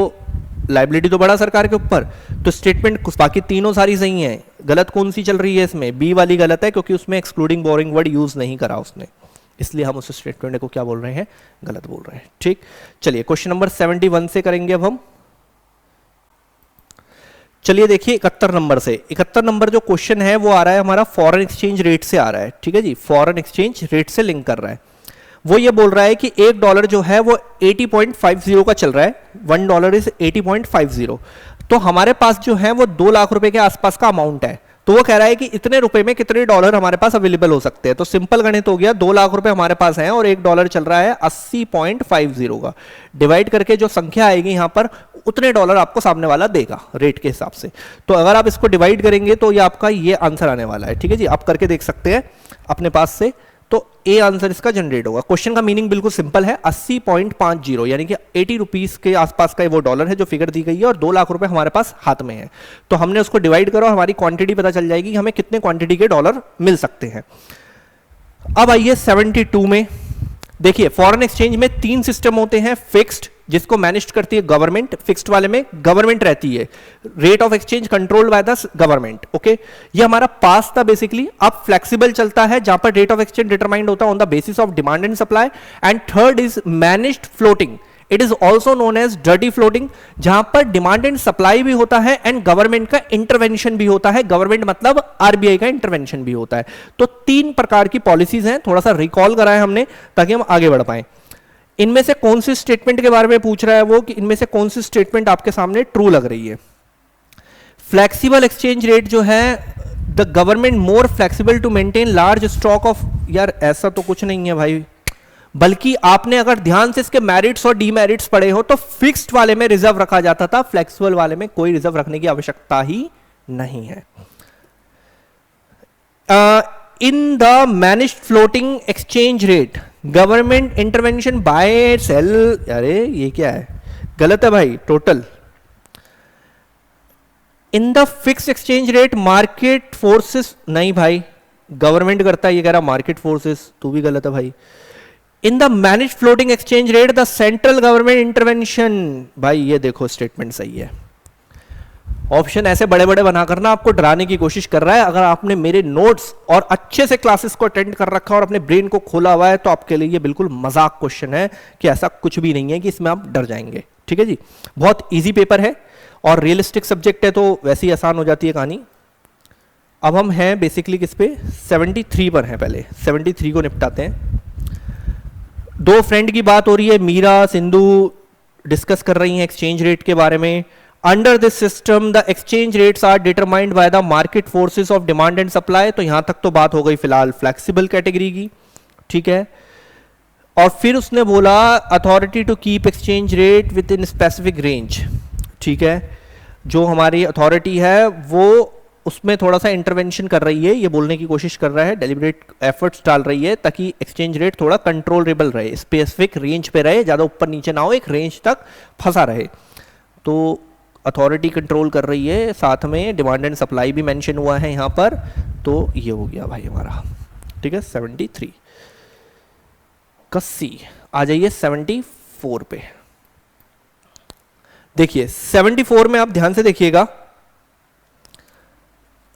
लाइबिलिटी तो बढ़ा सरकार के ऊपर। तो स्टेटमेंट कुछ बाकी तीनों सारी सही हैं, गलत कौन सी चल रही है इसमें, बी वाली गलत है, क्योंकि उसमें एक्सक्लूडिंग बोरिंग वर्ड यूज नहीं करा उसने, इसलिए हम उस स्टेटमेंट को क्या बोल रहे हैं, गलत बोल रहे हैं। ठीक, चलिए क्वेश्चन नंबर 71 से करेंगे अब हम। चलिए देखिए 71 नंबर से। 71 नंबर जो क्वेश्चन है वो आ रहा है हमारा फॉरेन एक्सचेंज रेट से आ रहा है। ठीक है जी, फॉरेन एक्सचेंज रेट से लिंक कर रहा है। वो ये बोल रहा है कि $1 जो है वो 80.50 का चल रहा है, $1 इज 80.50। तो हमारे पास जो है वो 2 लाख रुपए के आसपास का अमाउंट है। तो वो कह रहा है कि इतने रुपए में कितने डॉलर हमारे पास अवेलेबल हो सकते हैं। तो सिंपल गणित हो गया, 2 लाख रुपए हमारे पास हैं और $1 चल रहा है 80.50 का। डिवाइड करके जो संख्या आएगी यहां पर, उतने डॉलर आपको सामने वाला देगा रेट के हिसाब से। तो अगर आप इसको डिवाइड करेंगे तो ये आपका ये आंसर आने वाला है। ठीक है जी, आप करके देख सकते हैं अपने पास से। तो ए आंसर इसका जनरेट होगा। क्वेश्चन का मीनिंग बिल्कुल सिंपल है, 80.50 यानी कि 80 रुपीज के आसपास का वो डॉलर है जो फिगर दी गई है, और 2 लाख रुपए हमारे पास हाथ में है। तो हमने उसको डिवाइड करो, हमारी क्वांटिटी पता चल जाएगी कि हमें कितने क्वांटिटी के डॉलर मिल सकते हैं। अब आइए 72 में। देखिए फॉरेन एक्सचेंज में 3 सिस्टम होते हैं। फिक्स्ड, जिसको मैनेज करती है गवर्नमेंट, फिक्स्ड वाले में गवर्नमेंट रहती है। Rate of exchange controlled by the government. Okay, ये हमारा पास था बेसिकली। अब फ्लेक्सिबल चलता है जहां पर रेट ऑफ एक्सचेंज डिटरमाइंड होता है on the basis of demand and supply. And third is managed floating, it is also known as dirty floating, जहां पर डिमांड एंड सप्लाई भी होता है एंड गवर्नमेंट का इंटरवेंशन भी होता है। गवर्नमेंट मतलब आरबीआई का इंटरवेंशन भी होता है। तो 3 प्रकार की पॉलिसीज हैं, थोड़ा सा रिकॉल कराया हमने ताकि हम आगे बढ़ पाए। इनमें से कौन सी स्टेटमेंट के बारे में पूछ रहा है वो, कि इनमें से कौन सी स्टेटमेंट आपके सामने ट्रू लग रही है। फ्लेक्सिबल एक्सचेंज रेट जो है the government more flexible to maintain large stock of, यार ऐसा तो कुछ नहीं है भाई, बल्कि आपने अगर ध्यान से इसके मेरिट्स और डीमेरिट्स पढ़े हो तो फिक्स्ड वाले में रिजर्व रखा जाता था, फ्लेक्सिबल वाले में कोई रिजर्व रखने की आवश्यकता ही नहीं है। In the managed floating exchange rate government intervention by sell, अरे ये क्या है, गलत है भाई, total. In the fix exchange rate market forces, नहीं भाई गवर्नमेंट करता है, ये कह रहा मार्केट फोर्सेस, तू भी गलत है भाई। In the manage floating exchange rate the central government intervention, भाई ये देखो स्टेटमेंट सही है। ऑप्शन ऐसे बड़े बड़े बना करना आपको डराने की कोशिश कर रहा है। अगर आपने मेरे नोट्स और अच्छे से क्लासेस को अटेंड कर रखा है और अपने ब्रेन को खोला हुआ है तो आपके लिए ये बिल्कुल मजाक क्वेश्चन है कि ऐसा कुछ भी नहीं है कि इसमें आप डर जाएंगे। ठीक है जी, बहुत इजी पेपर है और रियलिस्टिक सब्जेक्ट है तो वैसे ही आसान हो जाती है कहानी। अब हम हैं बेसिकली किस पे, 73 पर हैं। पहले 73 को निपटाते हैं। दो फ्रेंड की बात हो रही है, मीरा सिंधु डिस्कस कर रही हैं एक्सचेंज रेट के बारे में। Under this system the exchange rates are determined by the market forces of demand and supply. तो यहां तक तो बात हो गई फिलहाल फ्लेक्सिबल कैटेगरी की, ठीक है। और फिर उसने बोला authority to keep exchange rate within specific range, ठीक है। जो हमारी अथॉरिटी है वो उसमें थोड़ा सा इंटरवेंशन कर रही है, ये बोलने की कोशिश कर रहा है, डेलिब्रेट एफर्ट्स डाल रही है ताकि एक्सचेंज रेट थोड़ा कंट्रोलेबल रहे, स्पेसिफिक रेंज पे रहे, ज़्यादा ऊपर नीचे ना हो, एक रेंज तक फंसा रहे। तो अथॉरिटी कंट्रोल कर रही है, साथ में डिमांड एंड सप्लाई भी मेंशन हुआ है यहाँ पर। तो ये हो गया भाई हमारा, ठीक है। 73 कस्सी आ जाइए 74 पे। देखिए 74 में आप ध्यान से देखिएगा,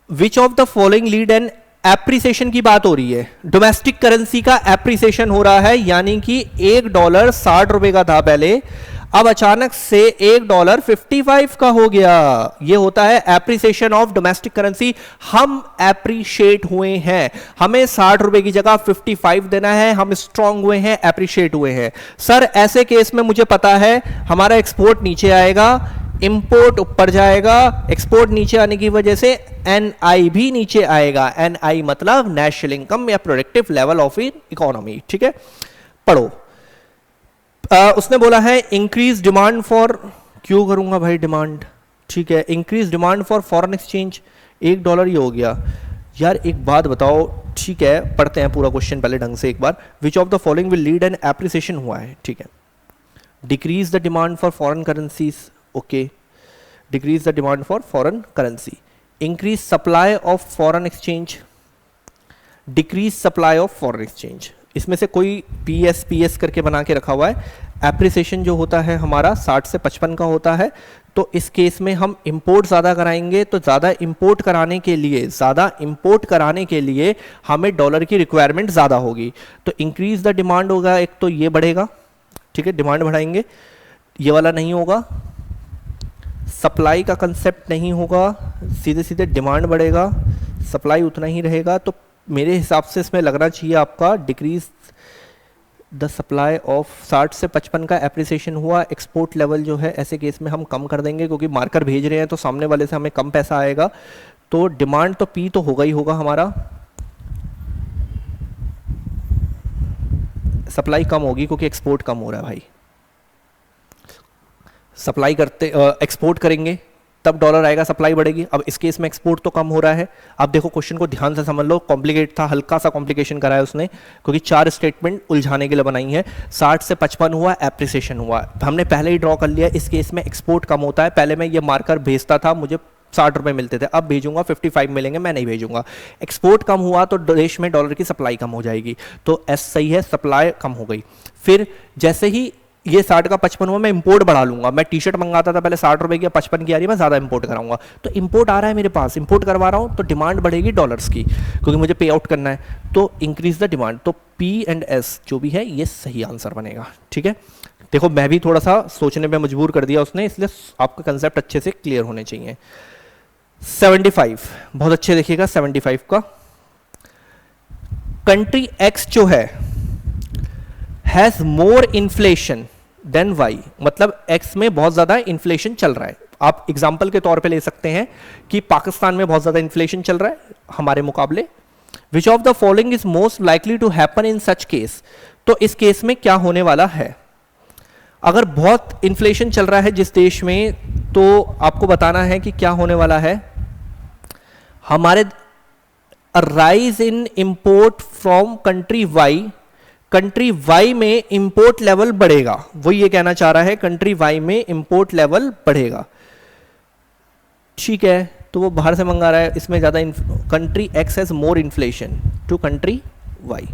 विच of the following lead and appreciation की बात हो रही है। डोमेस्टिक करेंसी का एप्रिसिएशन हो रहा है, यानी कि $1 60 का था पहले, अब अचानक से $1 55 का हो गया। ये होता है एप्रिसिएशन ऑफ डोमेस्टिक करेंसी। हम एप्रिशिएट हुए हैं, हमें ₹60 की जगह 55 देना है, हम स्ट्रांग हुए हैं, एप्रिशिएट हुए हैं। सर ऐसे केस में मुझे पता है हमारा एक्सपोर्ट नीचे आएगा, इंपोर्ट ऊपर जाएगा, एक्सपोर्ट नीचे आने की वजह से एनआई भी नीचे आएगा। एनआई मतलब नेशनल इनकम या प्रोडक्टिव लेवल ऑफ इकोनॉमी, ठीक है। पढ़ो, उसने बोला है इंक्रीज डिमांड फॉर, क्यों करूंगा भाई डिमांड, ठीक है। Increase demand for foreign exchange, $1 ये हो गया। यार एक बात बताओ, ठीक है, पढ़ते हैं पूरा क्वेश्चन पहले ढंग से एक बार। Which of the following will lead an appreciation हुआ है, ठीक है। Decrease the demand for foreign currencies, okay, decrease the demand for foreign currency. Increase supply of foreign exchange, decrease supply of foreign exchange. इसमें से कोई PS करके बना के रखा हुआ है। एप्रिसिएशन जो होता है हमारा 60 से 55 का होता है, तो इस केस में हम इंपोर्ट ज़्यादा कराएंगे, तो ज़्यादा इंपोर्ट कराने के लिए हमें डॉलर की रिक्वायरमेंट ज़्यादा होगी। तो इंक्रीज द डिमांड होगा, एक तो ये बढ़ेगा, ठीक है, डिमांड बढ़ाएंगे, ये वाला नहीं होगा। सप्लाई का कंसेप्ट नहीं होगा, सीधे सीधे डिमांड बढ़ेगा, सप्लाई उतना ही रहेगा। तो मेरे हिसाब से इसमें लगना चाहिए आपका डिक्रीज द सप्लाई ऑफ 60 से 55 का एप्रिसिएशन हुआ। एक्सपोर्ट लेवल जो है ऐसे केस में हम कम कर देंगे, क्योंकि मार्कर भेज रहे हैं तो सामने वाले से हमें कम पैसा आएगा। तो डिमांड तो पी तो होगा ही होगा हमारा, सप्लाई कम होगी क्योंकि एक्सपोर्ट कम हो रहा है भाई। सप्लाई करते एक्सपोर्ट करेंगे तब डॉलर आएगा, सप्लाई बढ़ेगी। अब इस केस में एक्सपोर्ट तो कम हो रहा है। अब देखो क्वेश्चन को ध्यान से समझ लो, कॉम्प्लिकेट था, हल्का सा कॉम्प्लिकेशन कराया उसने, क्योंकि 4 स्टेटमेंट उलझाने के लिए बनाई है। 60 से 55 हुआ, एप्रिसिएशन हुआ, हमने पहले ही ड्रॉ कर लिया। इस केस में एक्सपोर्ट कम होता है। पहले मैं ये मार्कर भेजता था, मुझे ₹60 मिलते थे, अब भेजूंगा 55 मिलेंगे, मैं नहीं भेजूंगा। एक्सपोर्ट कम हुआ तो देश में डॉलर की सप्लाई कम हो जाएगी, तो एस सही है, सप्लाई कम हो गई। फिर जैसे ही ये 60 का 55 हुआ, मैं इंपोर्ट बढ़ा लूंगा। मैं टी शर्ट मंगाता था पहले ₹60 की, 55 की आ रही है, मैं ज़्यादा इंपोर्ट कराऊंगा। तो इंपोर्ट आ रहा है मेरे पास, इंपोर्ट करवा रहा हूँ, तो डिमांड बढ़ेगी डॉलर्स की, क्योंकि मुझे पे आउट करना है। तो इंक्रीज द डिमांड, तो पी एंड एस जो भी है ये सही आंसर बनेगा, ठीक है। देखो मैं भी थोड़ा सा सोचने में मजबूर कर दिया उसने, इसलिए आपका कंसेप्ट अच्छे से क्लियर होने चाहिए। 75 बहुत अच्छे देखिएगा, 75 का कंट्री एक्स जो है has more inflation than Y, मतलब एक्स में बहुत ज्यादा इन्फ्लेशन चल रहा है। आप एग्जाम्पल के तौर पे ले सकते हैं कि पाकिस्तान में बहुत ज्यादा इन्फ्लेशन चल रहा है हमारे मुकाबले। Which of the following is most likely to happen in such case, तो इस केस में क्या होने वाला है। अगर बहुत इन्फ्लेशन चल रहा है जिस देश में, तो आपको बताना है कि क्या होने वाला है। हमारे rise in import from country Y में इंपोर्ट लेवल बढ़ेगा, वो ये कहना चाह रहा है कंट्री वाई में इंपोर्ट लेवल बढ़ेगा। ठीक है, तो वो बाहर से मंगा रहा है, इसमें ज्यादा country X has more inflation to country Y.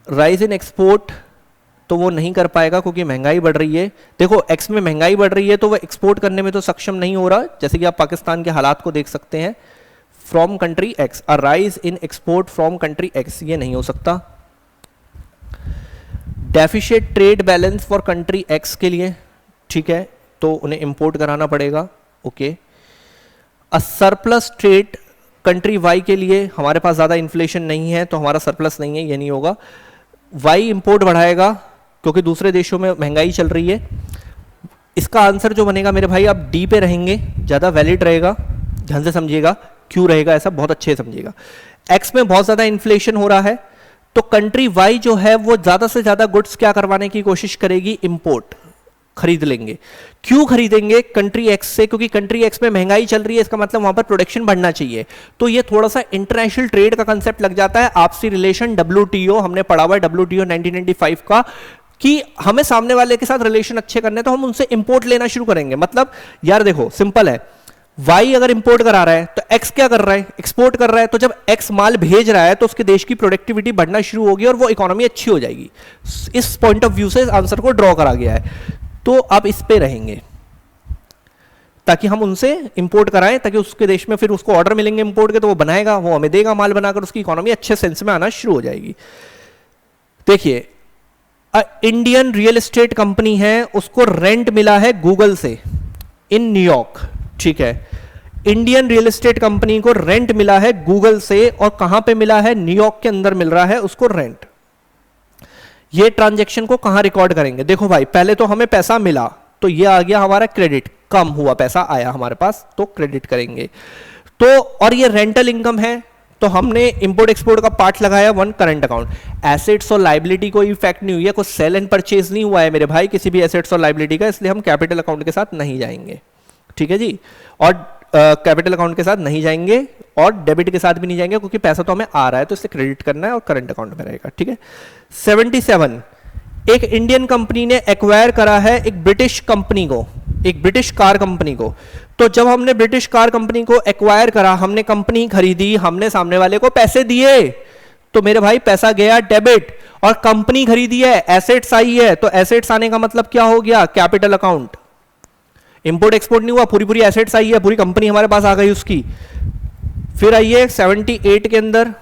Rise in export तो वो नहीं कर पाएगा क्योंकि महंगाई बढ़ रही है। देखो एक्स में महंगाई बढ़ रही है तो वो एक्सपोर्ट करने में तो सक्षम नहीं हो रहा, जैसे कि आप पाकिस्तान के हालात को देख सकते हैं। From country X, a rise in export from country X, ये नहीं हो सकता। Deficit trade balance for country X के लिए, ठीक है, तो उन्हें इंपोर्ट कराना पड़ेगा। Okay, a surplus trade country Y के लिए, हमारे पास ज्यादा इन्फ्लेशन नहीं है तो हमारा सरप्लस नहीं है, ये नहीं होगा। वाई इंपोर्ट बढ़ाएगा क्योंकि दूसरे देशों में महंगाई चल रही है। इसका आंसर जो बनेगा मेरे भाई, आप डी पे रहेंगे, ज्यादा वैलिड रहेगा, ध्यान से समझिएगा क्यों रहेगा ऐसा, बहुत अच्छे से समझिएगा। एक्स में बहुत ज्यादा इन्फ्लेशन हो रहा है तो कंट्री वाई जो है वो ज्यादा से ज्यादा गुड्स क्या करवाने की कोशिश करेगी, इंपोर्ट खरीद लेंगे। क्यों खरीदेंगे कंट्री एक्स से, क्योंकि कंट्री एक्स में महंगाई चल रही है, इसका मतलब वहां पर प्रोडक्शन बढ़ना चाहिए। तो ये थोड़ा सा इंटरनेशनल ट्रेड का कंसेप्ट लग जाता है, आपसी रिलेशन, WTO हमने पढ़ा हुआ है, WTO 1995 का, कि हमें सामने वाले के साथ रिलेशन अच्छे करने तो हम उनसे इंपोर्ट लेना शुरू करेंगे। मतलब यार देखो सिंपल है, वाई अगर इंपोर्ट करा रहा है तो एक्स क्या कर रहा है, एक्सपोर्ट कर रहा है, तो जब एक्स माल भेज रहा है तो उसके देश की प्रोडक्टिविटी बढ़ना शुरू होगी और वो इकोनॉमी अच्छी हो जाएगी। इस पॉइंट ऑफ व्यू से आंसर को ड्रॉ करा गया है। तो आप इस पे रहेंगे ताकि हम उनसे इंपोर्ट कराएं, ताकि उसके देश में फिर उसको ऑर्डर मिलेंगे इंपोर्ट के, तो वो बनाएगा, वो हमें देगा माल बनाकर, उसकी इकोनॉमी अच्छे सेंस में आना शुरू हो जाएगी। देखिए इंडियन रियल एस्टेट कंपनी है, उसको रेंट मिला है गूगल से इन न्यूयॉर्क, ठीक है, इंडियन रियल एस्टेट कंपनी को रेंट मिला है गूगल से, और कहां पे मिला है, न्यूयॉर्क के अंदर मिल रहा है उसको रेंट। ये ट्रांजैक्शन को कहां रिकॉर्ड करेंगे, देखो भाई पहले तो हमें पैसा मिला तो ये आ गया हमारा क्रेडिट, कम हुआ पैसा आया हमारे पास तो क्रेडिट करेंगे। तो और ये रेंटल इनकम है तो हमने इंपोर्ट एक्सपोर्ट का पार्ट लगाया वन करंट अकाउंट। एसेट्स और लाइबिलिटी कोई इफेक्ट नहीं हुई है, कोई सेल एंड परचेज नहीं हुआ है मेरे भाई किसी भी एसेट्स और लाइबिलिटी का, इसलिए हम कैपिटल अकाउंट के साथ नहीं जाएंगे, ठीक है जी। और कैपिटल अकाउंट के साथ नहीं जाएंगे और डेबिट के साथ भी नहीं जाएंगे क्योंकि पैसा तो हमें आ रहा है तो इसे क्रेडिट करना है और करंट अकाउंट में रहेगा, ठीक है। 77, एक इंडियन कंपनी ने एक्वायर करा है एक ब्रिटिश कंपनी को, एक ब्रिटिश कार कंपनी को। तो जब हमने ब्रिटिश कार कंपनी को एक्वायर करा, हमने कंपनी खरीदी, हमने सामने वाले को पैसे दिए, तो मेरे भाई पैसा गया डेबिट, और कंपनी खरीदी है, एसेट्स आई है, तो एसेट्स आने का मतलब क्या हो गया, कैपिटल अकाउंट। इंपोर्ट एक्सपोर्ट नहीं हुआ, पूरी पूरी एसेट्स आई है, पूरी कंपनी हमारे पास आ गई उसकी। फिर आइए 78 के अंदर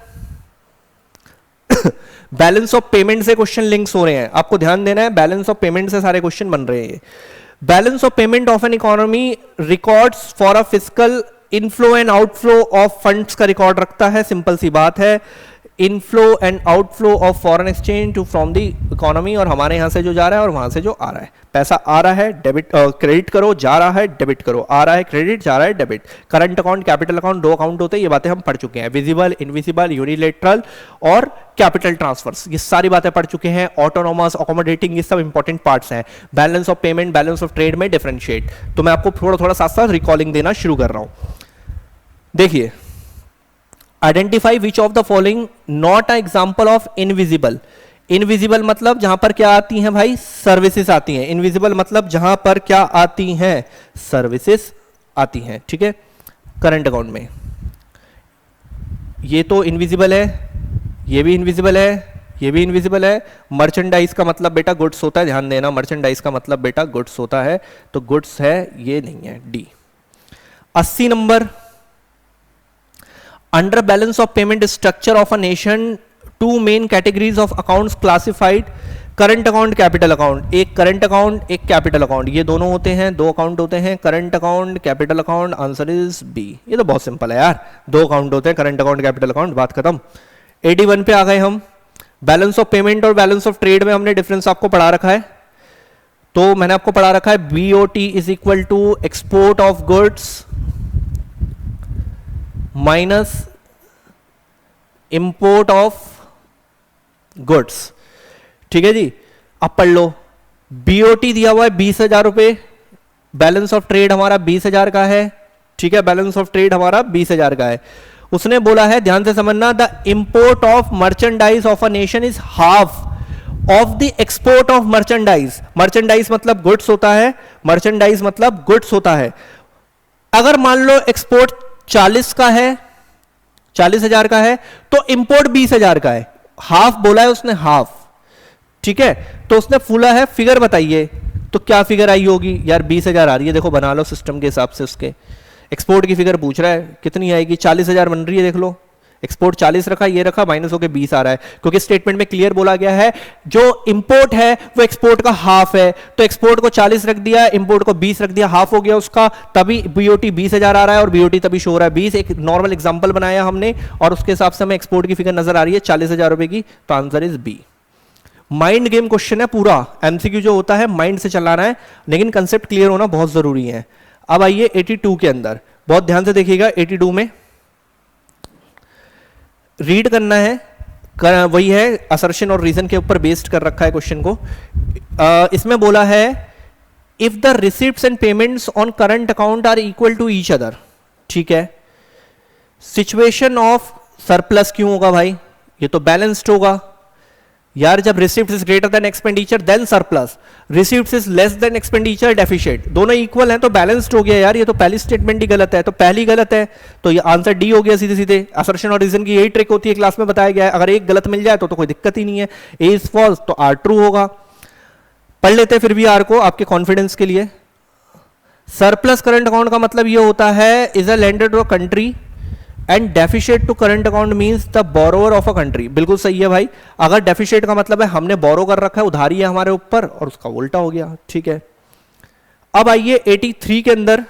बैलेंस ऑफ पेमेंट से क्वेश्चन लिंक्स हो रहे हैं, आपको ध्यान देना है, बैलेंस ऑफ पेमेंट से सारे क्वेश्चन बन रहे हैं। Balance of payment of an economy records for a physical inflow and outflow of funds का रिकॉर्ड रखता है, सिंपल सी बात है, inflow and outflow of foreign exchange to from the economy, और हमारे यहां से जो जा रहा है और वहां से जो आ रहा है, पैसा आ रहा है डेबिट क्रेडिट करो, जा रहा है डेबिट करो, आ रहा है क्रेडिट, जा रहा है debit. Current account capital account दो अकाउंट होते हैं, ये बातें हम पढ़ चुके हैं, विजिबल इनविजिबल यूनिलेटरल और कैपिटल ट्रांसफर्स, ये सारी बातें पढ़ चुके हैं। ऑटोनोमस अकोमोडेटिंग, ये सब इंपॉर्टेंट पार्ट्स हैं। Balance of payment, balance of trade में डिफरेंशिएट, तो मैं आपको थोड़ा थोड़ा साथ साथ रिकॉलिंग देना शुरू कर रहा हूं। देखिए identify which of the following not a example of invisible. Invisible मतलब जहां पर क्या आती हैं भाई, सर्विसेज आती हैं। इनविजिबल मतलब जहां पर क्या आती हैं, सर्विसेज आती हैं, ठीक है। करंट अकाउंट में ये तो इनविजिबल है, ये भी इनविजिबल है, ये भी इनविजिबल है। मर्चेंडाइज का मतलब बेटा गुड्स होता है, ध्यान देना, मर्चेंडाइज का मतलब बेटा गुड्स होता है, तो गुड्स है, ये नहीं है, D. 80 number, under balance of payment structure of a nation two main categories of accounts classified, current account, capital account. एक करंट अकाउंट, एक कैपिटल अकाउंट, ये दोनों होते हैं, दो अकाउंट होते हैं, current account, capital account, answer is B. ये तो बहुत सिंपल है यार, दो अकाउंट होते हैं, करंट अकाउंट, कैपिटल अकाउंट, बात खत्म। 81 पे आ गए हम। बैलेंस ऑफ पेमेंट और बैलेंस ऑफ ट्रेड में हमने डिफरेंस आपको पढ़ा रखा है, तो मैंने आपको पढ़ा रखा है BOT is equal to export of goods minus import of goods. ठीक है जी, अब पढ़ लो। बीओटी दिया हुआ है 20,000 रुपए, बैलेंस ऑफ ट्रेड हमारा 20,000 का है। ठीक है, बैलेंस ऑफ ट्रेड हमारा 20,000 का है। उसने बोला है, ध्यान से समझना, the import of merchandise of a nation is half of the export of merchandise. Merchandise मतलब गुड्स होता है, मर्चेंडाइज मतलब गुड्स होता है। अगर मान लो एक्सपोर्ट 40 का है, 40,000 का है, तो इंपोर्ट 20,000 का है। हाफ बोला है उसने, हाफ। ठीक है, तो उसने फूला है, फिगर बताइए तो क्या फिगर आई होगी यार? 20,000 आ रही है, देखो बना लो सिस्टम के हिसाब से। उसके एक्सपोर्ट की फिगर पूछ रहा है, कितनी आएगी? 40,000 बन रही है, देख लो। एक्सपोर्ट 40 रखा, ये रखा, माइनस होकर 20 आ रहा है, क्योंकि स्टेटमेंट में क्लियर बोला गया है जो इंपोर्ट है वो एक्सपोर्ट का हाफ है। तो एक्सपोर्ट को 40 रख दिया, इंपोर्ट को 20 रख दिया, हाफ हो गया उसका, तभी बीओटी 20,000 आ रहा है और बीओटी तभी शो हो रहा है 20। एक नॉर्मल एग्जांपल बनाया हमने और उसके हिसाब से हमें एक्सपोर्ट की फिगर नजर आ रही है 40,000 रुपए की, तो answer is B. Mind game question है पूरा, एमसीक्यू जो होता है माइंड से चलाना है, लेकिन कंसेप्ट क्लियर होना बहुत जरूरी है। अब आइए 82 के अंदर, बहुत ध्यान से देखिएगा। 82 में रीड करना है, वही है असर्शन और रीजन के ऊपर बेस्ड कर रखा है क्वेश्चन को। इसमें बोला है if the receipts and payments on current account are equal to each other. ठीक है, सिचुएशन ऑफ सरप्लस क्यों होगा भाई? ये तो बैलेंस्ड होगा यार। जब receipt is greater than expenditure then surplus, receipt is less than expenditure deficit, दोनों इक्वल हैं तो बैलेंस्ड हो गया यार। ये तो पहली स्टेटमेंट ही गलत है, तो पहली गलत है, तो ये आंसर डी हो गया सीधे सीधे। असर्शन और रीजन की यही ट्रिक होती है, क्लास में बताया गया है। अगर एक गलत मिल जाए तो कोई दिक्कत ही नहीं है। ए इज फॉल्स तो आर ट्रू होगा। पढ़ लेते फिर भी आर को आपके कॉन्फिडेंस के लिए। सरप्लस करंट अकाउंट का मतलब ये होता है is a lender to a country and deficit to current account means the borrower of a country. बिल्कुल सही है भाई। अगर डेफिशिएट का मतलब है हमने बोरो कर रखा है, उधारी है हमारे ऊपर, और उसका उल्टा हो गया। ठीक है, अब आइए 83 के अंदर,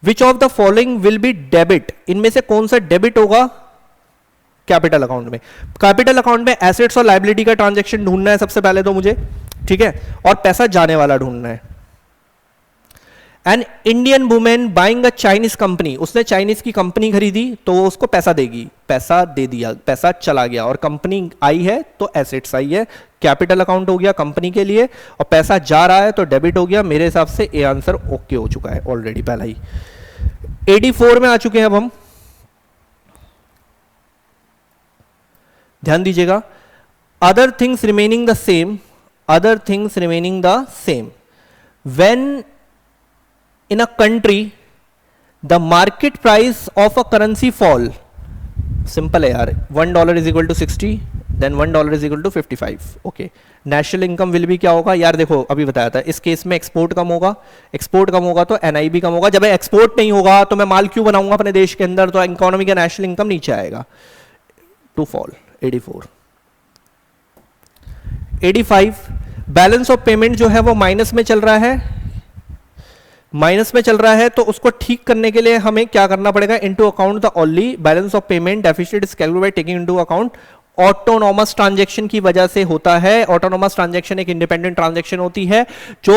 विच of the following will be debit. इनमें से कौन सा डेबिट होगा कैपिटल अकाउंट में? कैपिटल अकाउंट में एसेट्स और लायबिलिटी का ट्रांजेक्शन ढूंढना है सबसे पहले तो मुझे। ठीक है, और पैसा जाने वाला ढूंढना है। An Indian women buying a Chinese company, उसने चाइनीज की कंपनी खरीदी तो वो उसको पैसा देगी, पैसा दे दिया, पैसा चला गया, और कंपनी आई है तो एसेट्स आई है, कैपिटल अकाउंट हो गया कंपनी के लिए, और पैसा जा रहा है तो डेबिट हो गया। मेरे हिसाब से ए आंसर ओके हो चुका है ऑलरेडी पहला ही। 84 में आ चुके हैं अब हम, ध्यान दीजिएगा। Other things remaining the same, other things remaining the same, when in a country the market price of a currency fall, simple है यार, $1 is equal to 60, then $1 is equal to 55. Okay, national income will भी क्या होगा यार? देखो अभी बताया था, इस केस में एक्सपोर्ट कम होगा, एक्सपोर्ट कम होगा तो एनआई भी कम होगा। जब एक्सपोर्ट नहीं होगा तो मैं माल क्यों बनाऊंगा अपने देश के अंदर? तो इकोनॉमी का नेशनल इनकम नीचे आएगा, to fall. 84 85 balance of payment जो है वो माइनस में चल रहा है, माइनस में चल रहा है, तो उसको ठीक करने के लिए हमें क्या करना पड़ेगा? Into account the only balance of payment deficit is calculated by taking into account. Autonomous transaction की वजह से होता है। ऑटोनोमस ट्रांजैक्शन एक इंडिपेंडेंट ट्रांजैक्शन होती है जो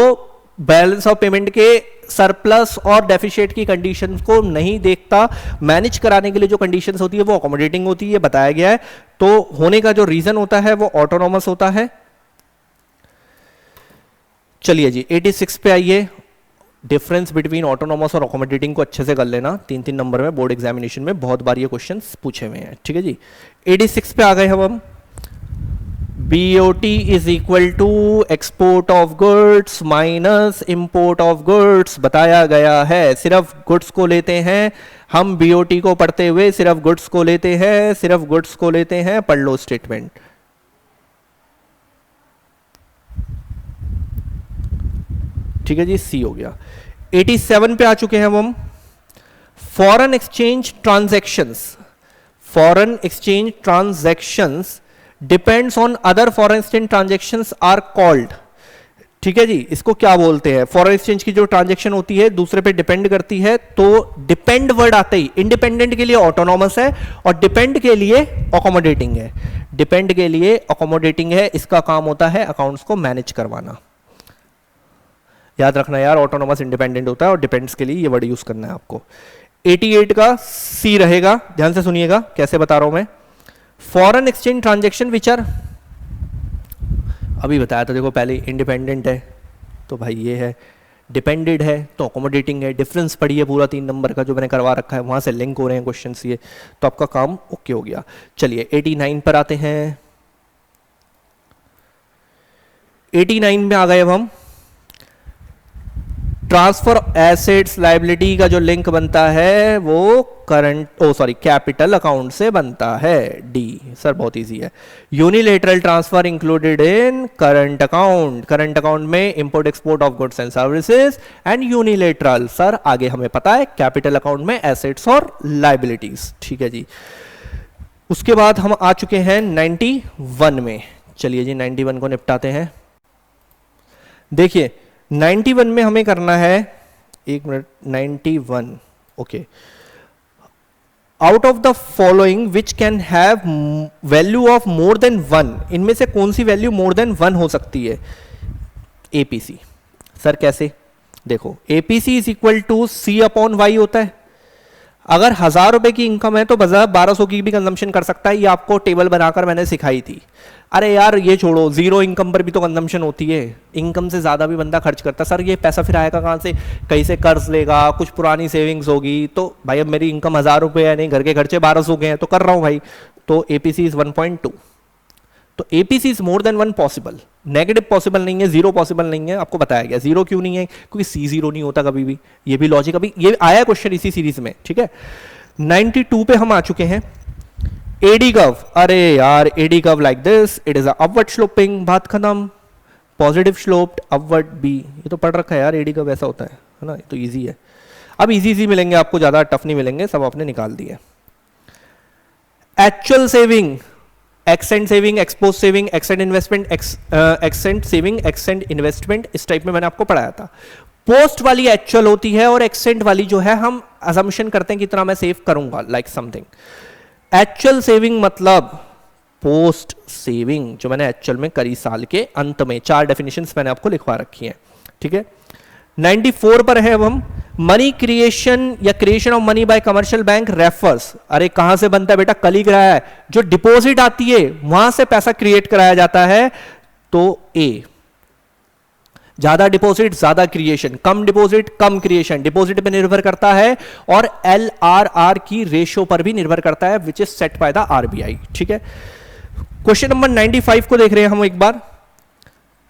बैलेंस ऑफ पेमेंट के सरप्लस और डेफिशिएट की कंडीशंस को नहीं देखता। मैनेज कराने के लिए जो कंडीशंस होती है वो अकोमोडेटिंग होती है, बताया गया है। तो होने का जो रीजन होता है वो ऑटोनोमस होता है। चलिए जी 86 पे आइए। डिफरेंस बिटवीन ऑटोनोमस और अकोमोडेटिंग को अच्छे से कर लेना, 3-3 नंबर में बोर्ड एग्जामिनेशन में बहुत बार ये क्वेश्चंस पूछे हुए हैं। ठीक है जी, 86 पे आ गए हम। BOT is equal to export of goods minus import of goods बताया गया है। सिर्फ गुड्स को लेते हैं हम, BOT को पढ़ते हुए सिर्फ गुड्स को लेते हैं, सिर्फ गुड्स को लेते हैं। पढ़ लो स्टेटमेंट। ठीक है जी, सी हो गया। 87 पे आ चुके हैं हम। Foreign exchange transactions, foreign exchange transactions depends on other foreign exchange transactions are called. ठीक है जी, इसको क्या बोलते हैं? फॉरेन एक्सचेंज की जो ट्रांजैक्शन होती है दूसरे पे डिपेंड करती है, तो डिपेंड वर्ड आते ही इंडिपेंडेंट के लिए ऑटोनॉमस है और डिपेंड के लिए अकोमोडेटिंग है। डिपेंड के लिए अकोमोडेटिंग है, इसका काम होता है अकाउंट्स को मैनेज करवाना। याद रखना यार, ऑटोनोमस इंडिपेंडेंट होता है और डिपेंड्स के लिए ये वर्ड यूज करना है आपको। 88 का सी रहेगा, ध्यान से सुनिएगा कैसे बता रहा हूं मैं। Foreign exchange transaction which are, अभी बताया था देखो पहले, इंडिपेंडेंट है तो भाई ये है, डिपेंडेड है तो अकोमोडेटिंग है, डिफरेंस पड़ी है पूरा 3 नंबर का जो मैंने करवा रखा है, वहां से लिंक हो रहे हैं क्वेश्चंस ये, तो आपका काम ओके हो गया। चलिए 89 पर आते हैं। 89 में आ गए अब हम। ट्रांसफर एसेट्स लायबिलिटी का जो लिंक बनता है वो करंट कैपिटल अकाउंट से बनता है। डी सर बहुत इजी है। Unilateral transfer included in current account, current account में import export of goods and services, and unilateral sir आगे हमें पता है कैपिटल अकाउंट में एसेट्स और लायबिलिटीज। ठीक है जी। उसके बाद हम आ चुके हैं 91 में। चलिए जी 91 को निपटाते हैं। देखिए 91 में हमें करना है, एक minute, 91 okay. Out of the following which can have value of more than 1, इनमें से कौन सी वैल्यू मोर देन 1 हो सकती है? एपीसी। सर कैसे? देखो APC is equal to C upon Y होता है। अगर 1000 रुपए की इनकम है तो 1200 की भी कंजम्पशन कर सकता है, ये आपको टेबल बनाकर मैंने सिखाई थी। अरे यार ये छोड़ो, जीरो इनकम पर भी तो कंजम्पशन होती है, इनकम से ज्यादा भी बंदा खर्च करता है। सर ये पैसा फिर आएगा कहां से? कहीं से कर्ज लेगा, कुछ पुरानी सेविंग्स होगी। तो भाई अब मेरी इनकम 1000 रुपए है, नहीं घर के खर्चे 1200 के हैं तो कर रहा हूं भाई। तो एपीसी इज 1.2। तो APC is more than 1 possible, negative possible नहीं है, जीरो पॉसिबल नहीं है। आपको बताया गया जीरो क्यों नहीं है, क्योंकि सी जीरो नहीं होता कभी भी। ये भी लॉजिक, अभी ये आया क्वेश्चन इसी सीरीज में। ठीक है 92 पे हम आ चुके हैं। एडी कर्व, अरे यार AD curve like this, it is upward sloping, बात खत्म। पॉजिटिव स्लोप्ड अपवर्ड बी, ये तो पढ़ रखा है यार, एडी कर्व ऐसा होता है ना, ये तो इजी है। अब इजी मिलेंगे आपको, ज्यादा टफ नहीं मिलेंगे, सब आपने निकाल दिए। Actual saving, accent saving, expose saving, accent investment, accent saving, accent investment, इस टाइप में मैंने आपको पढ़ाया था। पोस्ट वाली एक्चुअल होती है और एक्सेंट वाली जो है हम असम्पशन करते हैं कितना मैं सेव करूंगा, लाइक समथिंग। एक्चुअल सेविंग मतलब पोस्ट सेविंग जो मैंने एक्चुअल में करी साल के अंत में, 4 डेफिनेशंस मैंने आपको लिखवा रखी हैं। ठीक है 94 पर है अब हम। मनी क्रिएशन या creation of money by commercial bank refers, अरे कहां से बनता है बेटा? कल ही कराया है, जो डिपॉजिट आती है वहां से पैसा क्रिएट कराया जाता है। तो ए, ज्यादा डिपॉजिट ज्यादा क्रिएशन, कम डिपॉजिट कम क्रिएशन, डिपॉजिट पे निर्भर करता है और LRR की रेशियो पर भी निर्भर करता है, which is set by the RBI। ठीक है क्वेश्चन नंबर 95 को देख रहे हैं हम एक बार।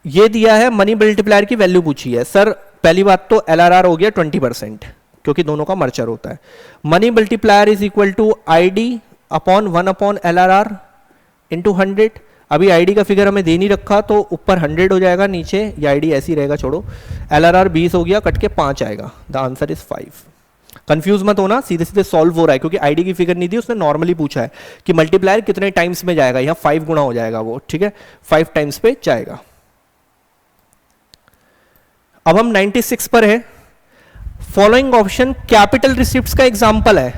ये दिया है मनी मल्टीप्लायर की वैल्यू पूछी है। सर पहली बात तो LRR हो गया 20%, क्योंकि दोनों का मर्चर होता है। Money multiplier is equal to ID upon 1 upon LRR into 100। अभी आईडी का फिगर हमें दे नहीं रखा तो ऊपर 100 हो जाएगा, नीचे ये आईडी ऐसी रहेगा, छोड़ो। LRR 20 हो गया, कट के 5 आएगा। The answer is 5। कंफ्यूज मत होना, सीधे सीधे सॉल्व हो रहा है, क्योंकि आईडी की फिगर नहीं दी, उसने नॉर्मली पूछा है कि मल्टीप्लायर कितने टाइम्स में जाएगा। यहाँ 5 गुना हो जाएगा वो। ठीक है 5 टाइम्स पे जाएगा। अब हम 96 पर है। फॉलोइंग ऑप्शन कैपिटल रिसिप्ट्स का एग्जांपल है।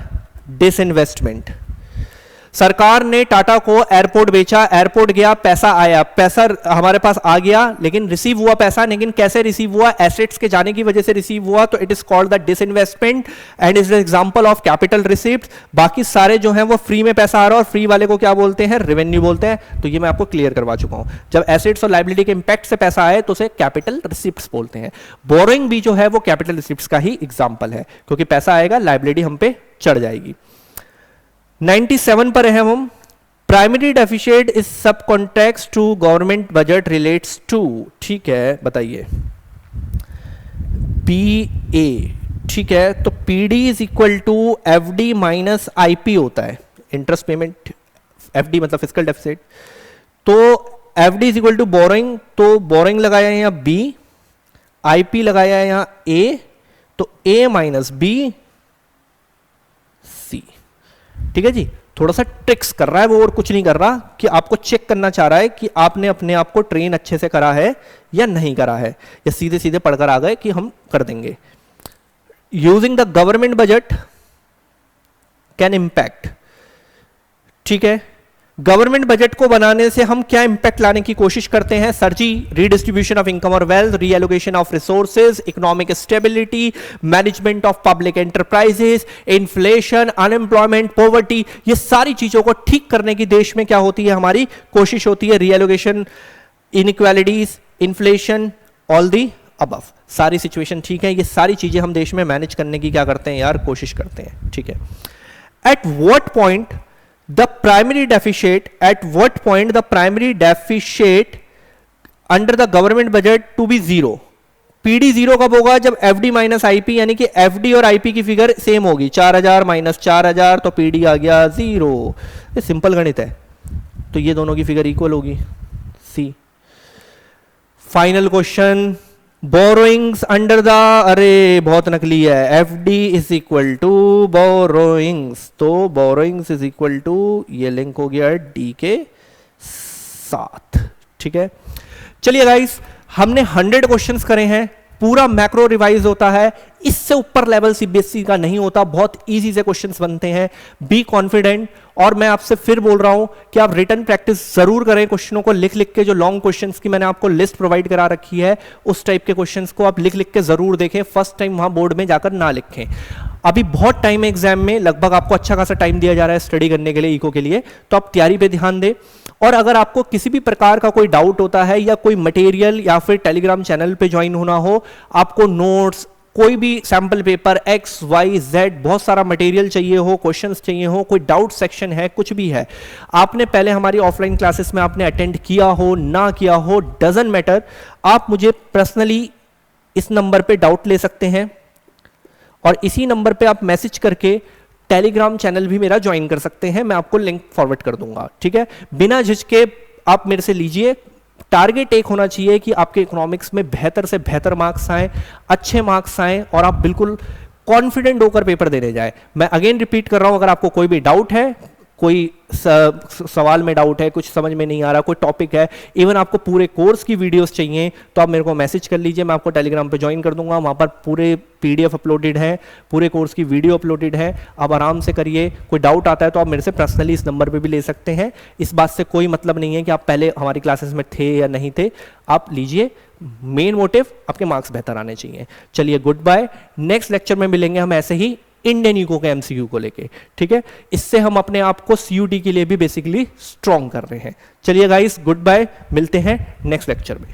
डिसइन्वेस्टमेंट, सरकार ने टाटा को एयरपोर्ट बेचा, एयरपोर्ट गया, पैसा आया, पैसा हमारे पास आ गया, लेकिन रिसीव हुआ पैसा, लेकिन कैसे रिसीव हुआ? एसेट्स के जाने की वजह से रिसीव हुआ, तो it is called the disinvestment and is the example of capital receipt. बाकी सारे जो हैं वो फ्री में पैसा आ रहा है, और फ्री वाले को क्या बोलते हैं? रेवेन्यू बोलते हैं। तो ये मैं आपको क्लियर करवा चुका हूं। जब एसेट्स और लायबिलिटी के इंपैक्ट से पैसा आए तो उसे कैपिटल रिसिप्ट्स बोलते हैं। बोरोइंग भी जो है वो कैपिटल रिसिप्ट्स का ही एग्जाम्पल है, क्योंकि पैसा आएगा, लायबिलिटी हम पे चढ़ जाएगी। 97 पर है हम। Primary deficit is sub contracts to government budget relates to. ठीक है बताइए। PA, ठीक है, तो PD is equal to FD minus IP होता है, इंटरेस्ट पेमेंट। FD मतलब फिजिकल डेफिसिट। तो FD is equal to borrowing, तो बोरोइंग लगाया है यहाँ B, IP लगाया है यहाँ A, तो A माइनस B C। ठीक है जी, थोड़ा सा ट्रिक्स कर रहा है वो, और कुछ नहीं कर रहा, कि आपको चेक करना चाह रहा है कि आपने अपने आप को ट्रेन अच्छे से करा है या नहीं करा है, या सीधे सीधे पढ़कर आ गए कि हम कर देंगे। Using the government budget can impact, ठीक है, गवर्नमेंट बजट को बनाने से हम क्या इंपैक्ट लाने की कोशिश करते हैं सर जी? रीडिस्ट्रीब्यूशन ऑफ इनकम और wealth, reallocation of resources, economic stability, management of public enterprises, inflation, unemployment, poverty, ये सारी चीजों को ठीक करने की देश में क्या होती है, हमारी कोशिश होती है। Reallocation, inequalities, inflation, all the above, सारी सिचुएशन ठीक है, ये सारी चीजें हम देश में मैनेज करने की क्या करते हैं यार, कोशिश करते हैं, ठीक है। At what point the primary deficit, at what point the primary deficit under the government budget to be zero? PD zero कब होगा? जब FD माइनस IP, यानी कि FD और IP की फिगर सेम होगी, 4000 माइनस 4000 तो PD आ गया जीरो। ये सिंपल गणित है, तो ये दोनों की फिगर इक्वल होगी। C final question, borrowings under the, अरे बहुत नकली है, FD is equal to borrowings, तो बोरोइंग्स इज इक्वल टू, ये लिंक हो गया D के साथ, ठीक है। चलिए गाइस, हमने 100 क्वेश्चंस करे हैं, पूरा मैक्रो रिवाइज होता है, इससे ऊपर लेवल सीबीएसई का नहीं होता, बहुत इजी से क्वेश्चंस बनते हैं, बी कॉन्फिडेंट। और मैं आपसे फिर बोल रहा हूं कि आप रिटन प्रैक्टिस जरूर करें, क्वेश्चनों को लिख लिख के, जो लॉन्ग क्वेश्चंस की मैंने आपको लिस्ट प्रोवाइड करा रखी है उस टाइप के क्वेश्चंस को आप लिख लिख के जरूर देखें, फर्स्ट टाइम वहां बोर्ड में जाकर ना लिखें। अभी बहुत टाइम है एग्जाम में, लगभग आपको अच्छा खासा टाइम दिया जा रहा है स्टडी करने के लिए, इको के लिए, तो आप तैयारी पे ध्यान दें। और अगर आपको किसी भी प्रकार का कोई डाउट होता है या कोई मटेरियल या फिर टेलीग्राम चैनल पे ज्वाइन होना हो, आपको नोट्स, कोई भी sample paper X, Y, Z, बहुत सारा मटेरियल चाहिए हो, क्वेश्चंस चाहिए हो, कोई डाउट सेक्शन है, कुछ भी है, आपने पहले हमारी ऑफलाइन क्लासेस में आपने अटेंड किया हो ना किया हो, डजंट मैटर, आप मुझे पर्सनली इस नंबर पे डाउट ले सकते हैं और इसी नंबर पे आप मैसेज करके टेलीग्राम चैनल भी मेरा ज्वाइन कर सकते हैं, मैं आपको लिंक फॉरवर्ड कर दूंगा, ठीक है। बिना झिझके आप मेरे से लीजिए। टारगेट एक होना चाहिए कि आपके इकोनॉमिक्स में बेहतर से बेहतर मार्क्स आए, अच्छे मार्क्स आए और आप बिल्कुल कॉन्फिडेंट होकर पेपर देने जाए। मैं अगेन रिपीट कर रहा हूं, अगर आपको कोई भी डाउट है, कोई सवाल में डाउट है, कुछ समझ में नहीं आ रहा, कोई टॉपिक है, इवन आपको पूरे कोर्स की वीडियोस चाहिए, तो आप मेरे को मैसेज कर लीजिए, मैं आपको टेलीग्राम पे ज्वाइन कर दूंगा, वहां पर पूरे PDF अपलोडेड है, पूरे कोर्स की वीडियो अपलोडेड है, आप आराम से करिए। कोई डाउट आता है तो आप मेरे से पर्सनली इस नंबर पे भी ले सकते हैं, इस बात से कोई मतलब नहीं है कि आप पहले हमारी क्लासेस में थे या नहीं थे, आप लीजिए, मेन मोटिव आपके मार्क्स बेहतर आने चाहिए। चलिए गुड बाय, नेक्स्ट लेक्चर में मिलेंगे हम ऐसे ही इंडियन इको के MCQ को लेके, ठीक है। इससे हम अपने आप को CUT के लिए भी बेसिकली स्ट्रॉन्ग कर रहे हैं। चलिए गाइस, गुड बाय, मिलते हैं नेक्स्ट लेक्चर में।